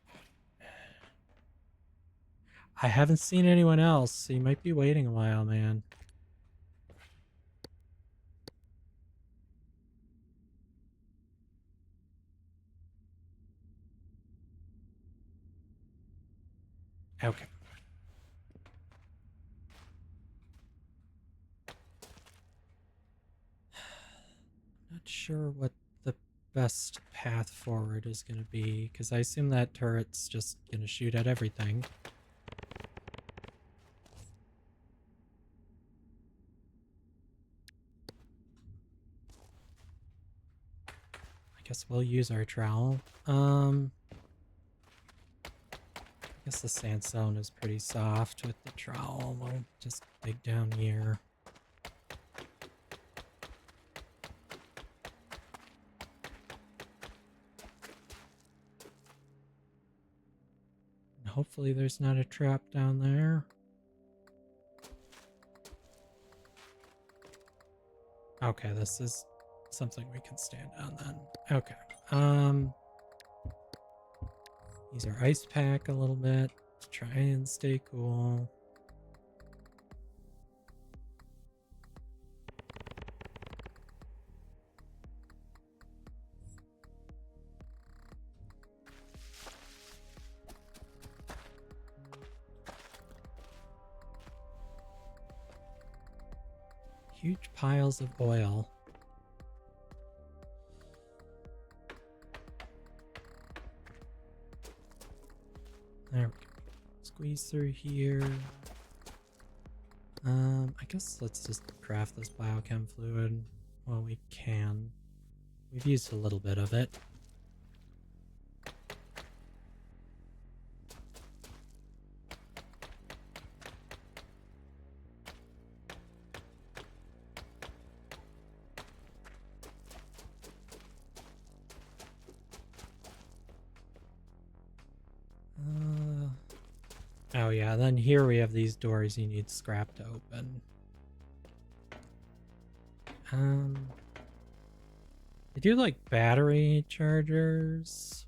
I haven't seen anyone else, so you might be waiting a while, man. Okay. Not sure what the best path forward is going to be, because I assume that turret's just going to shoot at everything. I guess we'll use our trowel. I guess the sandstone is pretty soft with the trowel. We'll just dig down here. And hopefully there's not a trap down there. Okay, this is something we can stand on then. Okay. Use our ice pack a little bit to try and stay cool. Huge piles of oil. There we go. Squeeze through here. I guess let's just craft this biochem fluid while we can. We've used a little bit of it. Oh yeah, then here we have these doors you need scrap to open. I do like battery chargers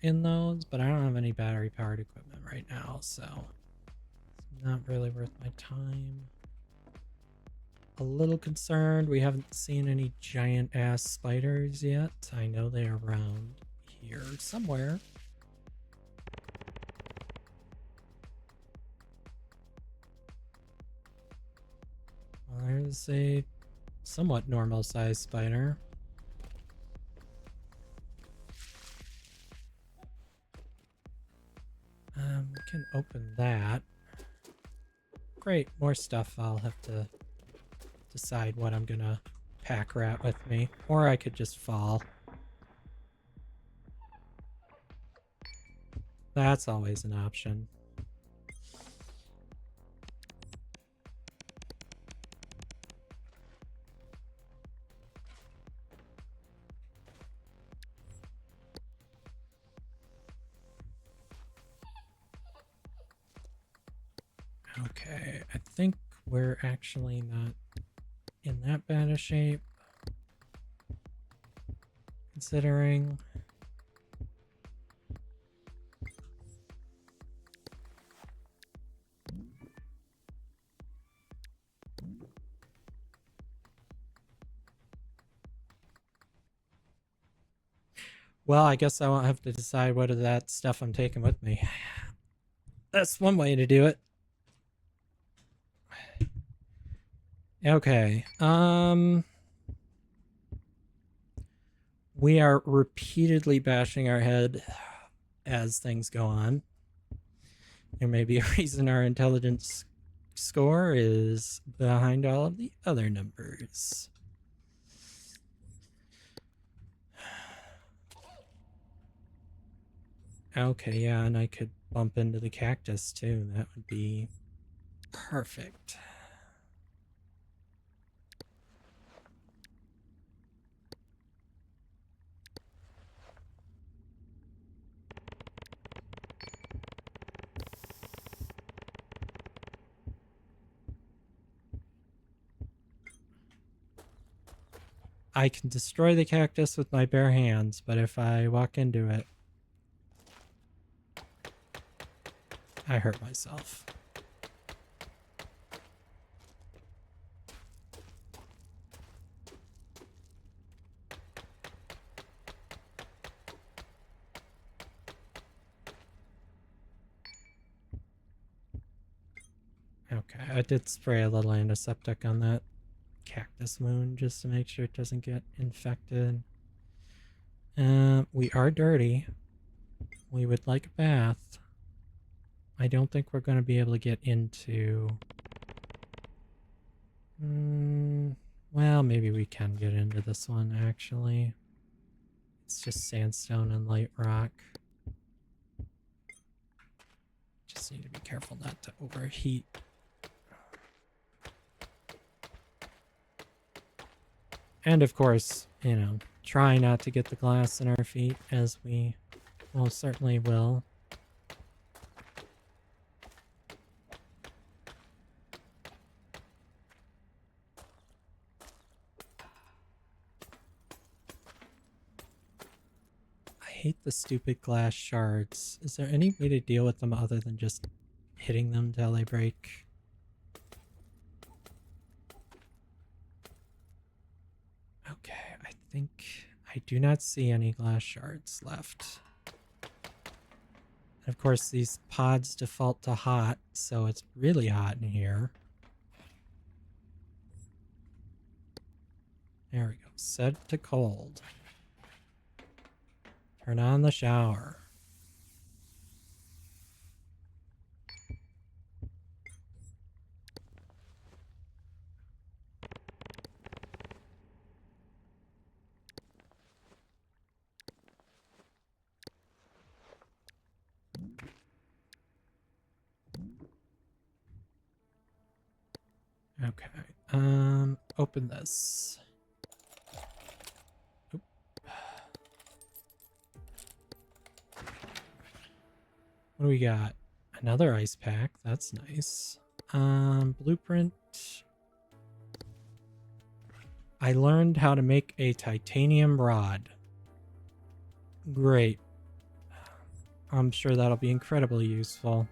in those, but I don't have any battery powered equipment right now, so it's not really worth my time. A little concerned we haven't seen any giant ass spiders yet. I know they're around here somewhere. Well, there's a somewhat normal sized spider. We can open that. Great, more stuff. I'll have to decide what I'm gonna pack rat with me, or I could just fall. That's always an option. Okay, I think we're actually not in that bad a shape, considering well, I guess I won't have to decide what of that stuff I'm taking with me. That's one way to do it. Okay. We are repeatedly bashing our head as things go on. There may be a reason our intelligence score is behind all of the other numbers. Okay, yeah, and I could bump into the cactus too. That would be perfect. I can destroy the cactus with my bare hands, but if I walk into it, I hurt myself. Okay, I did spray a little antiseptic on that cactus wound just to make sure it doesn't get infected. We are dirty. We would like a bath. I don't think we're going to be able to get into... well, maybe we can get into this one, actually. It's just sandstone and light rock. Just need to be careful not to overheat. And of course, you know, try not to get the glass in our feet, as we most certainly will. I hate the stupid glass shards. Is there any way to deal with them other than just hitting them till they break? Okay, I think I do not see any glass shards left. And of course, these pods default to hot, so it's really hot in here. There we go. Set to cold. Turn on the shower. Okay. Open this. Oop. What do we got? Another ice pack. That's nice. Blueprint. I learned how to make a titanium rod. Great. I'm sure that'll be incredibly useful.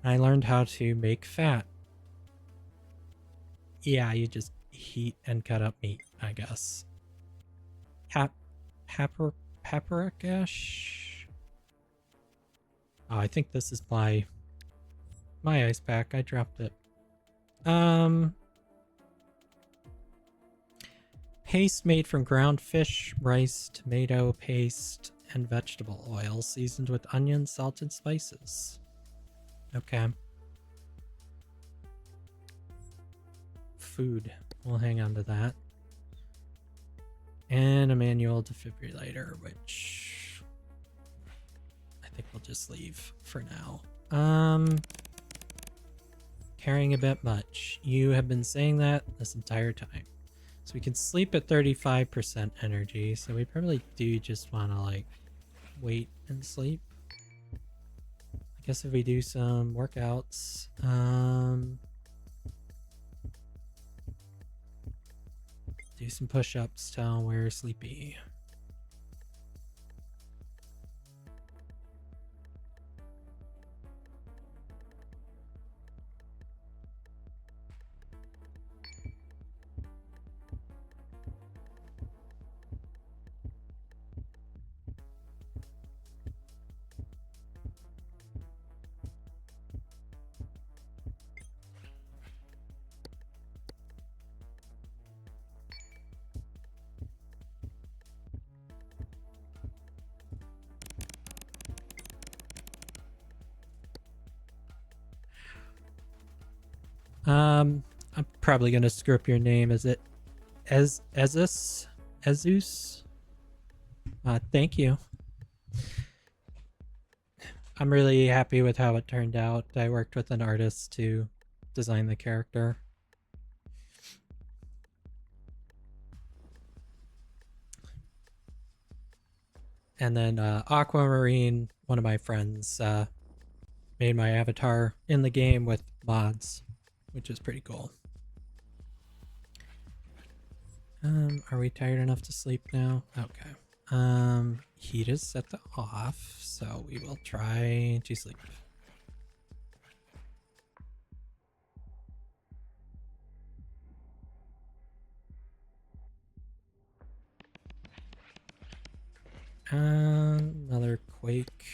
I learned how to make fat. Yeah, you just heat and cut up meat, I guess. Paprikash? Oh, I think this is my ice pack. I dropped it. Paste made from ground fish, rice, tomato paste, and vegetable oil, seasoned with onion, salt, and spices. Okay. Food. We'll hang on to that. And a manual defibrillator, which I think we'll just leave for now. Carrying a bit much. You have been saying that this entire time. So we can sleep at 35% energy, so we probably do just want to, like, wait and sleep. I guess if we do some workouts, do some push-ups till we're sleepy. I'm probably gonna screw up your name. Is it Ezus? Thank you. I'm really happy with how it turned out. I worked with an artist to design the character. And then Aquamarine, one of my friends, made my avatar in the game with mods, which is pretty cool. Are we tired enough to sleep now? Okay. Heat is set to off, so we will try to sleep. Another quake.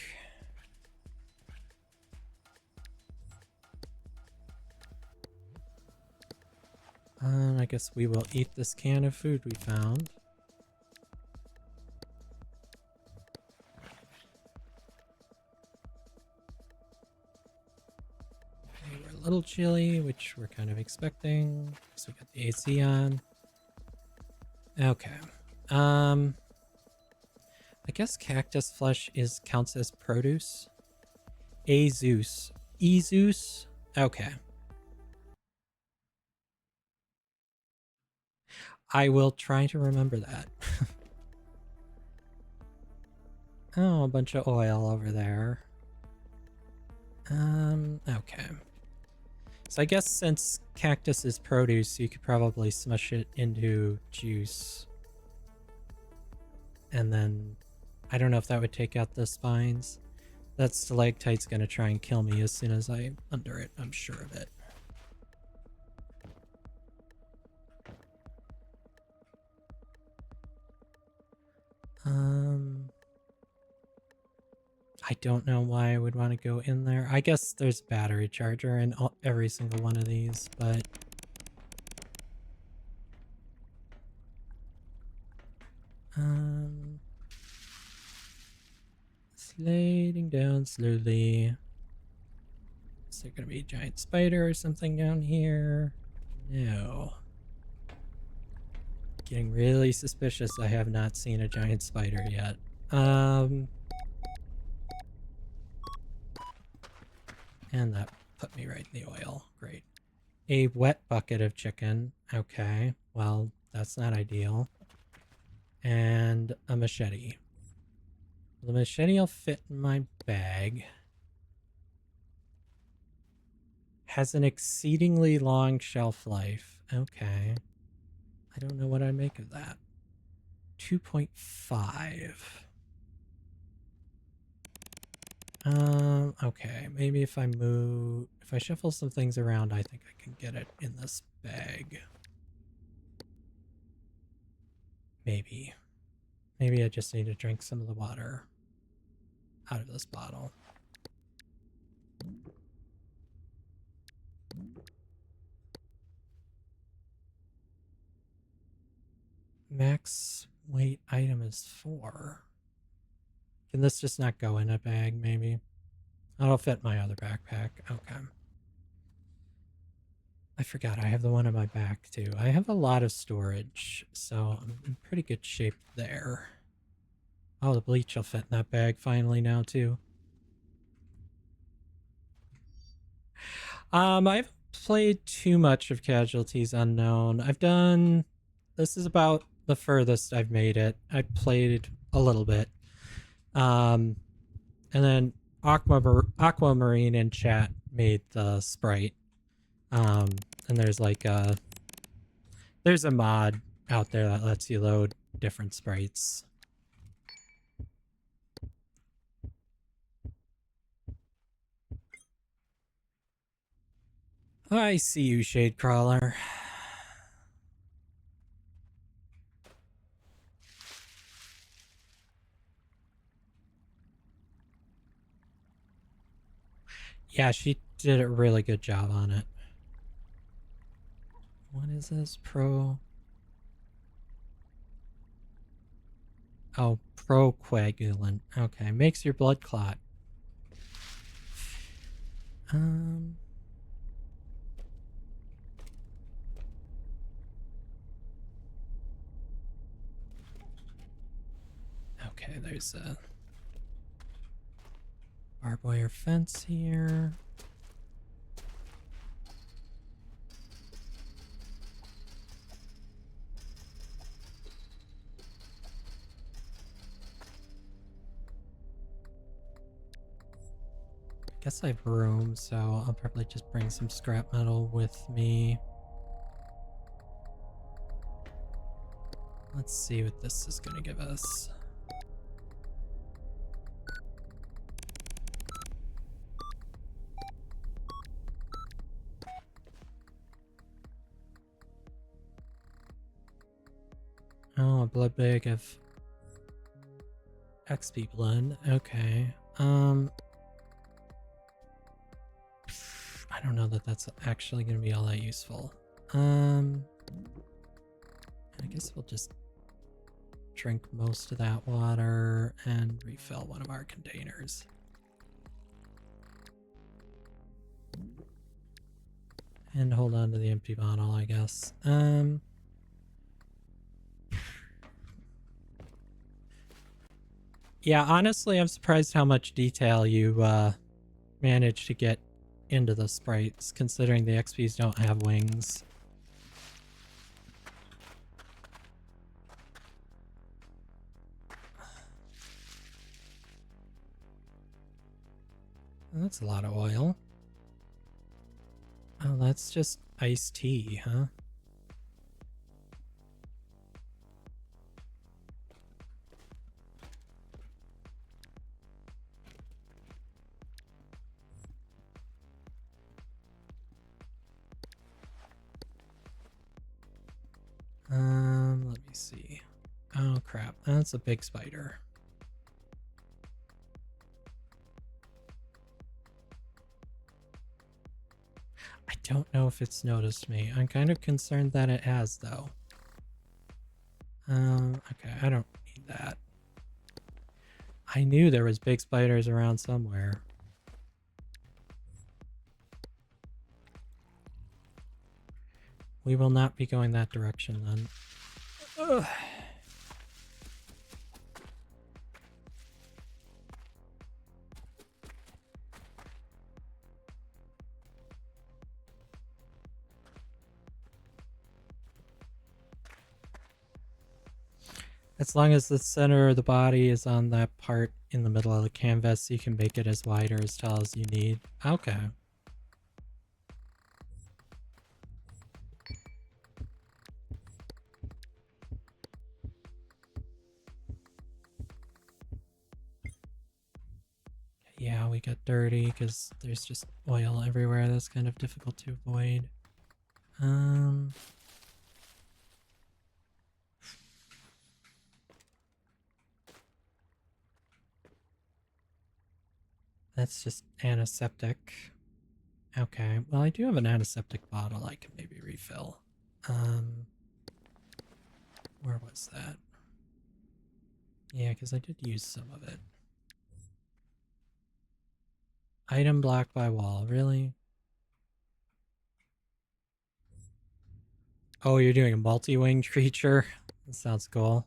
I guess we will eat this can of food we found. Okay, we're a little chilly, which we're kind of expecting. So we got the AC on. Okay. I guess cactus flesh counts as produce. Azus. Ezus? Okay. I will try to remember that. Oh, a bunch of oil over there. Okay. So I guess since cactus is produce, you could probably smush it into juice. And then, I don't know if that would take out the spines. That stalactite's gonna try and kill me as soon as I'm under it, I'm sure of it. I don't know why I would want to go in there. I guess there's battery charger in every single one of these, but... Sliding down slowly. Is there gonna be a giant spider or something down here? No. Getting really suspicious. I have not seen a giant spider yet. And that put me right in the oil. Great. A wet bucket of chicken. Okay. Well, that's not ideal. And a machete. The machete will fit in my bag. Has an exceedingly long shelf life. Okay. I don't know what I make of that. 2.5. Okay, maybe if I shuffle some things around, I think I can get it in this bag. Maybe. Maybe I just need to drink some of the water out of this bottle. Max weight item is 4. Can this just not go in a bag, maybe? That'll fit my other backpack. Okay. I forgot I have the one on my back, too. I have a lot of storage, so I'm in pretty good shape there. Oh, the bleach will fit in that bag finally now, too. I haven't played too much of Casualties Unknown. This is about the furthest I've made it. I played a little bit. And then Aquamarine in chat made the sprite. And there's like there's a mod out there that lets you load different sprites. I see you, Shadecrawler. Yeah, she did a really good job on it. What is this? Oh, procoagulant. Okay, makes your blood clot. Okay, there's a barbed wire fence here. I guess I have room, so I'll probably just bring some scrap metal with me. Let's see what this is going to give us. Oh, a blood bag of XP blood. Okay. I don't know that that's actually going to be all that useful. I guess we'll just drink most of that water and refill one of our containers. And hold on to the empty bottle, I guess. Yeah, honestly, I'm surprised how much detail you managed to get into the sprites, considering the XPs don't have wings. That's a lot of oil. Oh, that's just iced tea, huh? Let me see. Oh crap, that's a big spider. I don't know if it's noticed me. I'm kind of concerned that it has, though. Okay, I don't need that. I knew there was big spiders around somewhere. We will not be going that direction then. Ugh. As long as the center of the body is on that part in the middle of the canvas, you can make it as wide or as tall as you need. Okay. how we get dirty because there's just oil everywhere. That's kind of difficult to avoid. That's just antiseptic. Okay, well I do have an antiseptic bottle I can maybe refill. Where was that? Yeah, because I did use some of it. Item blocked by wall, really? Oh, you're doing a multi-winged creature? That sounds cool.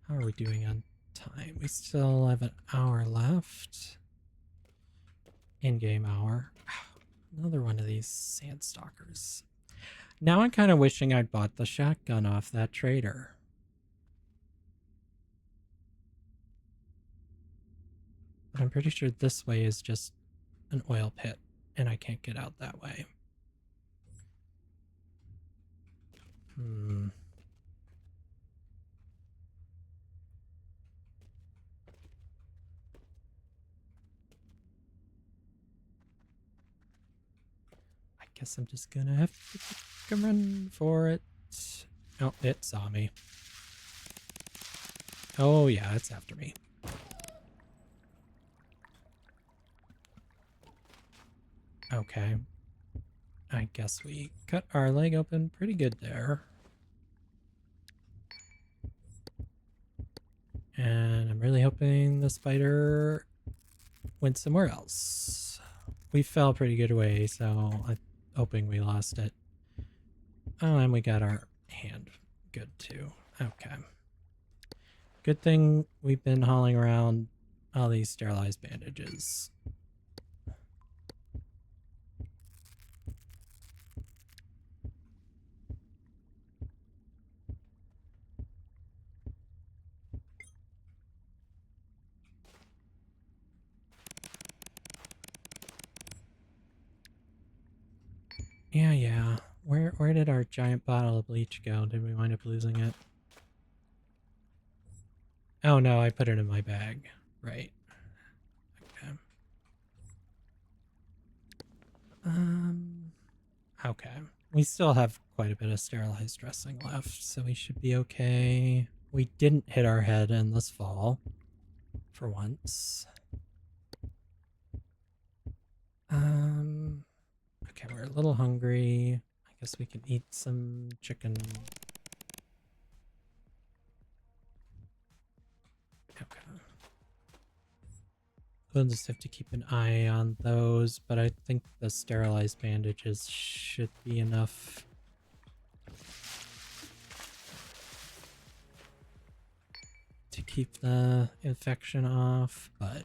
How are we doing on time? We still have an hour left. In-game hour. Another one of these sandstalkers. Now I'm kind of wishing I'd bought the shotgun off that trader. But I'm pretty sure this way is just an oil pit, and I can't get out that way. I guess I'm just gonna have to run for it. Oh, it saw me. Oh yeah, it's after me. Okay. I guess we cut our leg open pretty good there. And I'm really hoping the spider went somewhere else. We fell pretty good away, so I'm hoping we lost it. Oh, and we got our hand good too. Okay. Good thing we've been hauling around all these sterilized bandages. Yeah. Where did our giant bottle of bleach go? Did we wind up losing it? Oh no, I put it in my bag. Right. Okay. Okay. We still have quite a bit of sterilized dressing left, so we should be okay. We didn't hit our head in this fall. For once. Okay, we're a little hungry. I guess we can eat some chicken. Okay. We'll just have to keep an eye on those, but I think the sterilized bandages should be enough. To keep the infection off, but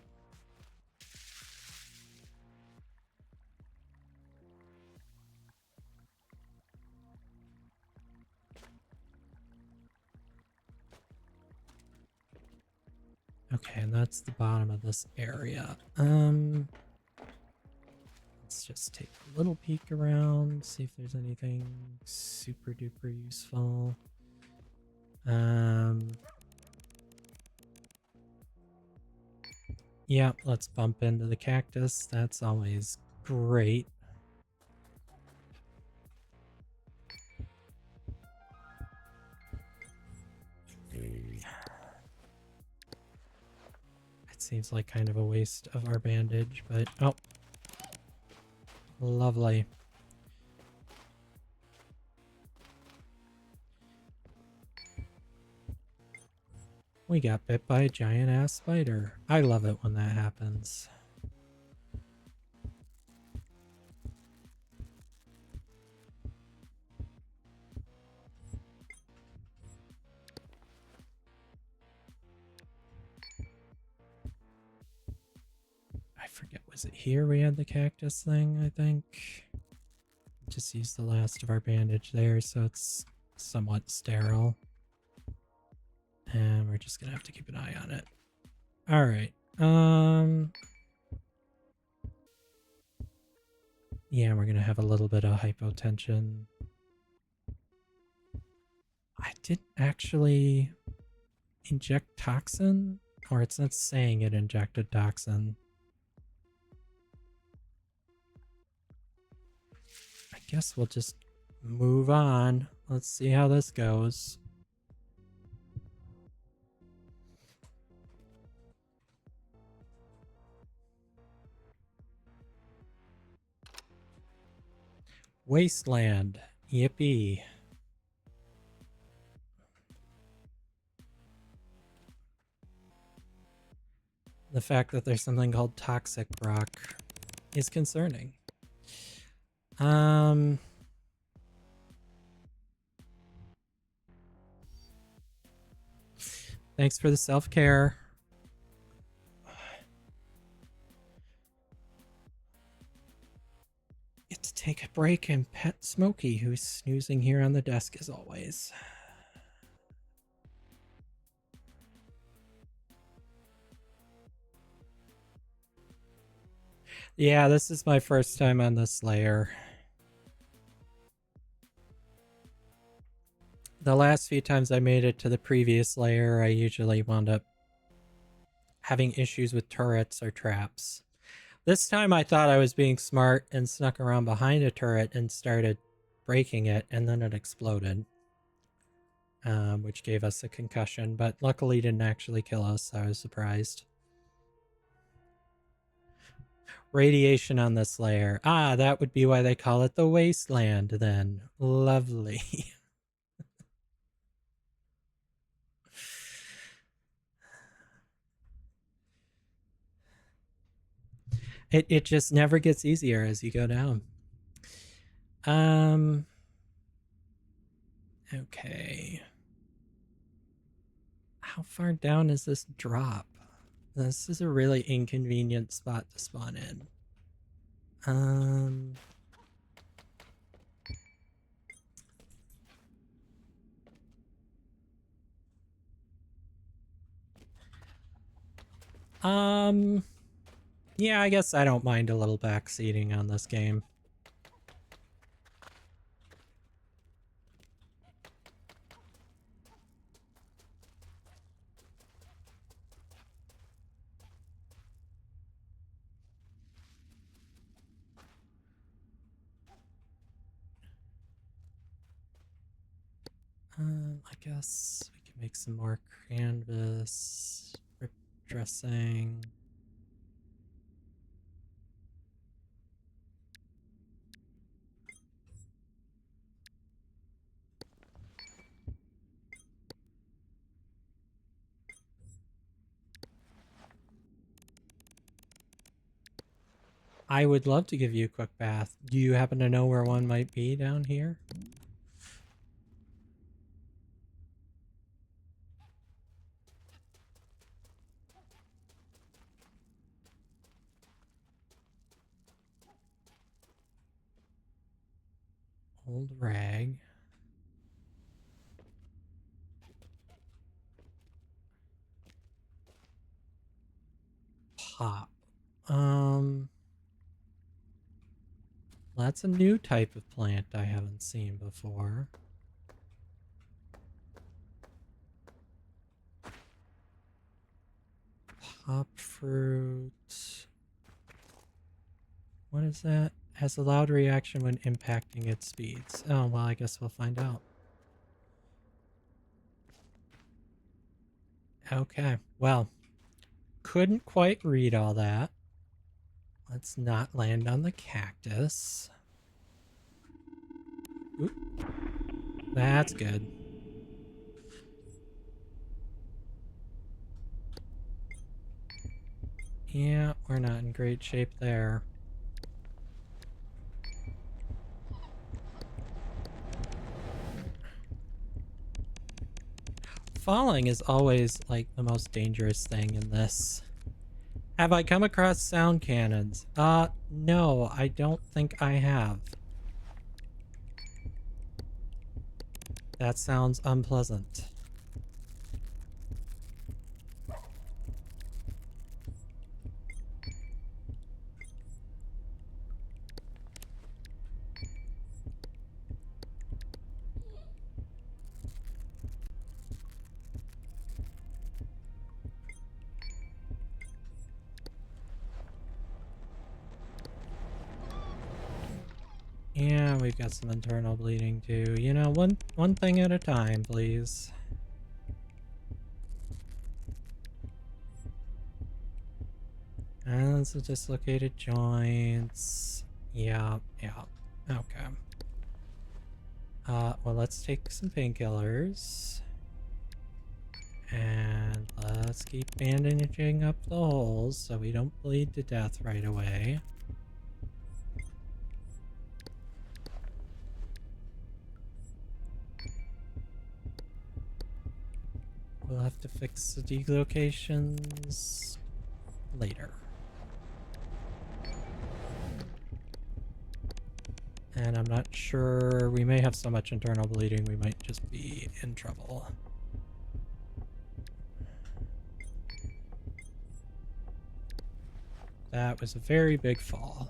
okay, and that's the bottom of this area. Let's just take a little peek around, see if there's anything super duper useful. Yeah, let's bump into the cactus. That's always great. It seems like kind of a waste of our bandage, but oh. Lovely. We got bit by a giant ass spider. I love it when that happens. I forget, was it here we had the cactus thing, I think? Just used the last of our bandage there, so it's somewhat sterile. And we're just gonna have to keep an eye on it. All right. Yeah, we're gonna have a little bit of hypotension. I didn't actually inject toxin, or it's not saying it injected toxin. I guess we'll just move on. Let's see how this goes. Wasteland. Yippee. The fact that there's something called toxic rock is concerning. Thanks for the self-care. Get to take a break and pet Smokey, who's snoozing here on the desk as always. Yeah, this is my first time on this layer. The last few times I made it to the previous layer, I usually wound up having issues with turrets or traps. This time I thought I was being smart and snuck around behind a turret and started breaking it, and then it exploded, which gave us a concussion, but luckily didn't actually kill us. I was surprised. Radiation on this layer. Ah, that would be why they call it the wasteland then. Lovely. It just never gets easier as you go down. Okay. How far down is this drop? This is a really inconvenient spot to spawn in. Yeah, I guess I don't mind a little backseating on this game. I guess we can make some more canvas, rip dressing. I would love to give you a quick bath. Do you happen to know where one might be down here? Old rag. Pop. That's a new type of plant I haven't seen before. Pop fruit. What is that? Has a loud reaction when impacting its speeds. Oh, well, I guess we'll find out. Okay, well, couldn't quite read all that. Let's not land on the cactus. Oop. That's good. Yeah, we're not in great shape there. Falling is always, like, the most dangerous thing in this. Have I come across sound cannons? No, I don't think I have. That sounds unpleasant. Yeah, we've got some internal bleeding too. You know, one thing at a time, please. And some dislocated joints. Yeah. Okay. Well, let's take some painkillers. And let's keep bandaging up the holes so we don't bleed to death right away. We'll have to fix the delocations later. And I'm not sure, we may have so much internal bleeding we might just be in trouble. That was a very big fall.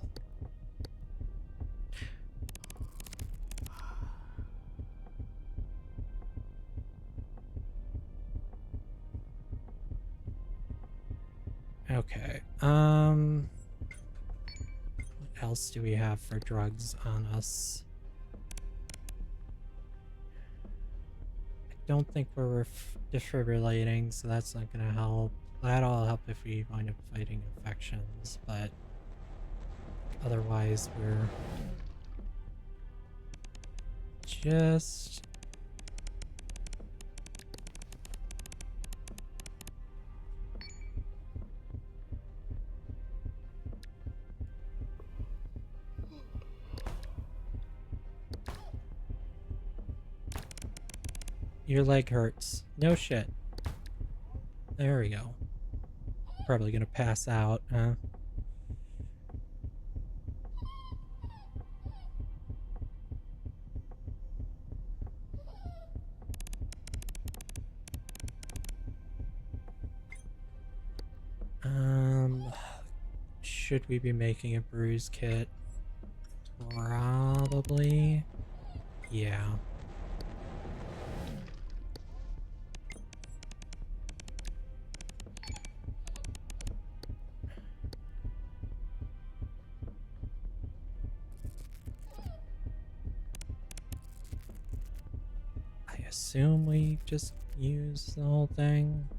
Okay, what else do we have for drugs on us? I don't think we're defibrillating, so that's not gonna help. That'll help if we wind up fighting infections, but otherwise we're just... Your leg hurts. No shit. There we go. Probably gonna pass out, huh? Should we be making a bruise kit? Probably. Yeah. I assume we just use the whole thing.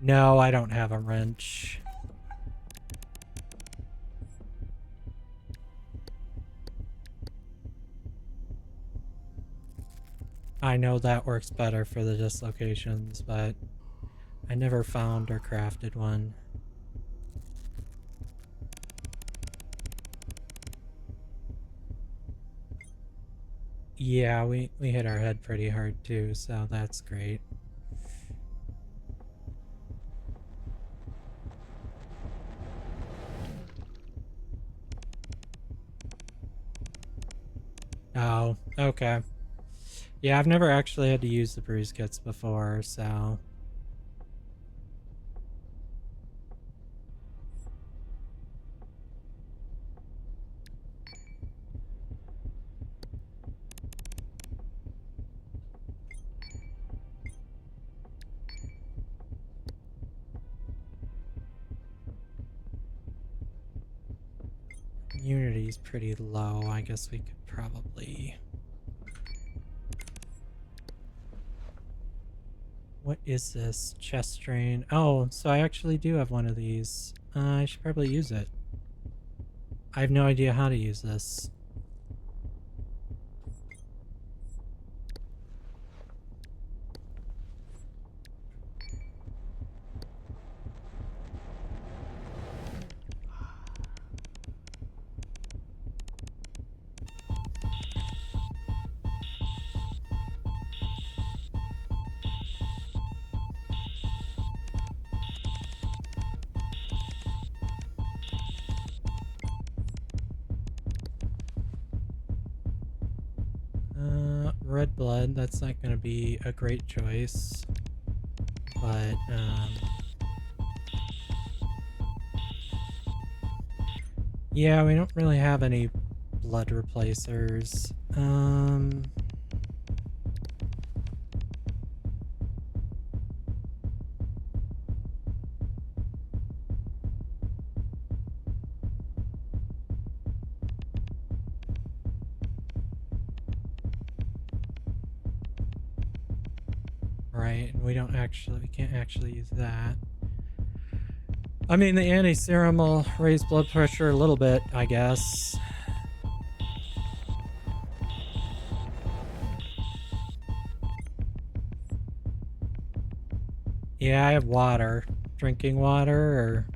No, I don't have a wrench. I know that works better for the dislocations, but I never found or crafted one. Yeah, we hit our head pretty hard too, so that's great. Oh, okay. Yeah, I've never actually had to use the bruise kits before, so... Immunity's pretty low. I guess we could probably... What is this? Chest drain. Oh, so I actually do have one of these. I should probably use it. I have no idea how to use this. Red blood, that's not going to be a great choice. But, yeah, we don't really have any blood replacers. Right, and we can't actually use that. I mean, the anti-serum will raise blood pressure a little bit, I guess. Yeah, I have water. Drinking water, or...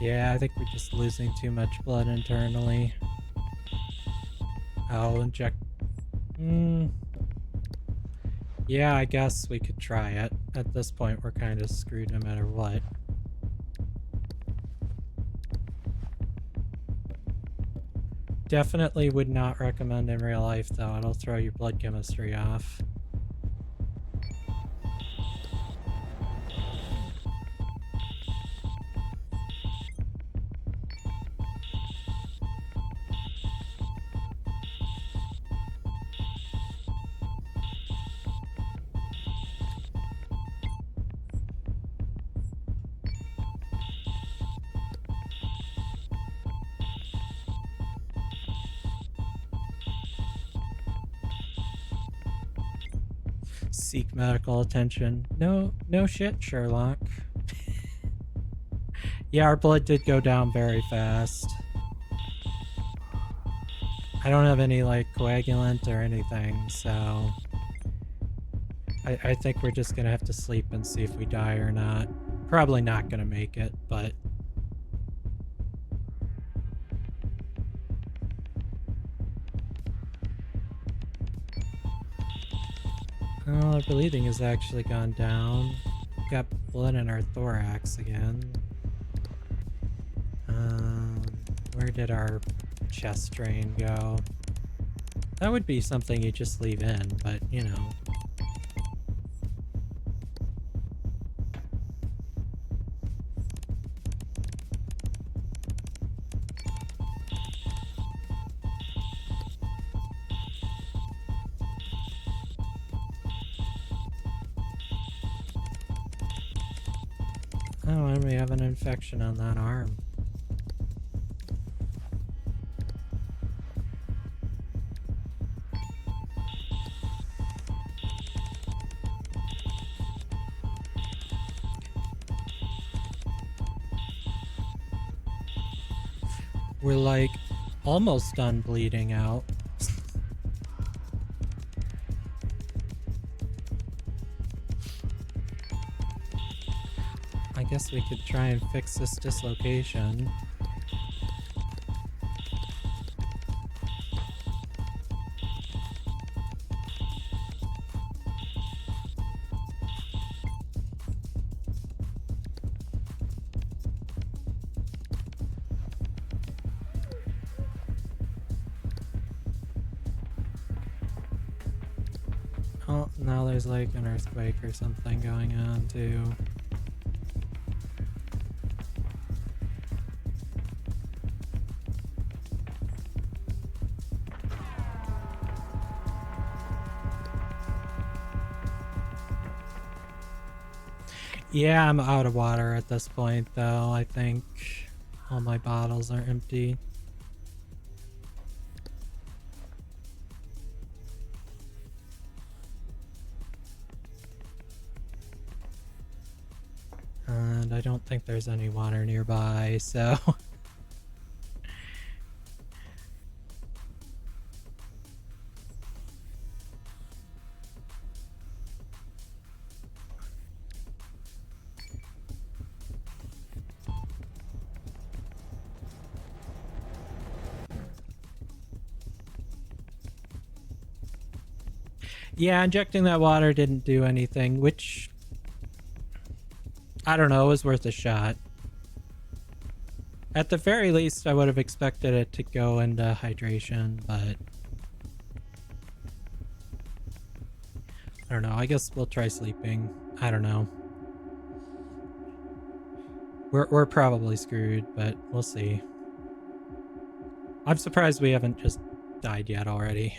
Yeah, I think we're just losing too much blood internally. I'll inject... Yeah, I guess we could try it. At this point, we're kind of screwed no matter what. Definitely would not recommend in real life, though. It'll throw your blood chemistry off. Seek medical attention. No shit, Sherlock. Yeah, our blood did go down very fast. I don't have any, like, coagulant or anything, so... I think we're just gonna have to sleep and see if we die or not. Probably not gonna make it, but... Oh, our breathing has actually gone down. Got blood in our thorax again. Where did our chest drain go? That would be something you just leave in, but, you know. Oh, and we have an infection on that arm. We're like almost done bleeding out. I guess we could try and fix this dislocation. Oh, now there's like an earthquake or something going on too. Yeah, I'm out of water at this point though. I think all my bottles are empty. And I don't think there's any water nearby, so... Yeah, injecting that water didn't do anything, which... I don't know, it was worth a shot. At the very least, I would have expected it to go into hydration, but I don't know. I guess we'll try sleeping. I don't know. We're probably screwed, but we'll see. I'm surprised we haven't just died yet already.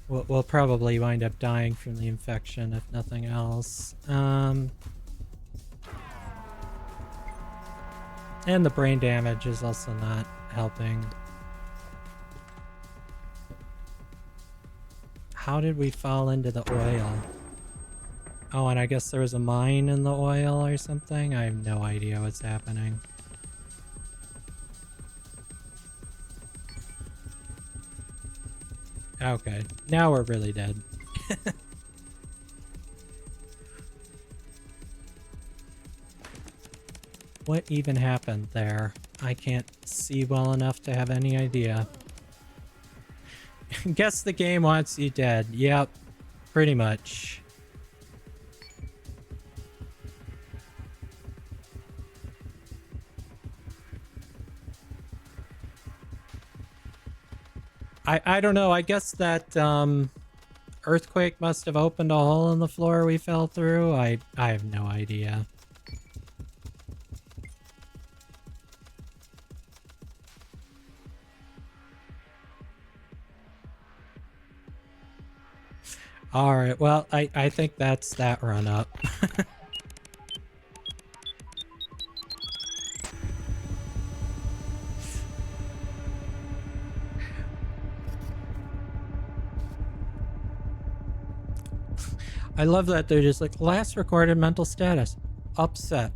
We'll probably wind up dying from the infection if nothing else. And the brain damage is also not helping. How did we fall into the oil? Oh, and I guess there was a mine in the oil or something? I have no idea what's happening. Okay, now we're really dead. What even happened there? I can't see well enough to have any idea. Guess the game wants you dead. Yep, pretty much. I don't know. I guess that earthquake must have opened a hole in the floor we fell through. I have no idea. All right. Well, I think that's that run up. I love that they're just like, last recorded mental status, upset.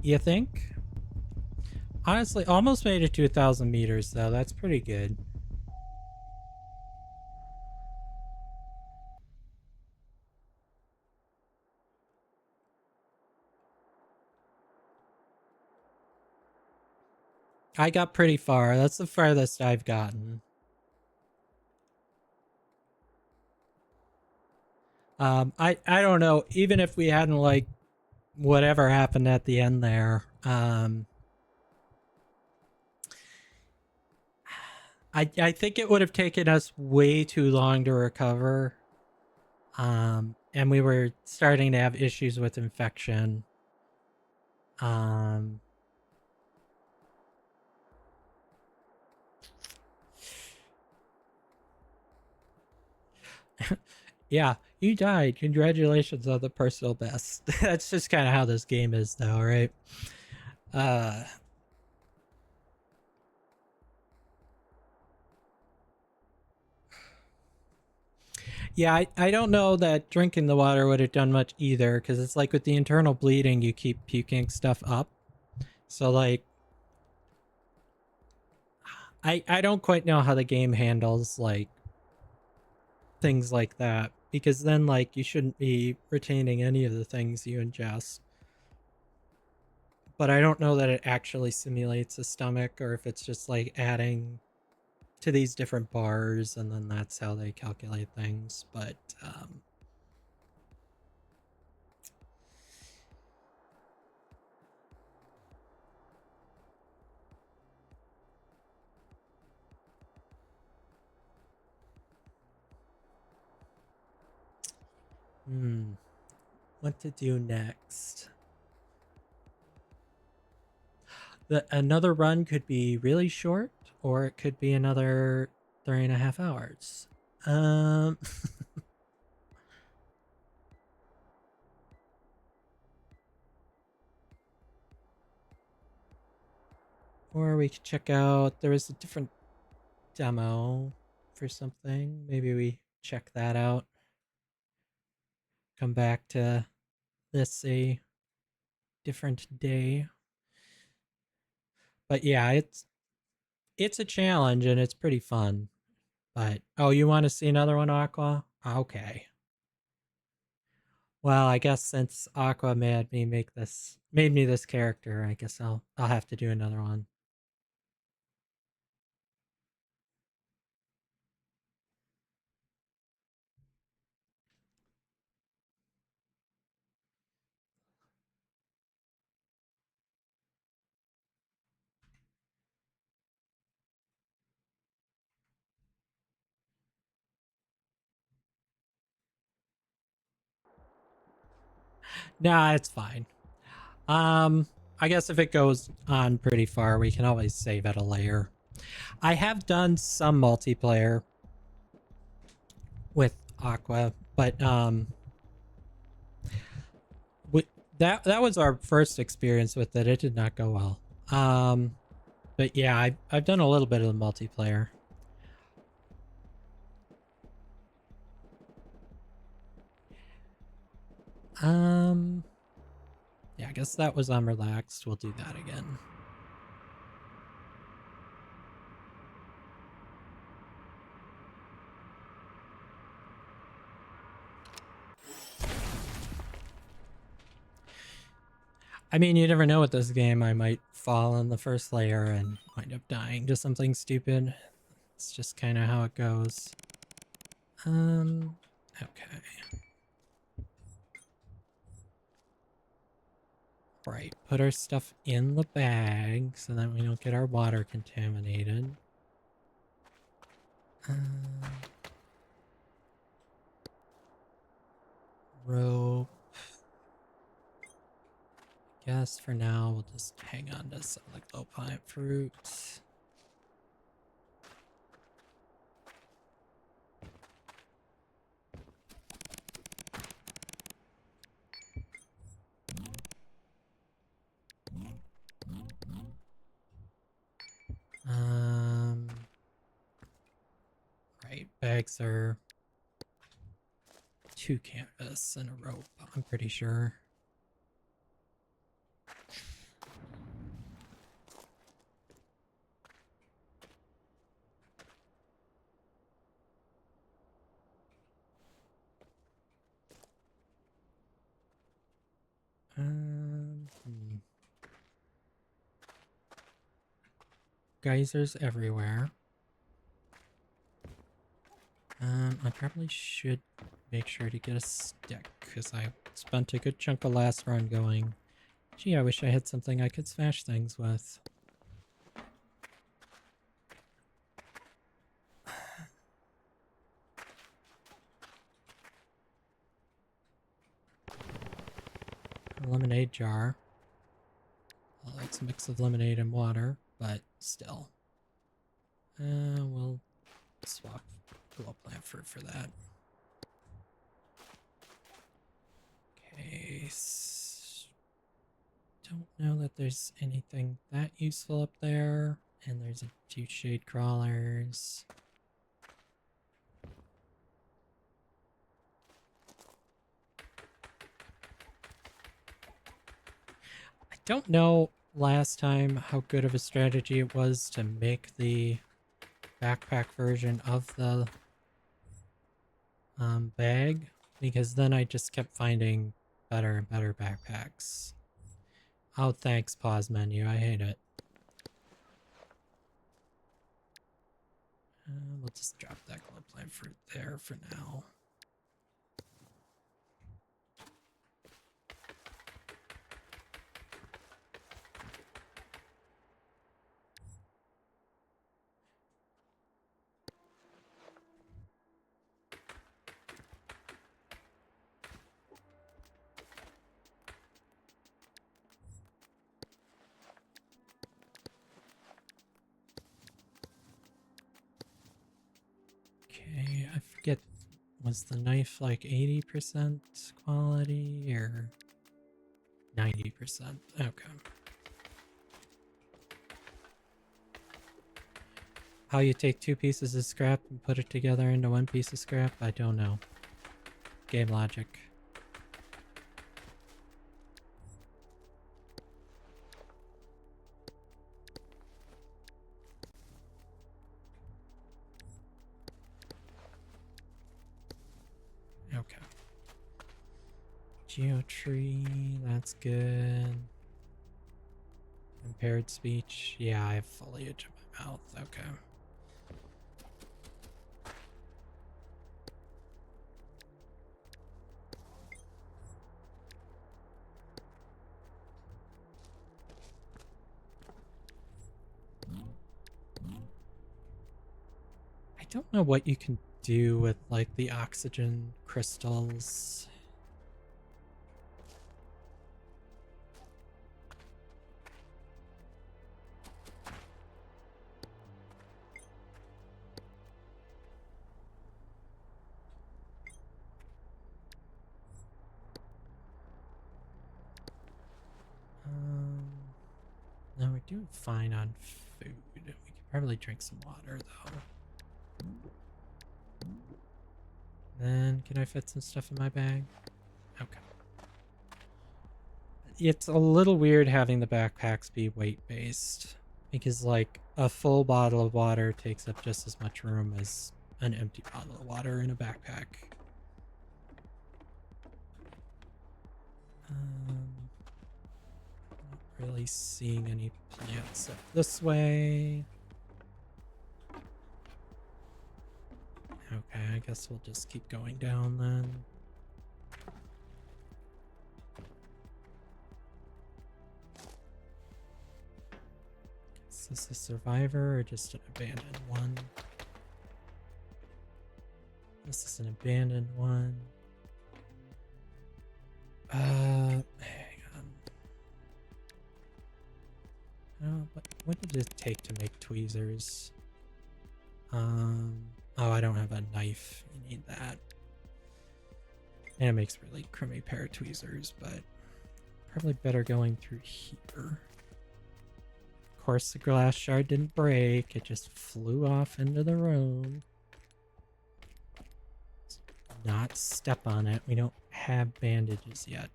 You think? Honestly, almost made it to 1,000 meters though. That's pretty good. I got pretty far. That's the farthest I've gotten. I don't know. Even if we hadn't like whatever happened at the end there, I think it would have taken us way too long to recover. And we were starting to have issues with infection. Yeah, you died. Congratulations on the personal best. That's just kind of how this game is though, right? Yeah, I don't know that drinking the water would have done much either, because it's like with the internal bleeding, you keep puking stuff up. So like, I don't quite know how the game handles like things like that, because then like you shouldn't be retaining any of the things you ingest. But I don't know that it actually simulates a stomach, or if it's just like adding to these different bars and then that's how they calculate things. But what to do next? Another run could be really short, or it could be another 3.5 hours. Or we could check out, there was a different demo for something. Maybe we check that out. Come back to this a different day. But yeah, it's a challenge and it's pretty fun. But oh, you want to see another one, Aqua? Okay. Well, I guess since Aqua made me this character, I guess I'll have to do another one. Nah, it's fine. I guess if it goes on pretty far, we can always save at a layer. I have done some multiplayer with Aqua, but that was our first experience with it. It did not go well. But yeah, I've done a little bit of the multiplayer. Yeah, I guess that was unrelaxed. We'll do that again. I mean, you never know with this game. I might fall on the first layer and wind up dying to something stupid. It's just kind of how it goes. Okay. Right, put our stuff in the bag so that we don't get our water contaminated. Rope. Guess for now we'll just hang on to some like low plant fruit. Right, bags are 2 canvas and a rope, I'm pretty sure. Geysers everywhere. I probably should make sure to get a stick, because I spent a good chunk of last run going, gee, I wish I had something I could smash things with. A lemonade jar. Well, it's a mix of lemonade and water, but still. We'll swap glow plant fruit for that. Okay. Don't know that there's anything that useful up there. And there's a few shade crawlers. I don't know last time how good of a strategy it was to make the backpack version of the bag, because then I just kept finding better and better backpacks. Oh, thanks, pause menu. I hate it. We'll just drop that glow plant fruit there for now. Okay, I forget, was the knife like 80% quality or 90%? Okay. How you take 2 pieces of scrap and put it together into 1 piece of scrap? I don't know. Game logic. Okay. Geotree, that's good. Impaired speech. Yeah, I have foliage in my mouth. Okay. I don't know what you can do with like the oxygen crystals. fine on food. We could probably drink some water though. Then can I fit some stuff in my bag? Okay. It's a little weird having the backpacks be weight-based, because like a full bottle of water takes up just as much room as an empty bottle of water in a backpack. Not really seeing any plants up this way. Okay, I guess we'll just keep going down then. Is this a survivor or just an abandoned one? This is an abandoned one. Hang on. What did it take to make tweezers? Oh, I don't have a knife. You need that. And it makes really crummy pair of tweezers, but probably better going through here. Of course, the glass shard didn't break. It just flew off into the room. Let's not step on it. We don't have bandages yet.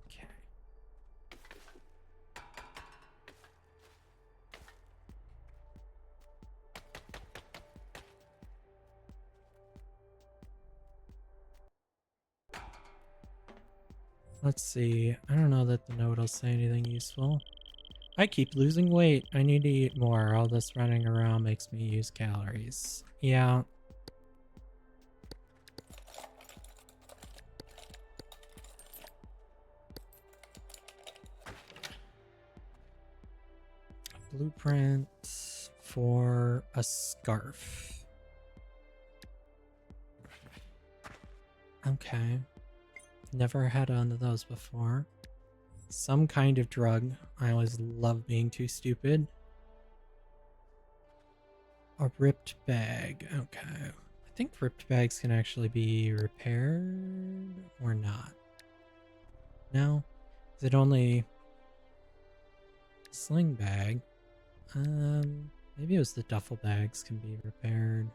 Okay. Let's see. I don't know that the note will say anything useful. I keep losing weight. I need to eat more. All this running around makes me use calories. Yeah. A blueprint for a scarf. Okay. Never had one of those before. Some kind of drug. I always love being too stupid. A ripped bag. Okay. I think ripped bags can actually be repaired or not. No? Is it only sling bag? Maybe it was the duffel bags can be repaired.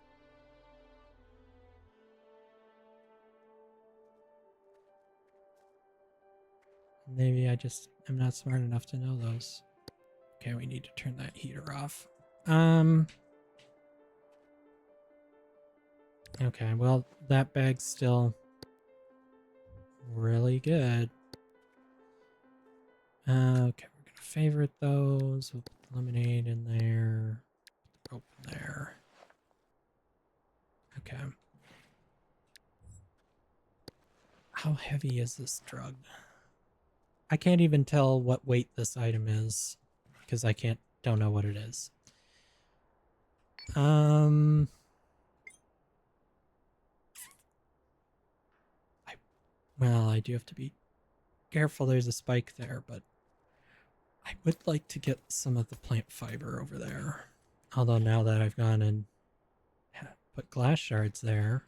Maybe I just am not smart enough to know those. Okay, we need to turn that heater off. Okay, well, that bag's still really good. Okay, we're gonna favorite those. We'll put lemonade in there. Put the rope in there. Okay. How heavy is this drug? I can't even tell what weight this item is because don't know what it is. Well, I do have to be careful. There's a spike there, but I would like to get some of the plant fiber over there. Although now that I've gone and put glass shards there.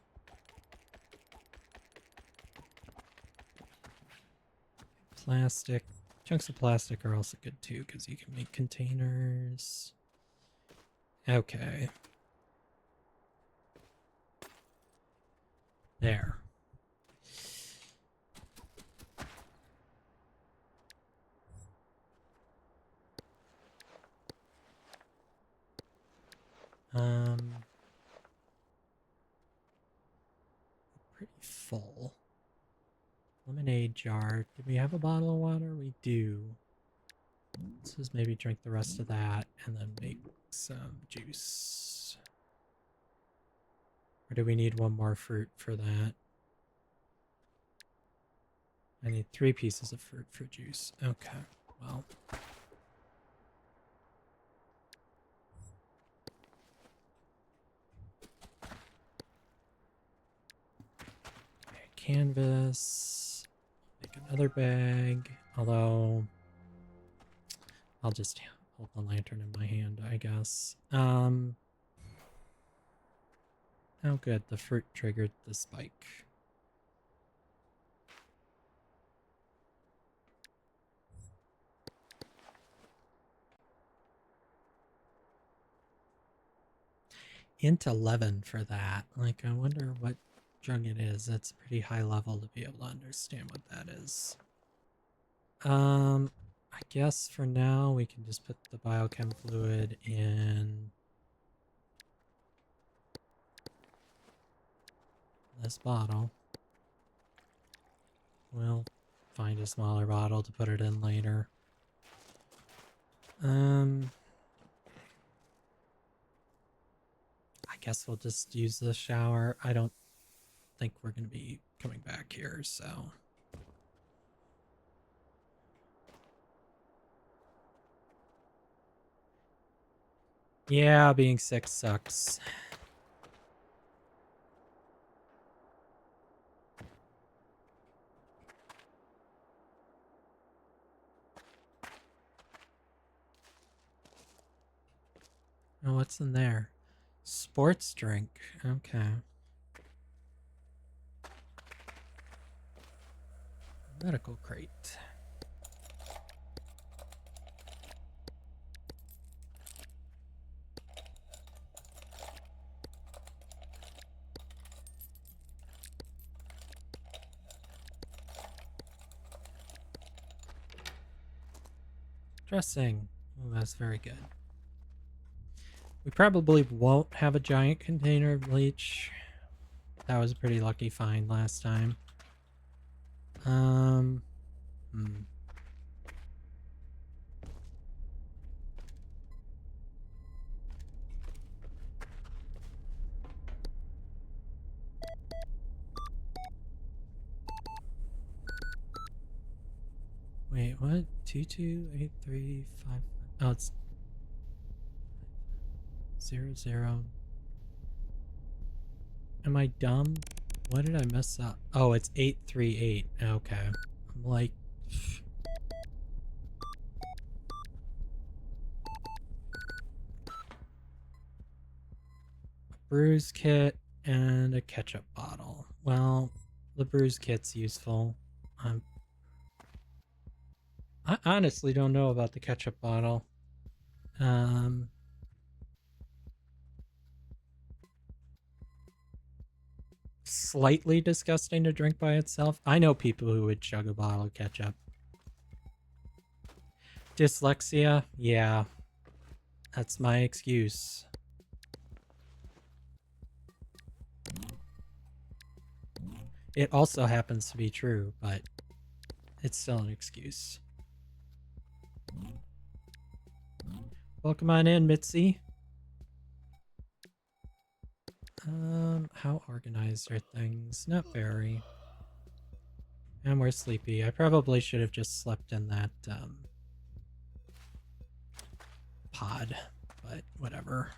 Plastic. Chunks of plastic are also good too because you can make containers. Okay. There. Pretty full. Lemonade jar. Do we have a bottle of water? We do. Let's just maybe drink the rest of that and then make some juice. Or do we need one more fruit for that? I need 3 pieces of fruit for juice. Okay, well. Okay, canvas. Make another bag. Although, I'll just hold the lantern in my hand, I guess. Oh good, the fruit triggered the spike. int 11 for that. Like, I wonder what drug it is. That's pretty high level to be able to understand what that is. I guess for now we can just put the biochem fluid in this bottle. We'll find a smaller bottle to put it in later. I guess we'll just use the shower. I don't think we're going to be coming back here, so... Yeah, being sick sucks. Oh, what's in there? Sports drink. Okay. Medical crate. Dressing. Oh, that's very good. We probably won't have a giant container of bleach. That was a pretty lucky find last time. Wait, what? 228355. Oh, it's 00. Am I dumb? What did I mess up? Oh, it's 838. Okay. I'm like... A bruise kit and a ketchup bottle. Well, the bruise kit's useful. I honestly don't know about the ketchup bottle. Slightly disgusting to drink by itself. I know people who would chug a bottle of ketchup. Dyslexia? Yeah. That's my excuse. It also happens to be true, but it's still an excuse. Welcome on in, Mitzi. How organized are things? Not very. And we're sleepy. I probably should have just slept in that, pod, but whatever.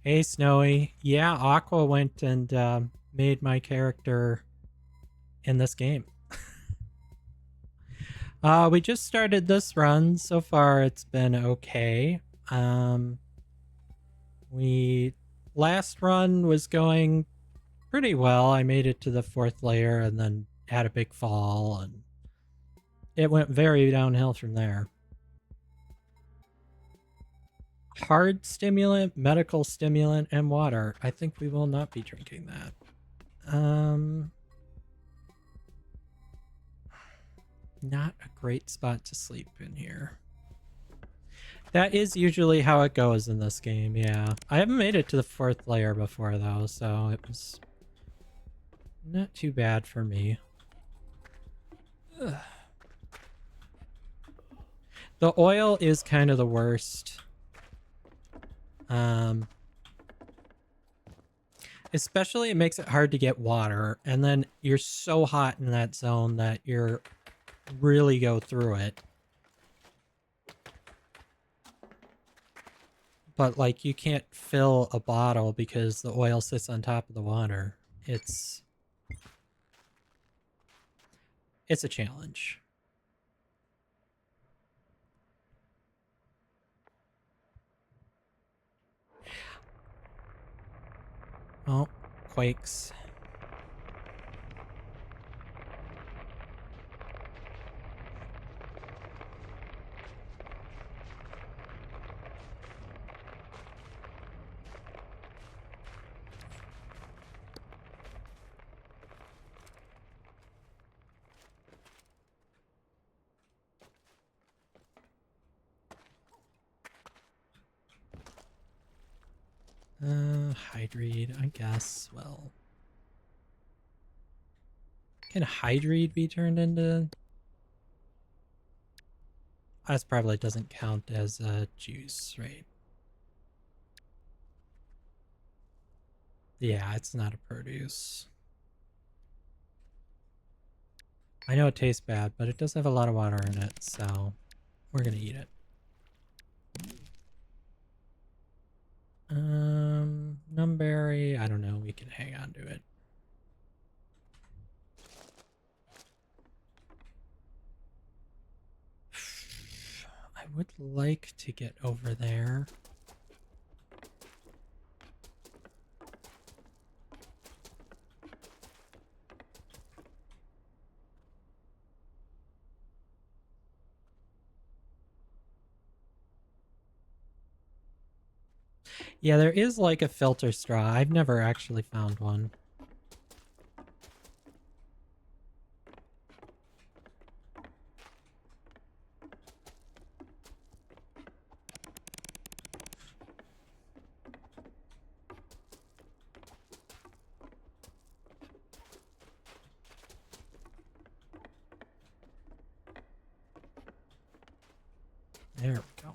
Hey, Snowy. Yeah, Aqua went and made my character in this game. We just started this run. So far, it's been okay. Last run was going pretty well. I made it to the 4th layer and then had a big fall, and it went very downhill from there. Hard stimulant, medical stimulant, and water. I think we will not be drinking that. Not a great spot to sleep in here. That is usually how it goes in this game, yeah. I haven't made it to the 4th layer before, though, so it was not too bad for me. Ugh. The oil is kind of the worst. Especially it makes it hard to get water, and then you're so hot in that zone that you're really go through it. But like you can't fill a bottle because the oil sits on top of the water. It's a challenge. Oh, quakes. Hydreed, I guess. Well, can hydreed be turned into? This probably doesn't count as juice, right? Yeah, it's not a produce. I know it tastes bad, but it does have a lot of water in it, so we're gonna eat it. Numberry, I don't know, we can hang on to it. I would like to get over there. Yeah, there is like a filter straw. I've never actually found one. There we go.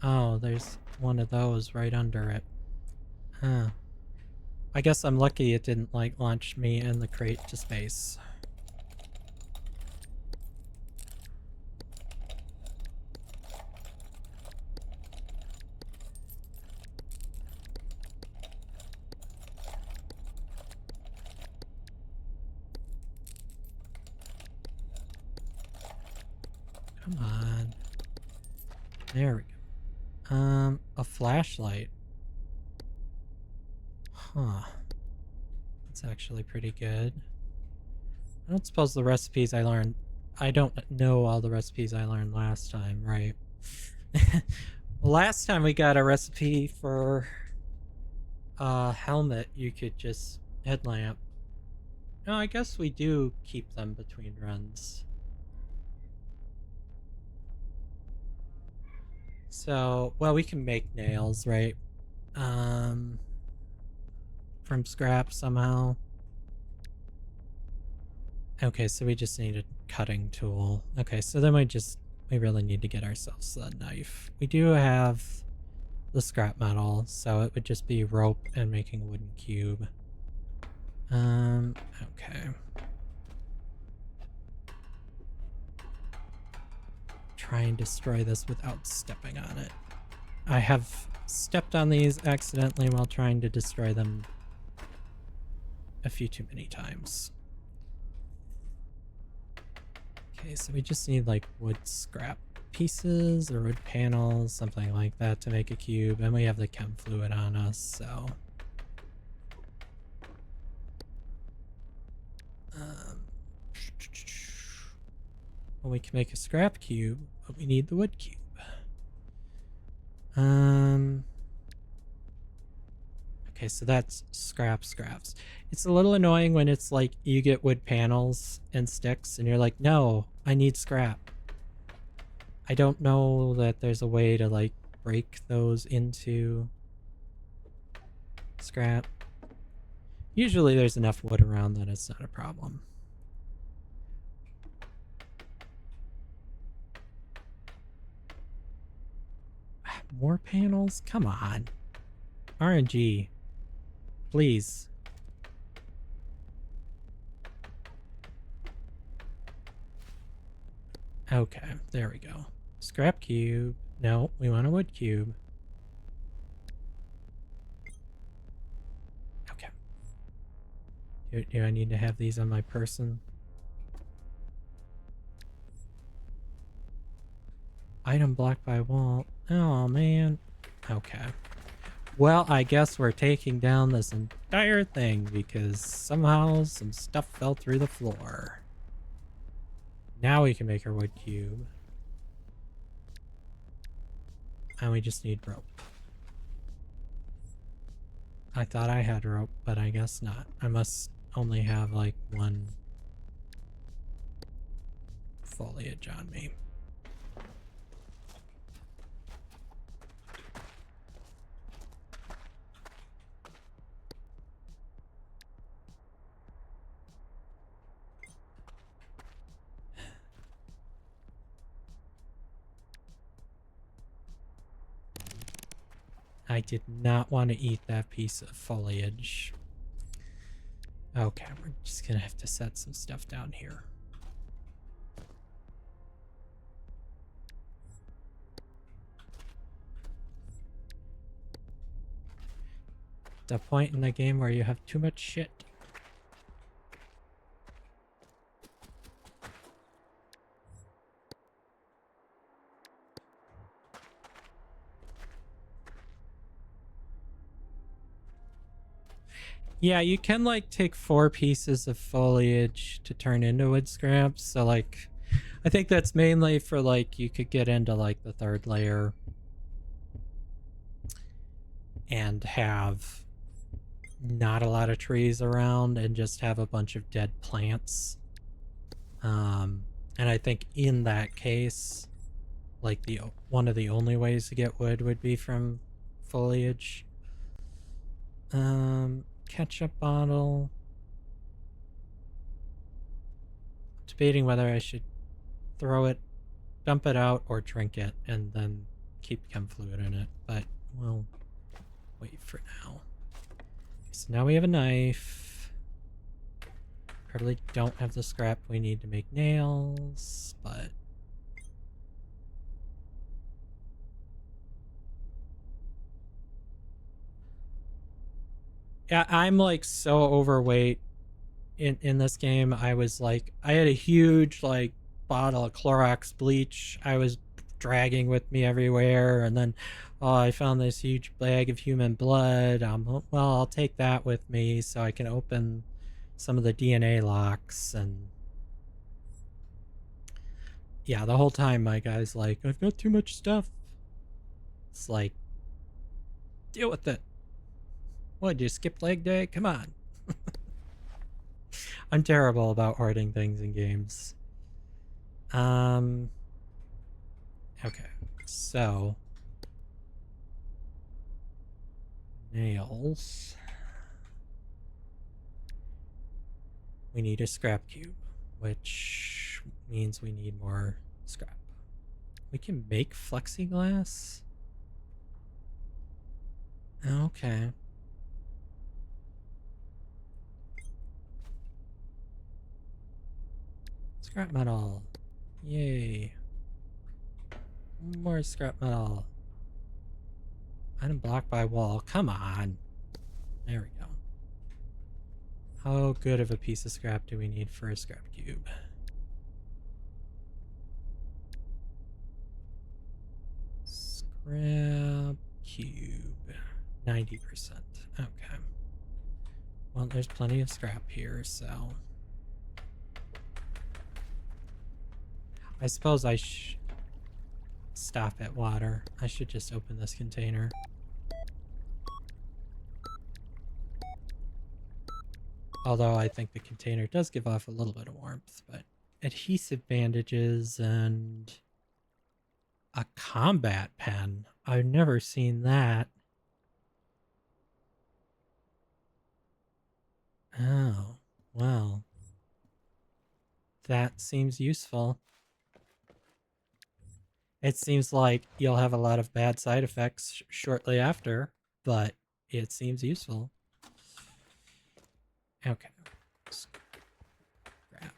Oh, there's one of those right under it. Huh. I guess I'm lucky it didn't, like, launch me and the crate to space. Come on. There we go. A flashlight. Huh. That's actually pretty good. I don't suppose the recipes I learned... I don't know all the recipes I learned last time, right? Last time we got a recipe for a helmet, you could just headlamp. No, I guess we do keep them between runs. So, well, we can make nails, right? From scrap somehow. Okay, so we just need a cutting tool. Okay, so then we really need to get ourselves a knife. We do have the scrap metal, so it would just be rope and making a wooden cube. Okay. Try and destroy this without stepping on it. I have stepped on these accidentally while trying to destroy them a few too many times. Okay, so we just need like wood scrap pieces or wood panels, something like that to make a cube, and we have the chem fluid on us, so... well, we can make a scrap cube, but we need the wood cube. Okay, so that's scraps. It's a little annoying when it's like you get wood panels and sticks and you're like, no, I need scrap. I don't know that there's a way to like break those into scrap. Usually there's enough wood around that it's not a problem. More panels? Come on. RNG. Please. Okay, there we go. Scrap cube. No, we want a wood cube. Okay. Do I need to have these on my person? Item blocked by wall. Oh, man. Okay. Well, I guess we're taking down this entire thing because somehow some stuff fell through the floor. Now we can make our wood cube. And we just need rope. I thought I had rope, but I guess not. I must only have like one foliage on me. I did not want to eat that piece of foliage. Okay, we're just gonna have to set some stuff down here. The point in the game where you have too much shit. Yeah, you can like take 4 pieces of foliage to turn into wood scraps. So like, I think that's mainly for like, you could get into like the 3rd layer and have not a lot of trees around and just have a bunch of dead plants. And I think in that case, like one of the only ways to get wood would be from foliage. Ketchup bottle. Debating whether I should throw it, dump it out, or drink it, and then keep chem fluid in it, but we'll wait for now. So now we have a knife. Probably don't have the scrap we need to make nails, but yeah, I'm like so overweight in this game. I was like, I had a huge like bottle of Clorox bleach I was dragging with me everywhere, and then I found this huge bag of human blood. Well, I'll take that with me so I can open some of the DNA locks. And yeah, the whole time my guy's like, I've got too much stuff. It's like, deal with it. What, you skip leg day? Come on. I'm terrible about hoarding things in games. Okay, so nails. We need a scrap cube, which means we need more scrap. We can make flexiglass? Okay. Scrap metal. Yay. More scrap metal. Item blocked by wall. Come on. There we go. How good of a piece of scrap do we need for a scrap cube? Scrap cube. 90%. Okay. Well, there's plenty of scrap here, so I suppose I should stop at water. I should just open this container. Although I think the container does give off a little bit of warmth, but adhesive bandages and a combat pen. I've never seen that. Oh, well. That seems useful. It seems like you'll have a lot of bad side effects shortly after, but it seems useful. Okay. Scrap.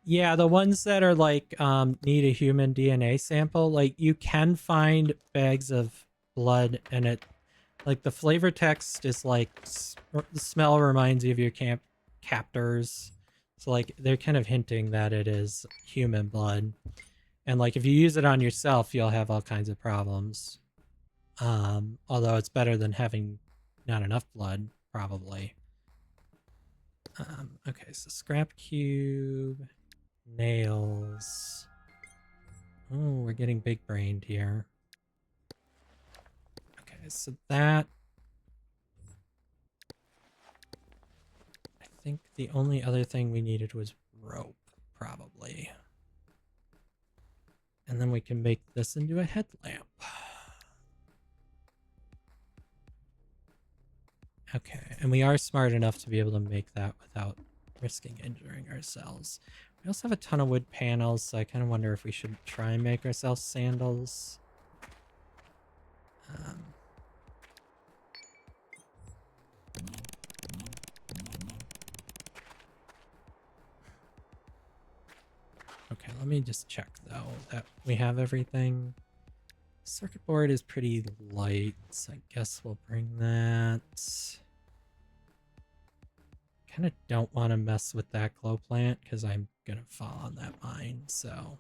Yeah, the ones that are like need a human DNA sample, like you can find bags of blood, and it like the flavor text is like the smell reminds you of your captors. So like they're kind of hinting that it is human blood. And like if you use it on yourself, you'll have all kinds of problems. Although it's better than having not enough blood, probably. Okay, so scrap cube, nails. Oh, we're getting big brained here. Okay, so that... I think the only other thing we needed was rope, probably. And then we can make this into a headlamp. Okay, and we are smart enough to be able to make that without risking injuring ourselves. We also have a ton of wood panels, so I kind of wonder if we should try and make ourselves sandals. Okay, let me just check, though, that we have everything. Circuit board is pretty light, so I guess we'll bring that. Kind of don't want to mess with that glow plant because I'm gonna fall on that mine, so.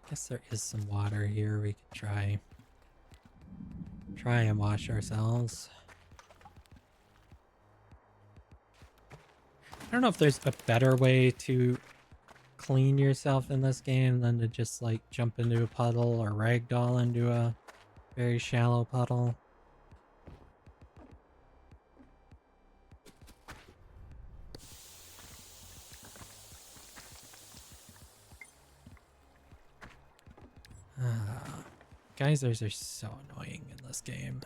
I guess there is some water here we could try and wash ourselves. I don't know if there's a better way to clean yourself in this game than to just like jump into a puddle or ragdoll into a very shallow puddle. Geysers are so annoying in this game.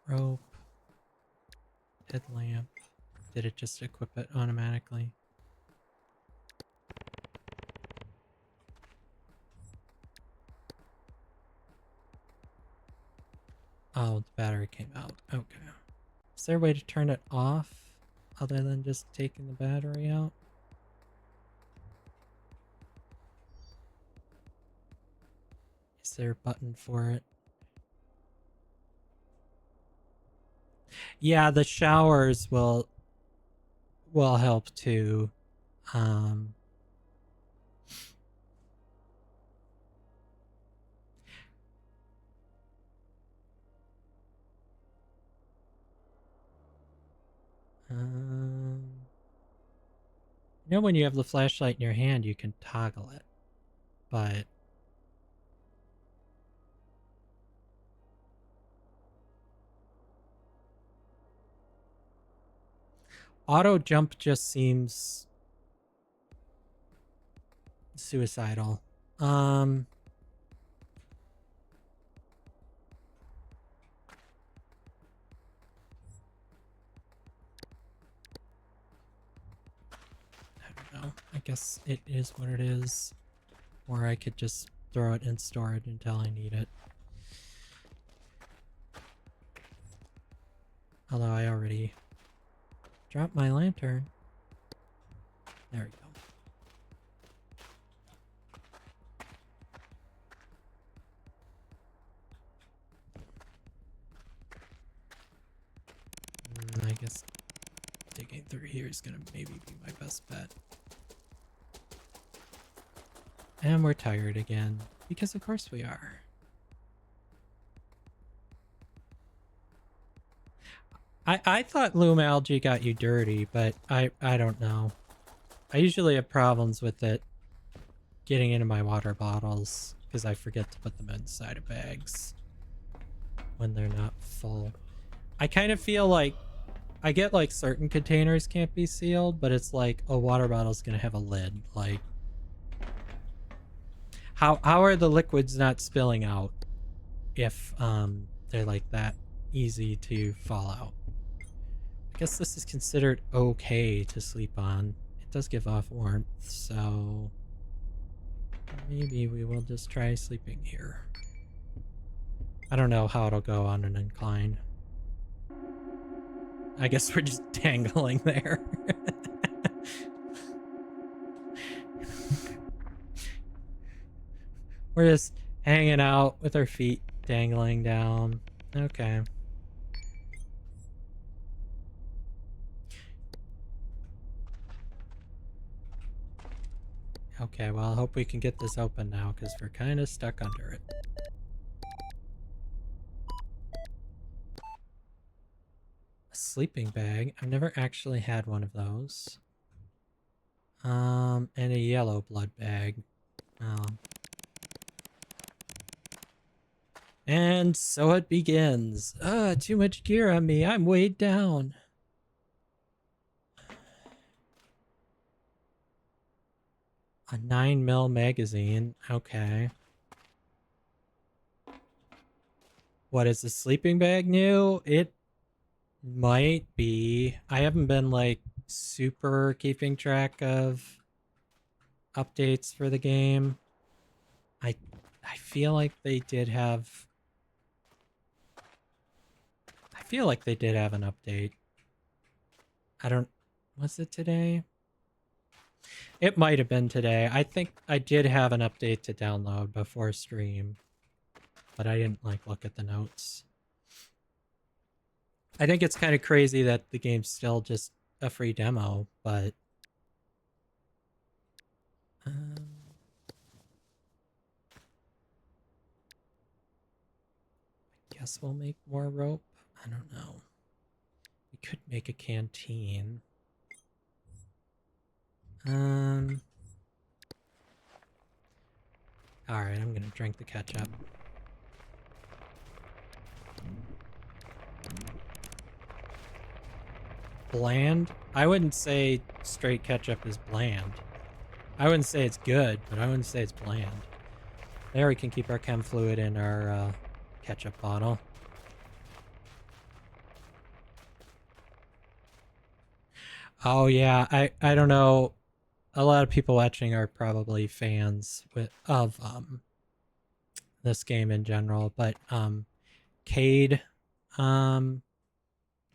Rope, headlamp. Did it just equip it automatically? Oh, the battery came out. Okay. Is there a way to turn it off other than just taking the battery out? Is there a button for it? Yeah, the showers will help too. You know, when you have the flashlight in your hand, you can toggle it, but auto jump just seems suicidal. I don't know. I guess it is what it is. Or I could just throw it and store it until I need it. Although I already dropped my lantern. There we go. I guess digging through here is gonna maybe be my best bet. And we're tired again, because of course we are. I thought loom algae got you dirty, but I don't know. I usually have problems with it getting into my water bottles because I forget to put them inside of bags when they're not full. I kind of feel like I get like certain containers can't be sealed, but it's like a water bottle's gonna have a lid. Like, how are the liquids not spilling out if they're like that easy to fall out? I guess this is considered okay to sleep on. It does give off warmth, so maybe we will just try sleeping here. I don't know how it'll go on an incline. I guess we're just dangling there. We're just hanging out with our feet dangling down. Okay. Okay, well, I hope we can get this open now because we're kind of stuck under it. A sleeping bag. I've never actually had one of those. And a yellow blood bag. And so it begins. Too much gear on me. I'm weighed down. A 9mm magazine. Okay. What, is the sleeping bag new? It might be. I haven't been like super keeping track of updates for the game. I feel like they did have an update. I don't, was it today? It might have been today. I think I did have an update to download before stream, but I didn't like look at the notes. I think it's kind of crazy that the game's still just a free demo, but I guess we'll make more rope. I don't know. We could make a canteen. Alright, I'm gonna drink the ketchup. Bland? I wouldn't say straight ketchup is bland. I wouldn't say it's good, but I wouldn't say it's bland. There we can keep our chem fluid in our ketchup bottle. Oh yeah, I don't know. A lot of people watching are probably fans of this game in general, but Cade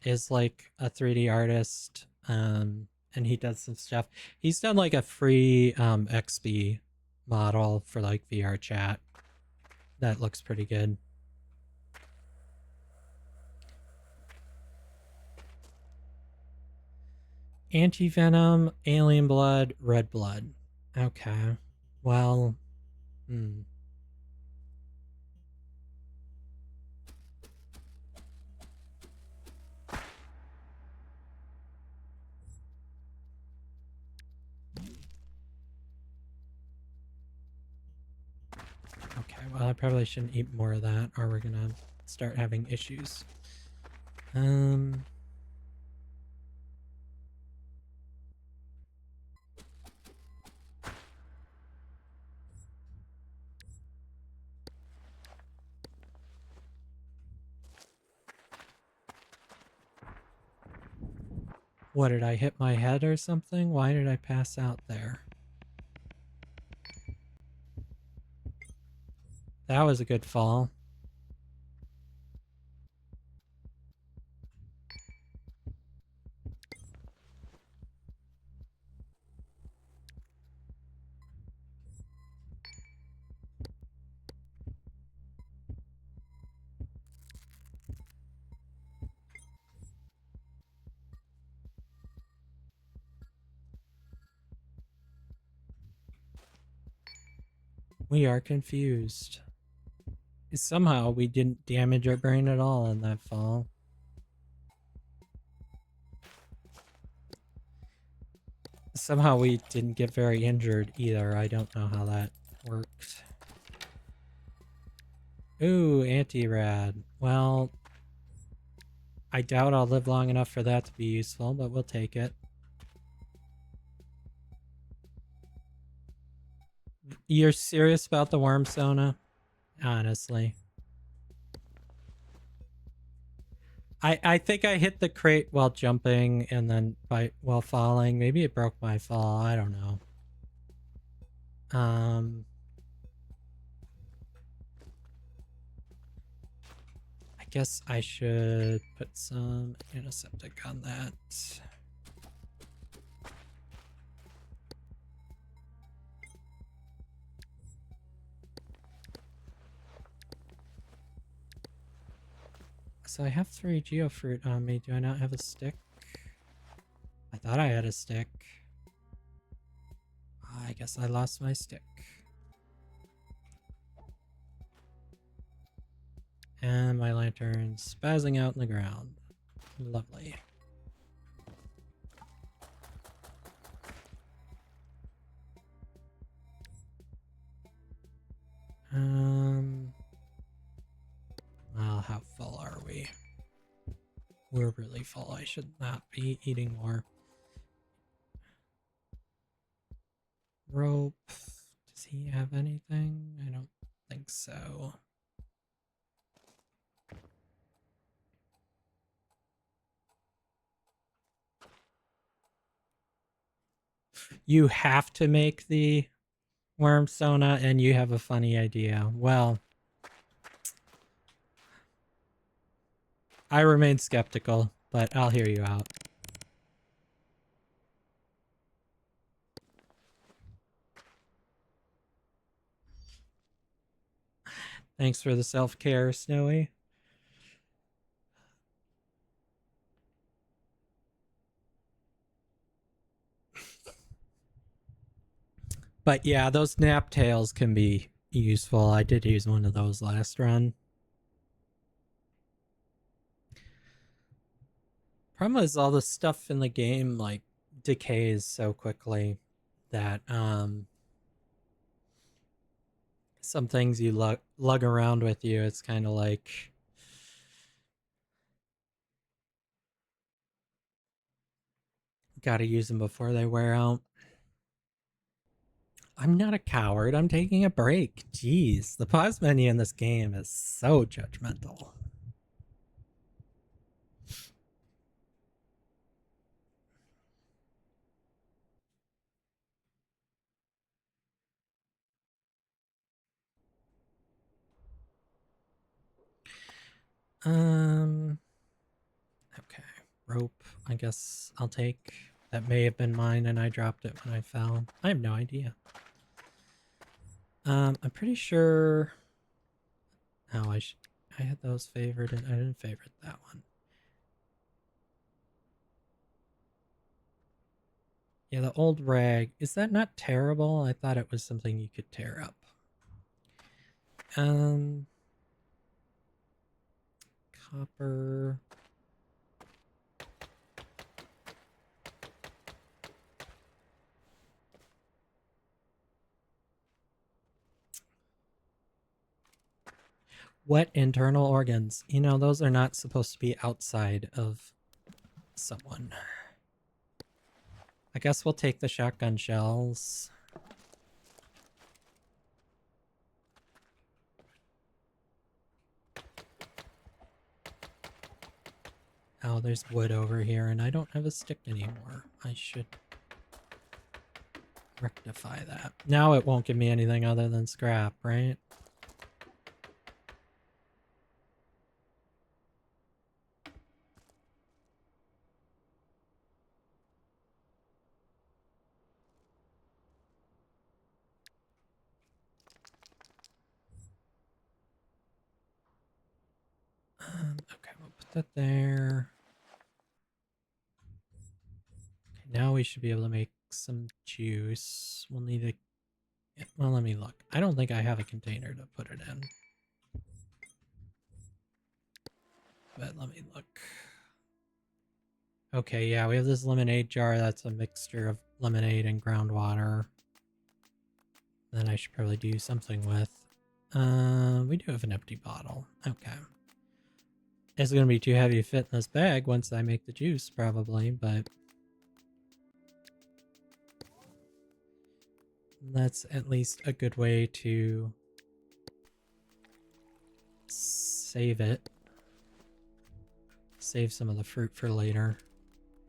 is like a 3D artist, and he does some stuff. He's done like a free XP model for like VR chat that looks pretty good. Anti-venom, alien blood, red blood. Okay. Well, okay, well, I probably shouldn't eat more of that, or we're gonna start having issues. What, did I hit my head or something? Why did I pass out there? That was a good fall. We are confused. Somehow we didn't damage our brain at all in that fall. Somehow we didn't get very injured either. I don't know how that worked. Ooh, anti-rad. Well, I doubt I'll live long enough for that to be useful, but we'll take it. You're serious about the worm Sona? Honestly. I think I hit the crate while jumping and then while falling. Maybe it broke my fall. I don't know. I guess I should put some antiseptic on that. so I have 3 geofruit on me. Do I not have a stick? I thought I had a stick. I guess I lost my stick. And my lantern's spazzing out in the ground. Lovely. Well, how full are we? We're really full. I should not be eating more. Rope. Does he have anything? I don't think so. You have to make the worm sona and you have a funny idea. Well, I remain skeptical, but I'll hear you out. Thanks for the self-care, Snowy. But yeah, those nap tails can be useful. I did use one of those last run. Problem is all the stuff in the game like decays so quickly that some things you lug around with you, it's kind of like gotta use them before they wear out. I'm not a coward. I'm taking a break. Jeez, the pause menu in this game is so judgmental. Okay, rope. I guess I'll take. That may have been mine, and I dropped it when I fell. I have no idea. I'm pretty sure. Oh, I had those favored, and I didn't favorite that one. Yeah, the old rag. Is that not terrible? I thought it was something you could tear up. Copper. What internal organs? You know, those are not supposed to be outside of someone. I guess we'll take the shotgun shells. Oh, there's wood over here, and I don't have a stick anymore. I should rectify that. Now it won't give me anything other than scrap, right? Okay, we'll put that there. Okay, now we should be able to make some juice. We'll need a... Well, let me look. I don't think I have a container to put it in. But let me look. Okay, yeah, we have this lemonade jar. That's a mixture of lemonade and groundwater. That I should probably do something with. We do have an empty bottle. Okay. It's going to be too heavy to fit in this bag once I make the juice, probably, but... that's at least a good way to save it. Save some of the fruit for later.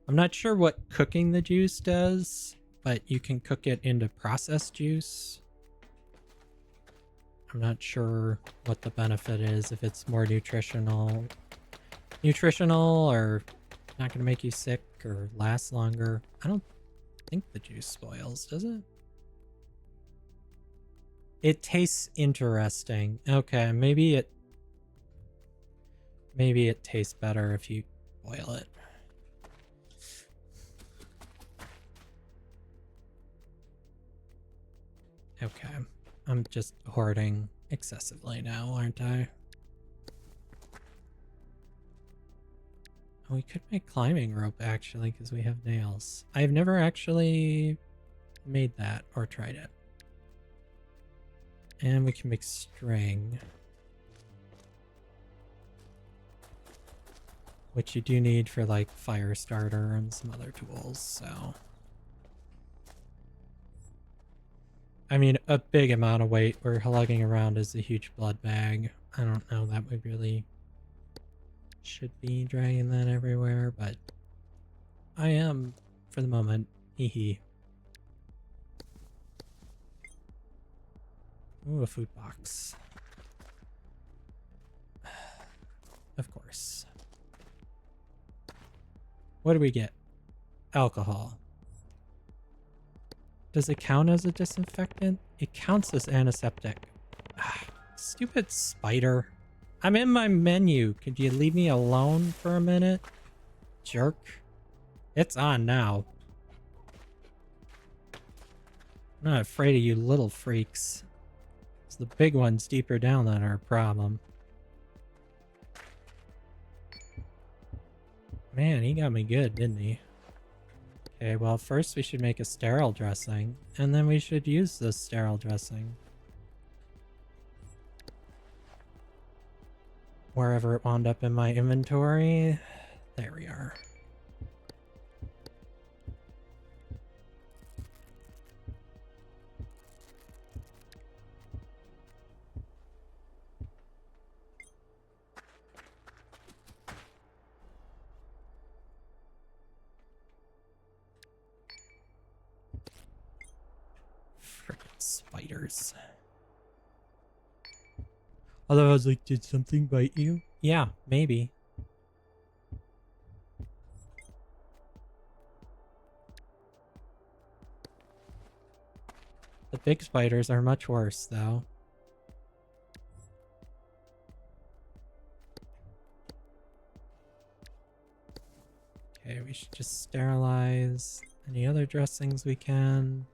I'm not sure what cooking the juice does, but you can cook it into processed juice. I'm not sure what the benefit is, if it's more nutritional or not going to make you sick or last longer. I don't think the juice spoils, does it? It tastes interesting. Okay, maybe Maybe it tastes better if you boil it. Okay. I'm just hoarding excessively now, aren't I? Oh, we could make climbing rope actually, because we have nails. I've never actually made that or tried it. And we can make string. Which you do need for like fire starter and some other tools, so. I mean, a big amount of weight we're lugging around is a huge blood bag. I don't know that we really should be dragging that everywhere, but I am for the moment. Hee hee. Ooh, a food box. Of course. What do we get? Alcohol. Does it count as a disinfectant? It counts as antiseptic. Ah, stupid spider. I'm in my menu. Could you leave me alone for a minute? Jerk. It's on now. I'm not afraid of you little freaks. It's the big ones deeper down that are a problem. Man, he got me good, didn't he? Okay, well, first we should make a sterile dressing, and then we should use this sterile dressing. Wherever it wound up in my inventory. There we are. Frickin' spiders. Although I was like, did something bite you? Yeah, maybe. The big spiders are much worse, though. Okay, we should just sterilize any other dressings we can.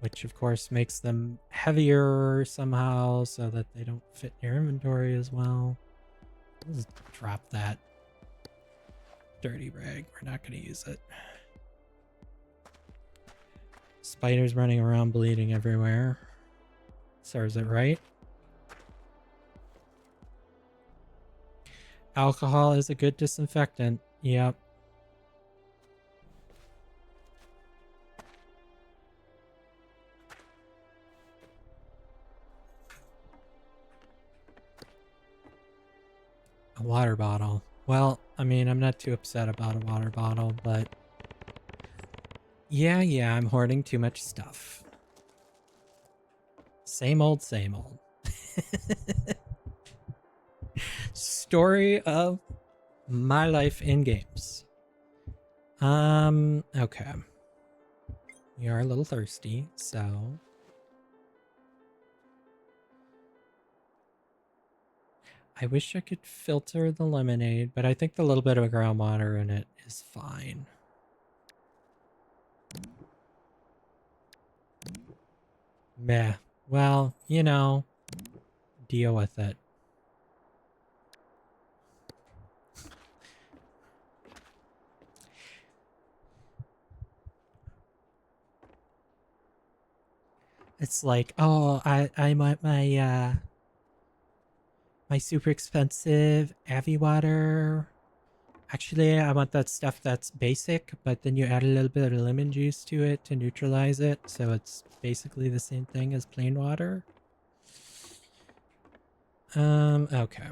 Which, of course, makes them heavier somehow so that they don't fit in your inventory as well. Let's drop that dirty rag. We're not going to use it. Spiders running around bleeding everywhere. Serves it right. Alcohol is a good disinfectant. Yep. A water bottle. Well, I mean, I'm not too upset about a water bottle, but yeah, I'm hoarding too much stuff. Same old, same old. Story of my life in games. Okay. We are a little thirsty, so I wish I could filter the lemonade, but I think the little bit of groundwater in it is fine. Meh. Well, you know, deal with it. It's like, oh, I want my my super expensive Avi water. Actually, I want that stuff that's basic, but then you add a little bit of lemon juice to it to neutralize it, so it's basically the same thing as plain water. Okay.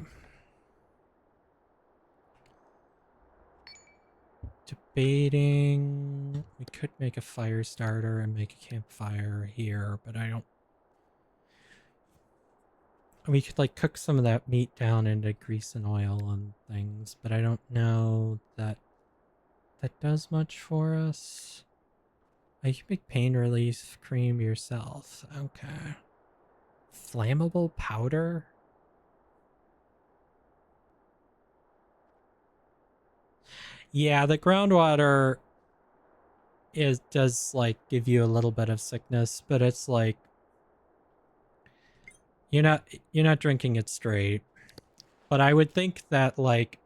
Debating. We could make a fire starter and make a campfire here, but I don't. We could like cook some of that meat down into grease and oil and things, but I don't know that that does much for us. You can make pain relief cream yourself. Okay. Flammable powder? Yeah, the groundwater does like give you a little bit of sickness, but it's like you're not drinking it straight. But I would think that like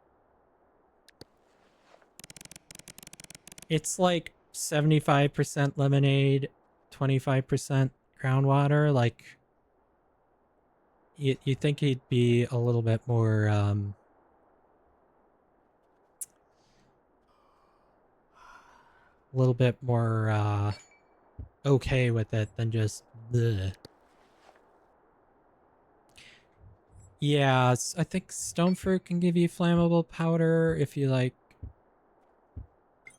it's like 75% lemonade, 25% groundwater. Like you think he'd be a little bit more okay with it than just bleh. Yeah, I think stone fruit can give you flammable powder if you like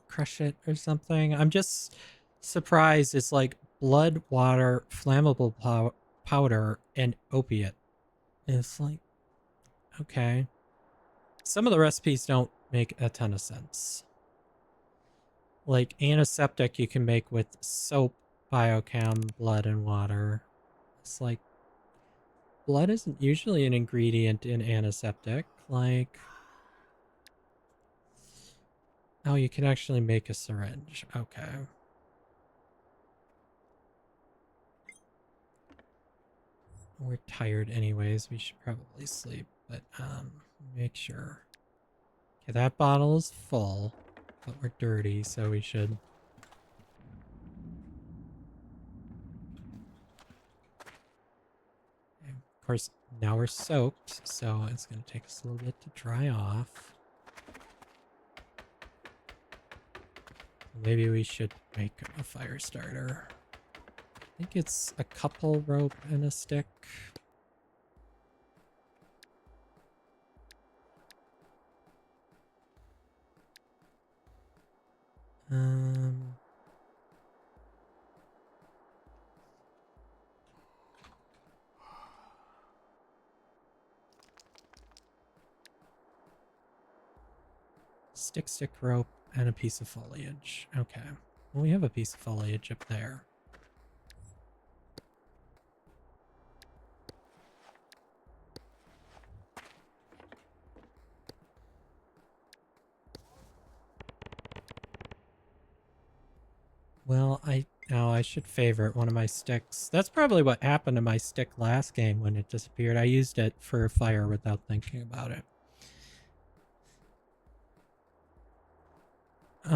crush it or something. I'm just surprised it's like blood, water, flammable powder, and opiate. It's like, okay. Some of the recipes don't make a ton of sense. Like antiseptic you can make with soap, biochem, blood, and water. It's like, blood isn't usually an ingredient in antiseptic. Like, oh, you can actually make a syringe. Okay. We're tired anyways. We should probably sleep, but make sure. Okay, that bottle is full, but we're dirty, so we should. Okay, of course, now we're soaked, so it's going to take us a little bit to dry off. Maybe we should make a fire starter. I think it's a couple rope and a stick. Stick rope and a piece of foliage. Okay. Well, we have a piece of foliage up there. Well, I should favorite one of my sticks. That's probably what happened to my stick last game when it disappeared. I used it for a fire without thinking about it. Okay.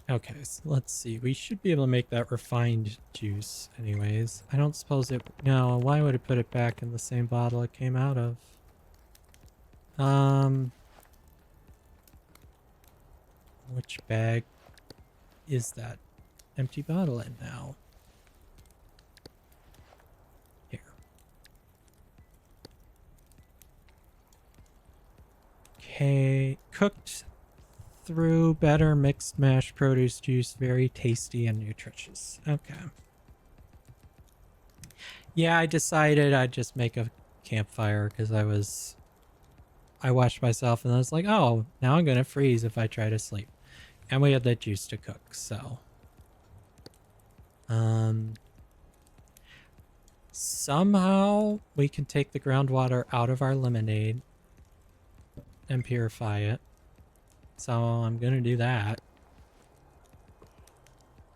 Okay, so let's see. We should be able to make that refined juice anyways. I don't suppose it... No, why would it put it back in the same bottle it came out of? Which bag is that empty bottle in now? Here. Okay, cooked through better mixed mashed produce juice, very tasty and nutritious. Okay. Yeah, I decided I'd just make a campfire because I watched myself and I was like, oh, now I'm gonna freeze if I try to sleep. And we had that juice to cook, so somehow we can take the groundwater out of our lemonade and purify it. So I'm gonna do that.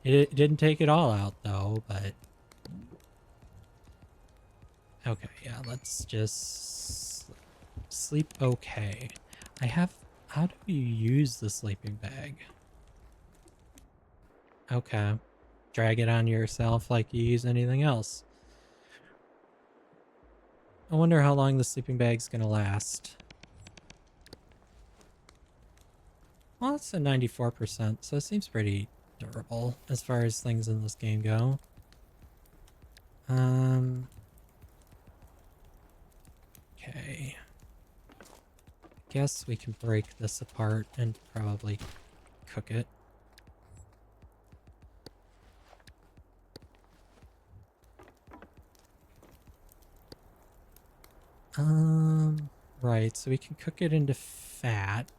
It didn't take it all out though, but okay, yeah, let's just sleep okay. How do you use the sleeping bag? Okay. Drag it on yourself like you use anything else. I wonder how long the sleeping bag's gonna last. Well, it's a 94%, so it seems pretty durable as far as things in this game go. Okay. Guess we can break this apart and probably cook it. Right, so we can cook it into fat.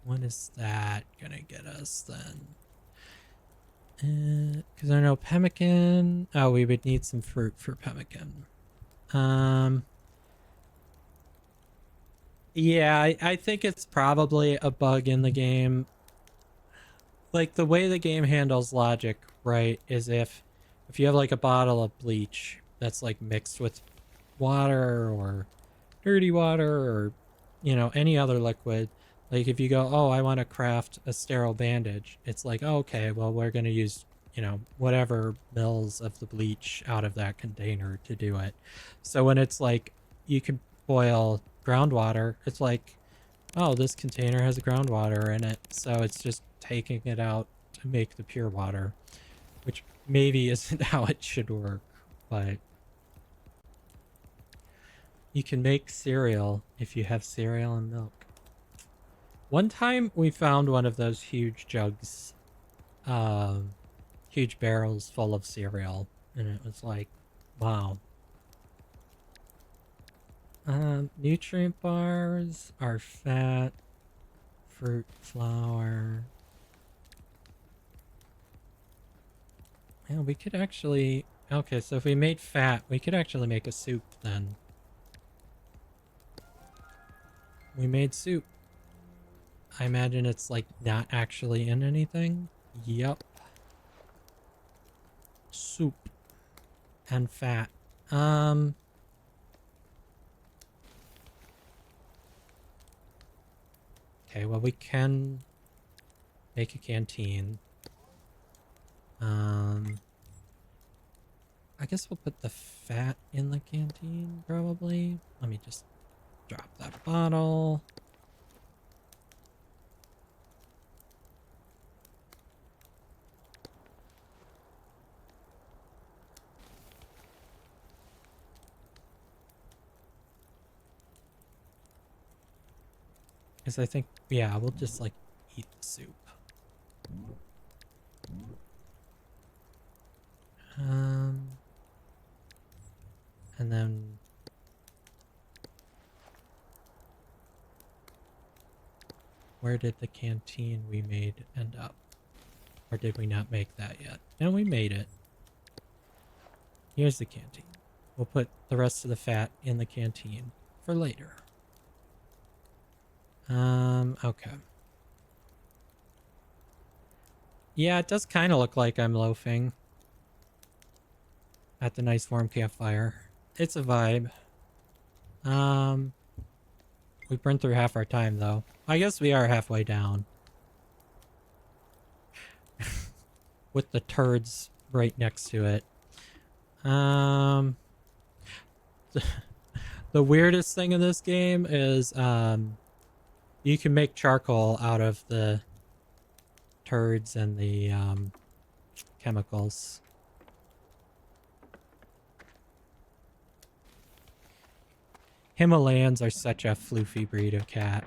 What is that gonna get us then? Because I know pemmican. Oh, we would need some fruit for pemmican. Yeah, I think it's probably a bug in the game. Like the way the game handles logic, right, is if you have like a bottle of bleach that's like mixed with water or dirty water or any other liquid, like if you go, oh, I want to craft a sterile bandage, it's like, oh, okay, well, we're going to use whatever mils of the bleach out of that container to do it. So when it's like you can boil groundwater, it's like, oh, this container has groundwater in it, so it's just taking it out to make the pure water, which maybe isn't how it should work, but you can make cereal if you have cereal and milk. One time we found one of those huge jugs, huge barrels full of cereal, and it was like, wow. Nutrient bars are fat, fruit, flour. Yeah, we could actually... Okay, so if we made fat, we could actually make a soup then. We made soup. I imagine it's like not actually in anything. Yup. Soup. And fat. Okay, well we can make a canteen. I guess we'll put the fat in the canteen, probably. Let me just drop that bottle. Because I think, yeah, we'll just like eat the soup. And then where did the canteen we made end up? Or did we not make that yet? No, we made it. Here's the canteen. We'll put the rest of the fat in the canteen for later. Okay. Yeah, it does kind of look like I'm loafing at the nice warm campfire. It's a vibe. We burned through half our time though. I guess we are halfway down. With the turds right next to it. The weirdest thing in this game is you can make charcoal out of the turds and the chemicals. Himalayans are such a floofy breed of cat.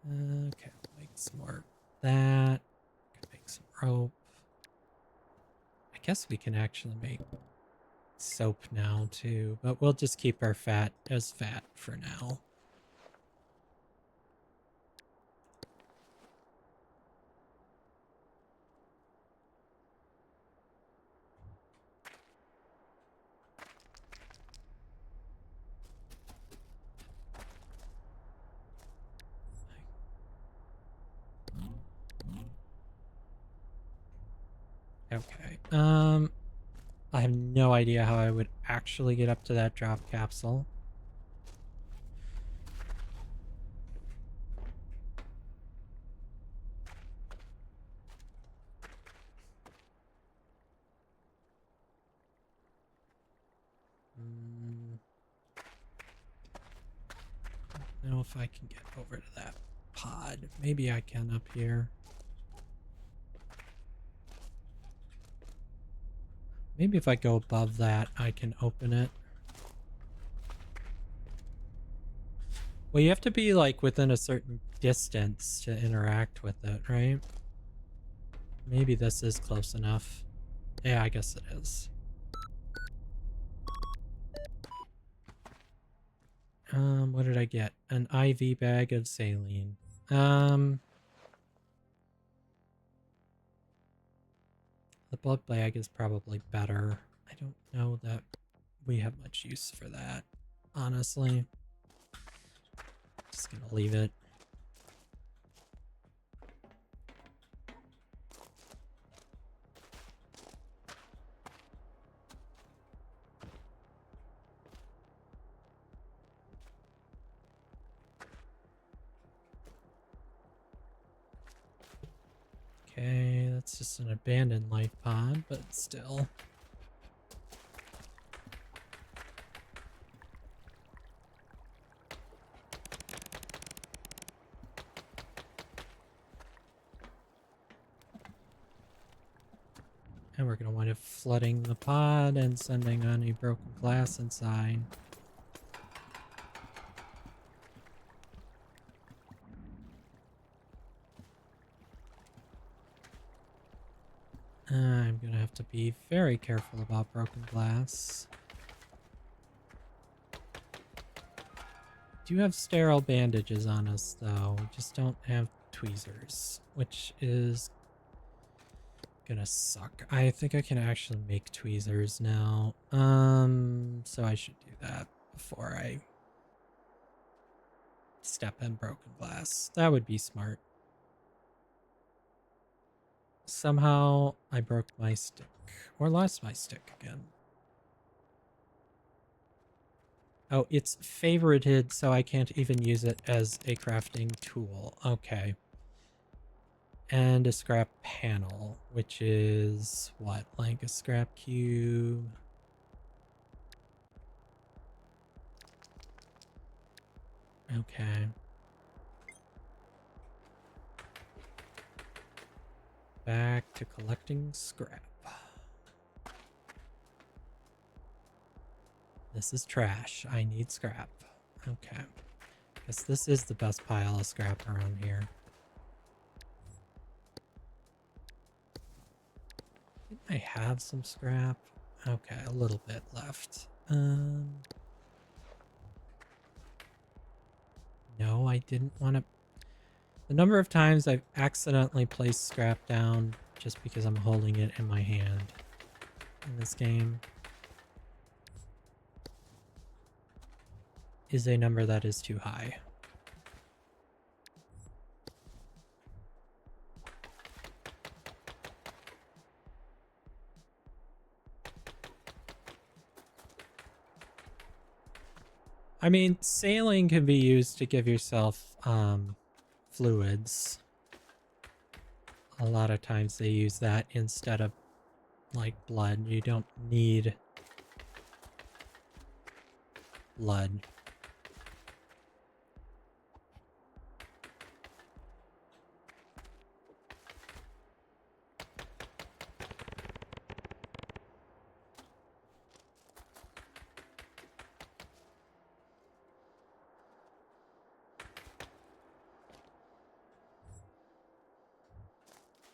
Okay, make some more of that. Make some rope. I guess we can actually make soap now too, but we'll just keep our fat as fat for now. Okay. I have no idea how I would actually get up to that drop capsule. I don't know if I can get over to that pod. Maybe I can up here. Maybe if I go above that, I can open it. Well, you have to be like within a certain distance to interact with it, right? Maybe this is close enough. Yeah, I guess it is. What did I get? An IV bag of saline. The blood bag is probably better. I don't know that we have much use for that, honestly. Just gonna leave it. Okay, that's just an abandoned life pod, but still. And we're going to wind up flooding the pod and sending on a broken glass inside. I'm going to have to be very careful about broken glass. Do have sterile bandages on us, though. We just don't have tweezers, which is gonna suck. I think I can actually make tweezers now. So I should do that before I step in broken glass. That would be smart. Somehow I broke my stick, or lost my stick again. Oh, it's favorited, so I can't even use it as a crafting tool. Okay. And a scrap panel, which is what, like a scrap cube? Okay. Back to collecting scrap. This is trash. I need scrap. Okay. Guess this is the best pile of scrap around here. Didn't I have some scrap? Okay, a little bit left. No, I didn't want to... The number of times I've accidentally placed scrap down just because I'm holding it in my hand in this game is a number that is too high. I mean, sailing can be used to give yourself fluids. A lot of times they use that instead of like blood. You don't need blood.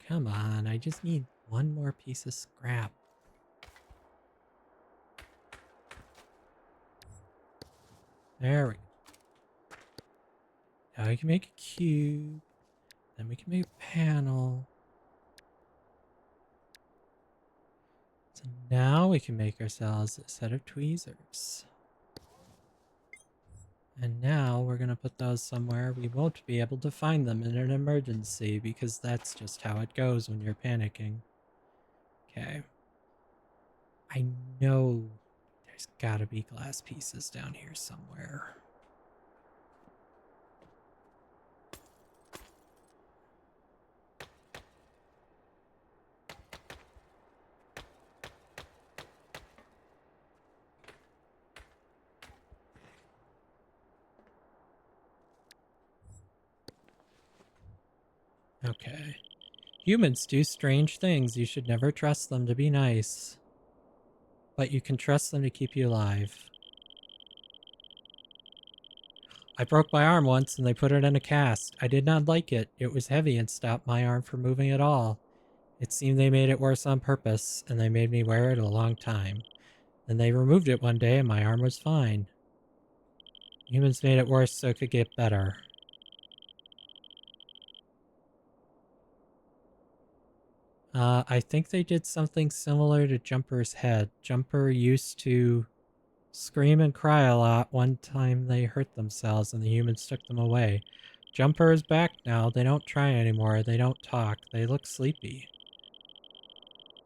Come on, I just need one more piece of scrap. There we go. Now we can make a cube. Then we can make a panel. So now we can make ourselves a set of tweezers. And now we're going to put those somewhere we won't be able to find them in an emergency, because that's just how it goes when you're panicking. Okay. I know there's got to be glass pieces down here somewhere. Okay. Humans do strange things. You should never trust them to be nice. But you can trust them to keep you alive. I broke my arm once and they put it in a cast. I did not like it. It was heavy and stopped my arm from moving at all. It seemed they made it worse on purpose, and they made me wear it a long time. Then they removed it one day and my arm was fine. Humans made it worse so it could get better. I think they did something similar to Jumper's head. Jumper used to scream and cry a lot one time they hurt themselves and the humans took them away. Jumper is back now. They don't try anymore. They don't talk. They look sleepy.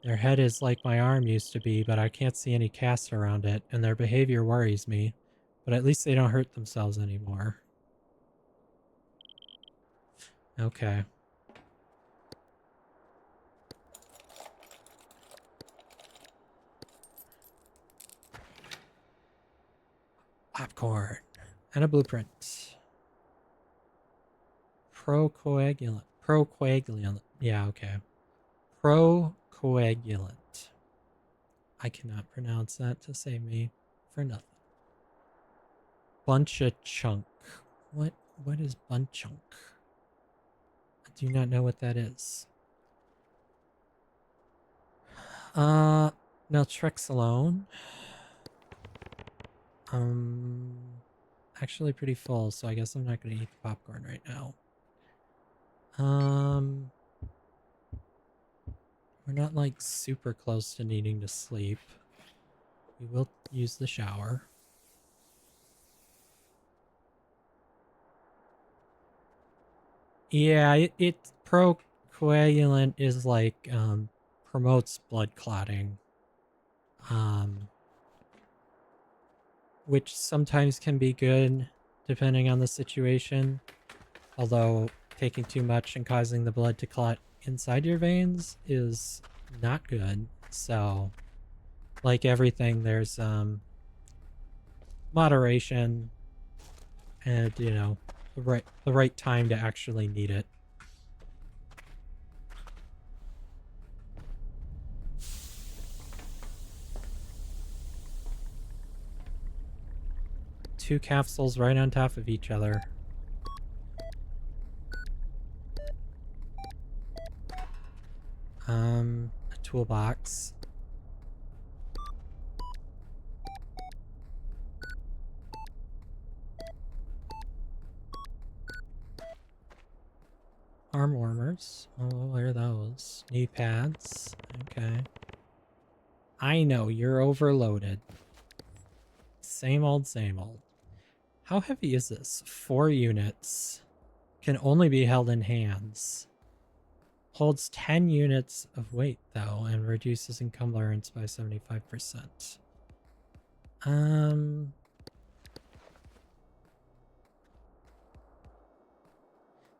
Their head is like my arm used to be, but I can't see any cast around it, and their behavior worries me. But at least they don't hurt themselves anymore. Okay. Popcorn. And a blueprint. Procoagulant. Procoagulant. Yeah, okay. Procoagulant. I cannot pronounce that to save me for nothing. Bunch of chunk. What is bunchunk? I do not know what that is. Naltrexone. Actually pretty full, so I guess I'm not gonna eat the popcorn right now. We're not like super close to needing to sleep. We will use the shower. Yeah, it procoagulant is like promotes blood clotting. Which sometimes can be good depending on the situation. Although taking too much and causing the blood to clot inside your veins is not good. So, like everything, there's moderation and, you know, the right time to actually need it. Two capsules right on top of each other. A toolbox. Arm warmers. Oh, what are those? Knee pads. Okay. I know, you're overloaded. Same old, same old. How heavy is this? 4 units. Can only be held in hands. Holds 10 units of weight, though, and reduces encumbrance by 75%.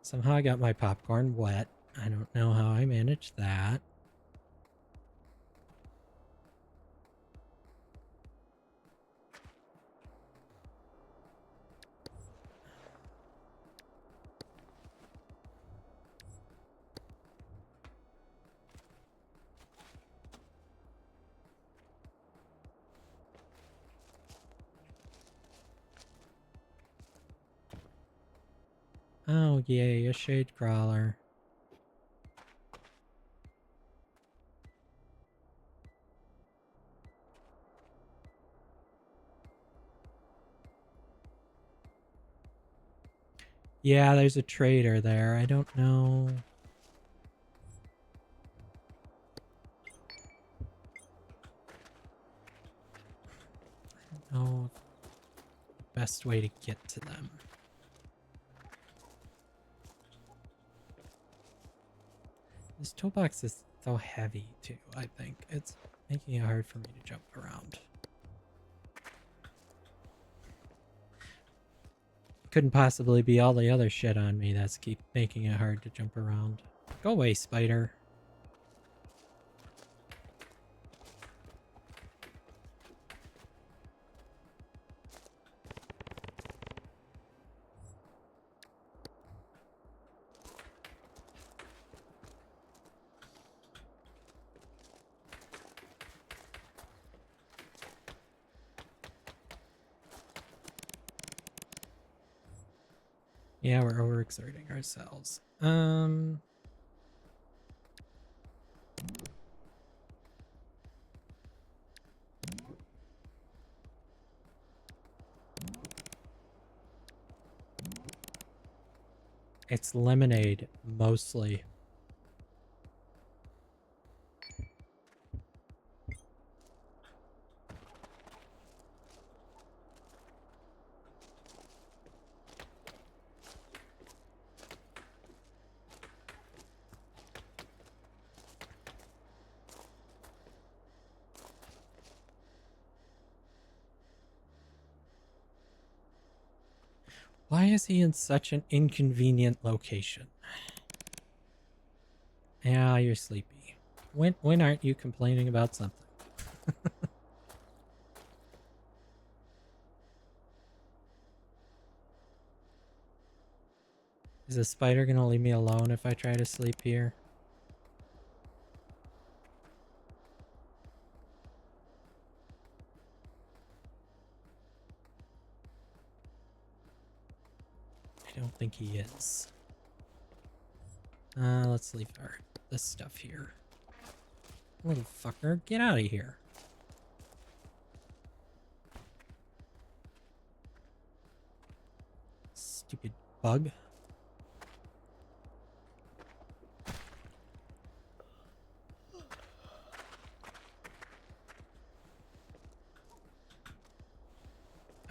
Somehow I got my popcorn wet. I don't know how I managed that. Oh, yay, a shade crawler. Yeah, there's a trader there. I don't know. I don't know the best way to get to them. This toolbox is so heavy, too, I think. It's making it hard for me to jump around. Couldn't possibly be all the other shit on me that's keep making it hard to jump around. Go away, spider. Yeah, we're overexerting ourselves. It's lemonade, mostly. Why is he in such an inconvenient location? Yeah, you're sleepy. When aren't you complaining about something? Is the spider gonna leave me alone if I try to sleep here? I don't think he is. Let's leave this stuff here. Little fucker, get out of here. Stupid bug.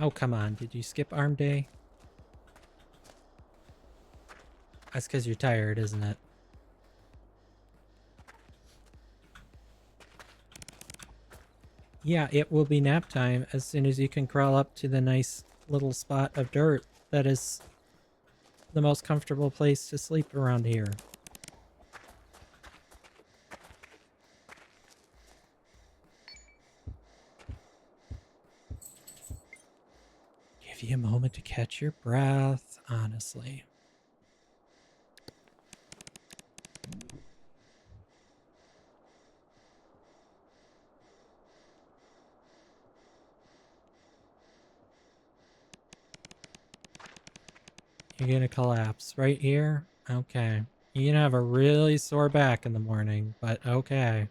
Oh, come on. Did you skip arm day? That's because you're tired, isn't it? Yeah, it will be nap time as soon as you can crawl up to the nice little spot of dirt that is the most comfortable place to sleep around here. Give you a moment to catch your breath, honestly. You're gonna collapse right here? Okay. You're gonna have a really sore back in the morning, but okay.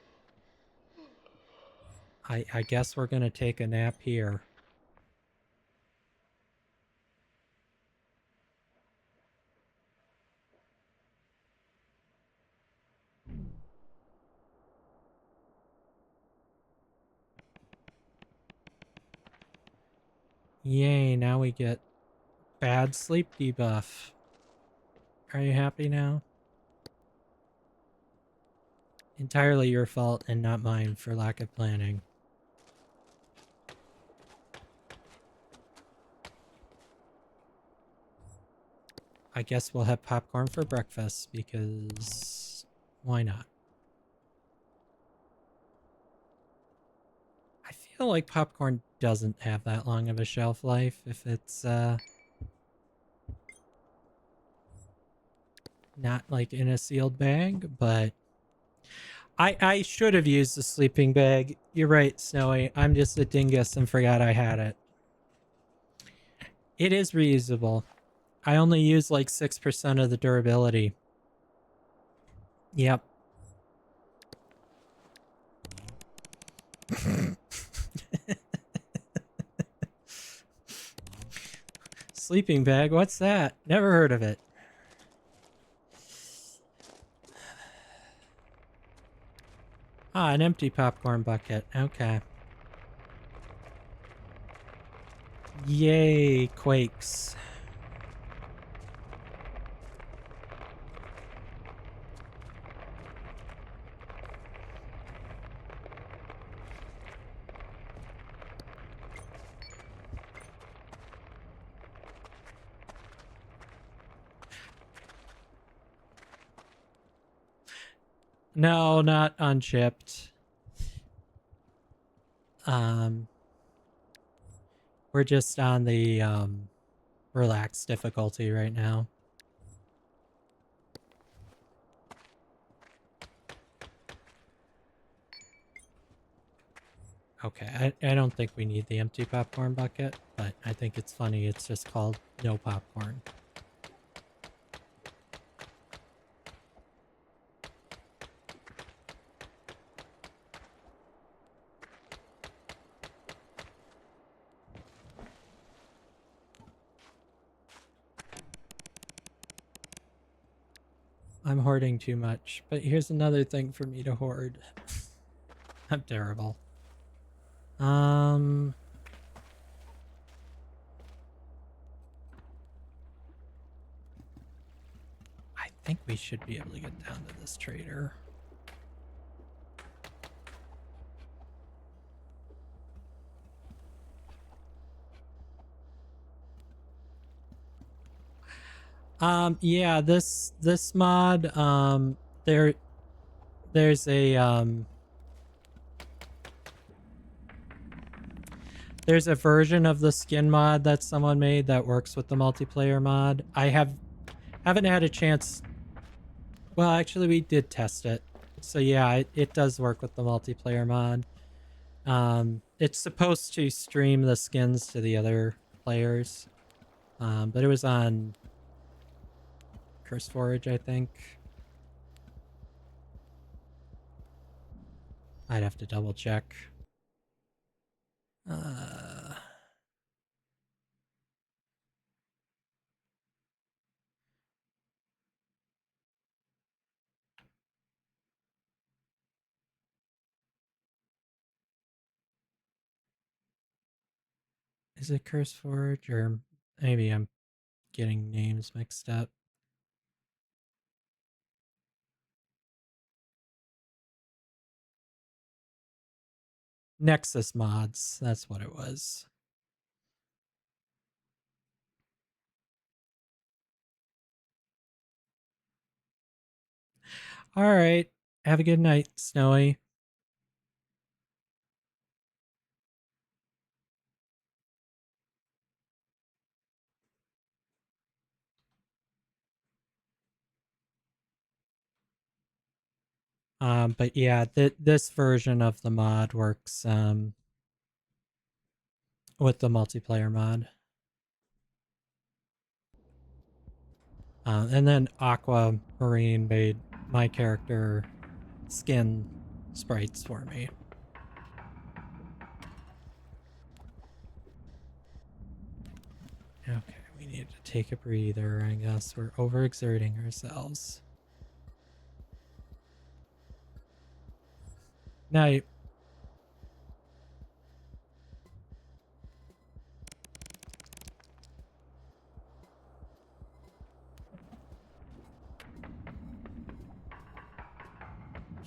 I guess we're gonna take a nap here. Yay, now we get bad sleep debuff. Are you happy now? Entirely your fault and not mine for lack of planning. I guess we'll have popcorn for breakfast because why not? I feel like popcorn doesn't have that long of a shelf life if it's not like in a sealed bag, but I should have used the sleeping bag. You're right, Snowy. I'm just a dingus and forgot I had it. It is reusable. I only use like 6% of the durability. Yep. Sleeping bag? What's that? Never heard of it. Ah, an empty popcorn bucket. Okay. Yay, quakes. No, not unchipped. We're just on the relaxed difficulty right now. Okay, I don't think we need the empty popcorn bucket, but I think it's funny it's just called no popcorn. I'm hoarding too much. But here's another thing for me to hoard. I'm terrible. I think we should be able to get down to this trader. Yeah, this mod, there's a version of the skin mod that someone made that works with the multiplayer mod. I haven't had a chance. Well, actually, we did test it. So yeah, it does work with the multiplayer mod. It's supposed to stream the skins to the other players. But it was on CurseForge, I think. I'd have to double check. Is it CurseForge, or maybe I'm getting names mixed up? Nexus Mods, that's what it was. All right. Have a good night, Snowy. But yeah, this version of the mod works with the multiplayer mod. And then Aquamarine made my character skin sprites for me. Okay, we need to take a breather, I guess. We're overexerting ourselves. Night.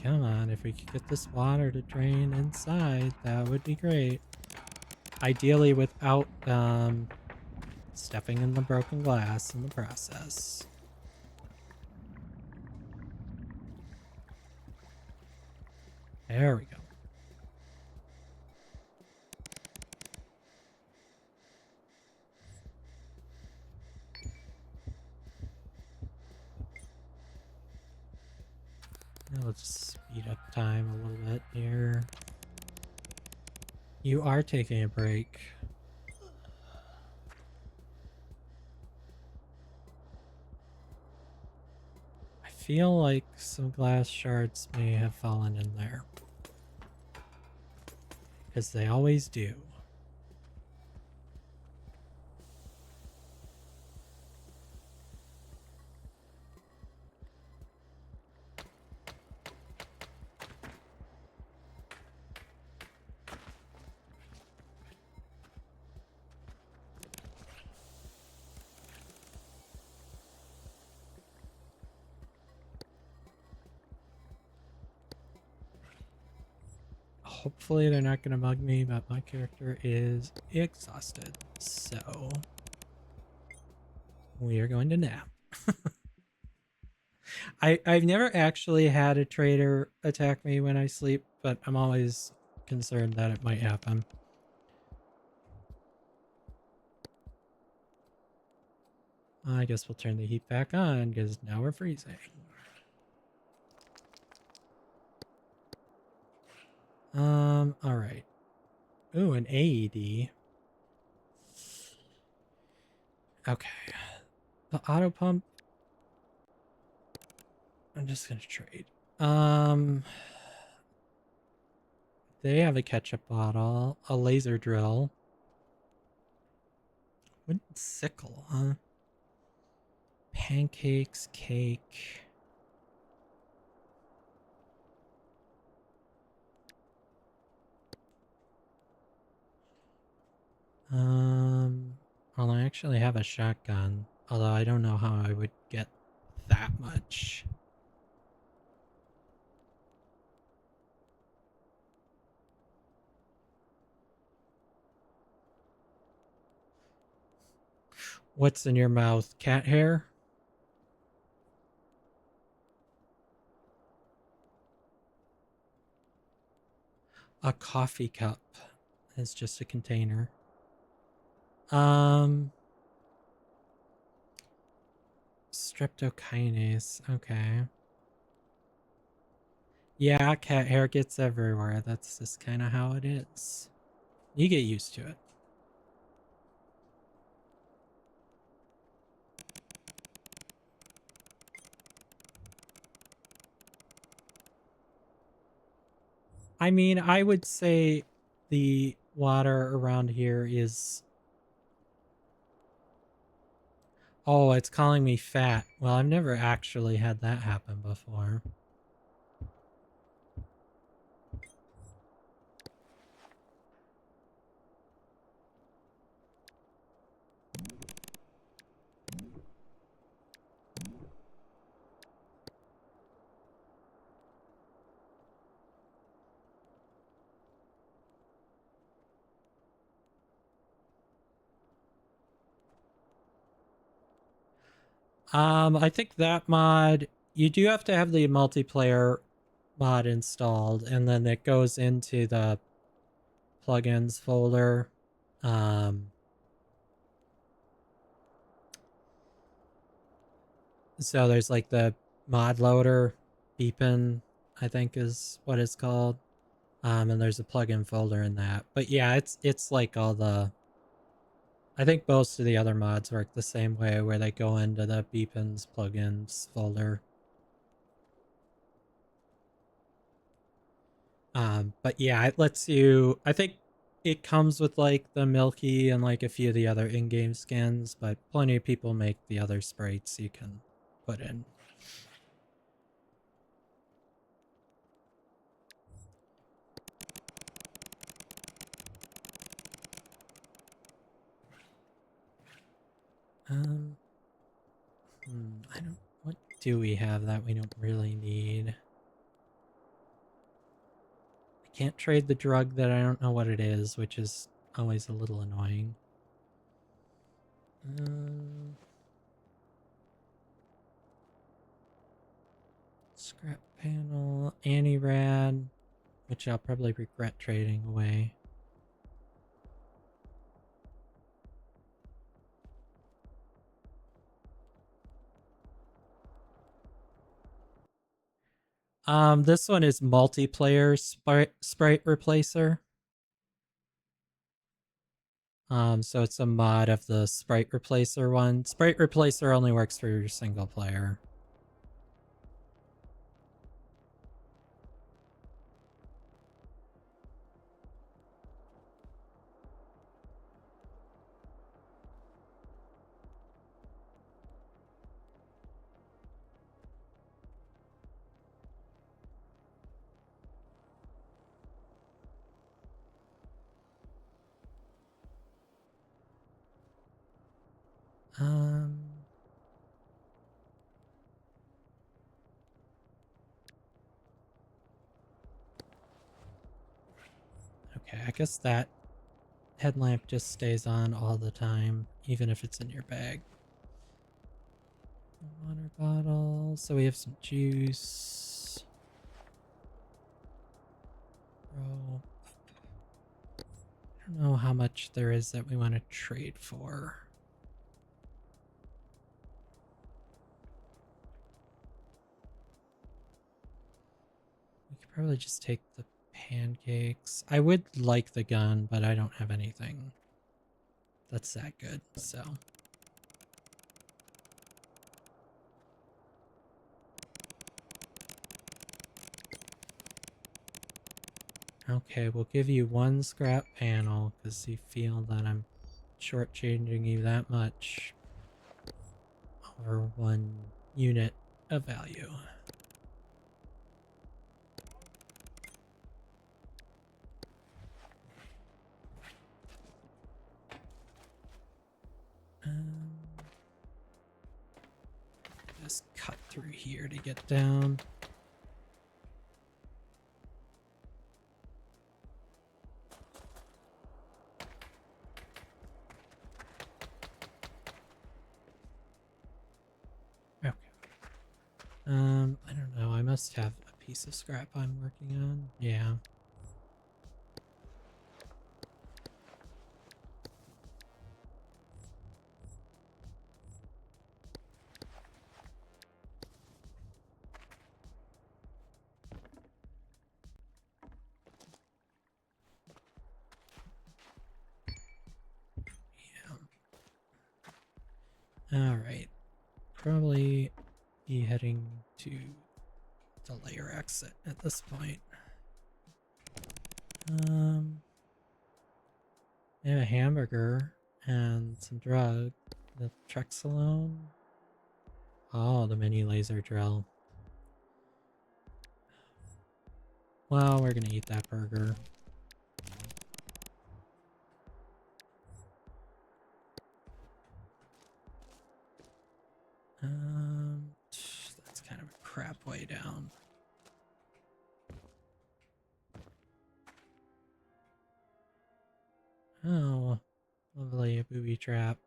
Come on, if we could get this water to drain inside, that would be great. Ideally without stepping in the broken glass in the process. There we go. Now let's speed up time a little bit here. You are taking a break. I feel like some glass shards may have fallen in there. Because they always do. Hopefully they're not going to mug me, but my character is exhausted. So we are going to nap. I've never actually had a trader attack me when I sleep, but I'm always concerned that it might happen. I guess we'll turn the heat back on because now we're freezing. All right. Ooh, an AED. Okay. The auto pump. I'm just gonna trade. They have a ketchup bottle, a laser drill. Wooden sickle, huh? Pancakes, cake. Well, I actually have a shotgun, although I don't know how I would get that much. What's in your mouth? Cat hair? A coffee cup is just a container. Streptokinase. Okay. Yeah, cat hair gets everywhere. That's just kind of how it is. You get used to it. I mean, I would say the water around here is... Oh, it's calling me fat. Well, I've never actually had that happen before. I think that mod, you do have to have the multiplayer mod installed, and then it goes into the plugins folder. So there's like the mod loader, Beepin, I think is what it's called. And there's a plugin folder in that. But yeah, it's like all the... I think most of the other mods work the same way, where they go into the Beepins plugins folder. But yeah, it lets you... I think it comes with like the Milky and like a few of the other in-game skins, but plenty of people make the other sprites you can put in. I don't... What do we have that we don't really need? I can't trade the drug that I don't know what it is, which is always a little annoying. Scrap panel, anti-rad, which I'll probably regret trading away. This one is multiplayer sprite replacer. So it's a mod of the sprite replacer one. Sprite replacer only works for your single player. Okay, I guess that headlamp just stays on all the time, even if it's in your bag. Water bottle. So we have some juice. Rope. I don't know how much there is that we want to trade for. We could probably just take the pancakes. I would like the gun, but I don't have anything that's that good, so... Okay, we'll give you one scrap panel because you feel that I'm shortchanging you that much. Or 1 unit of value. just cut through here to get down. Okay. I don't know. I must have a piece of scrap I'm working on. Yeah. All right. Probably be heading to the layer exit at this point. I have a hamburger and some drug. The Trexalone. Oh, the mini laser drill. Well, we're gonna eat that burger. That's kind of a crap way down. Oh, lovely booby trap.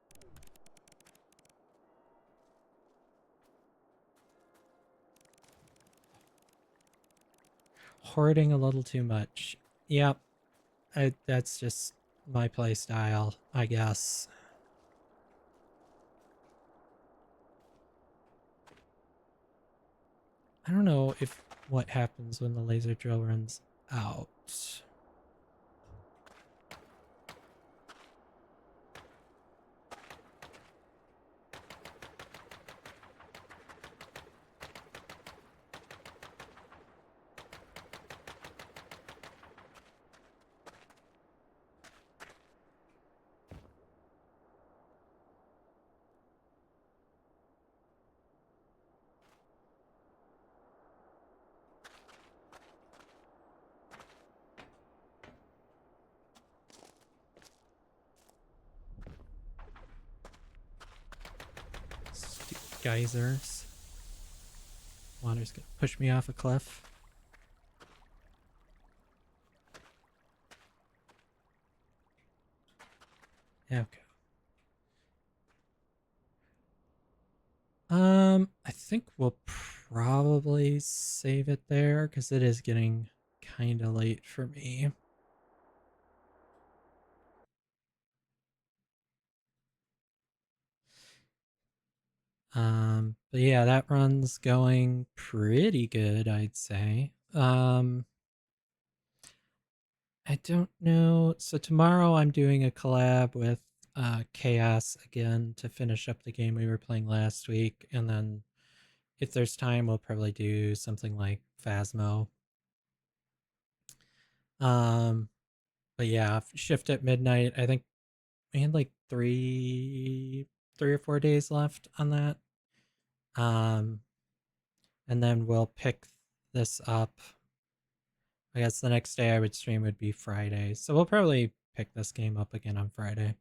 Hoarding a little too much. Yep, that's just my play style, I guess. I don't know if what happens when the laser drill runs out. Geysers. Water's gonna push me off a cliff. Okay. I think we'll probably save it there because it is getting kind of late for me. But yeah, that run's going pretty good, I'd say. I don't know. So tomorrow I'm doing a collab with Chaos again to finish up the game we were playing last week, and then if there's time, we'll probably do something like Phasmo. But yeah, shift at midnight. I think we had like three or 4 days left on that. And then we'll pick this up. I guess the next day I would stream would be Friday. So we'll probably pick this game up again on Friday.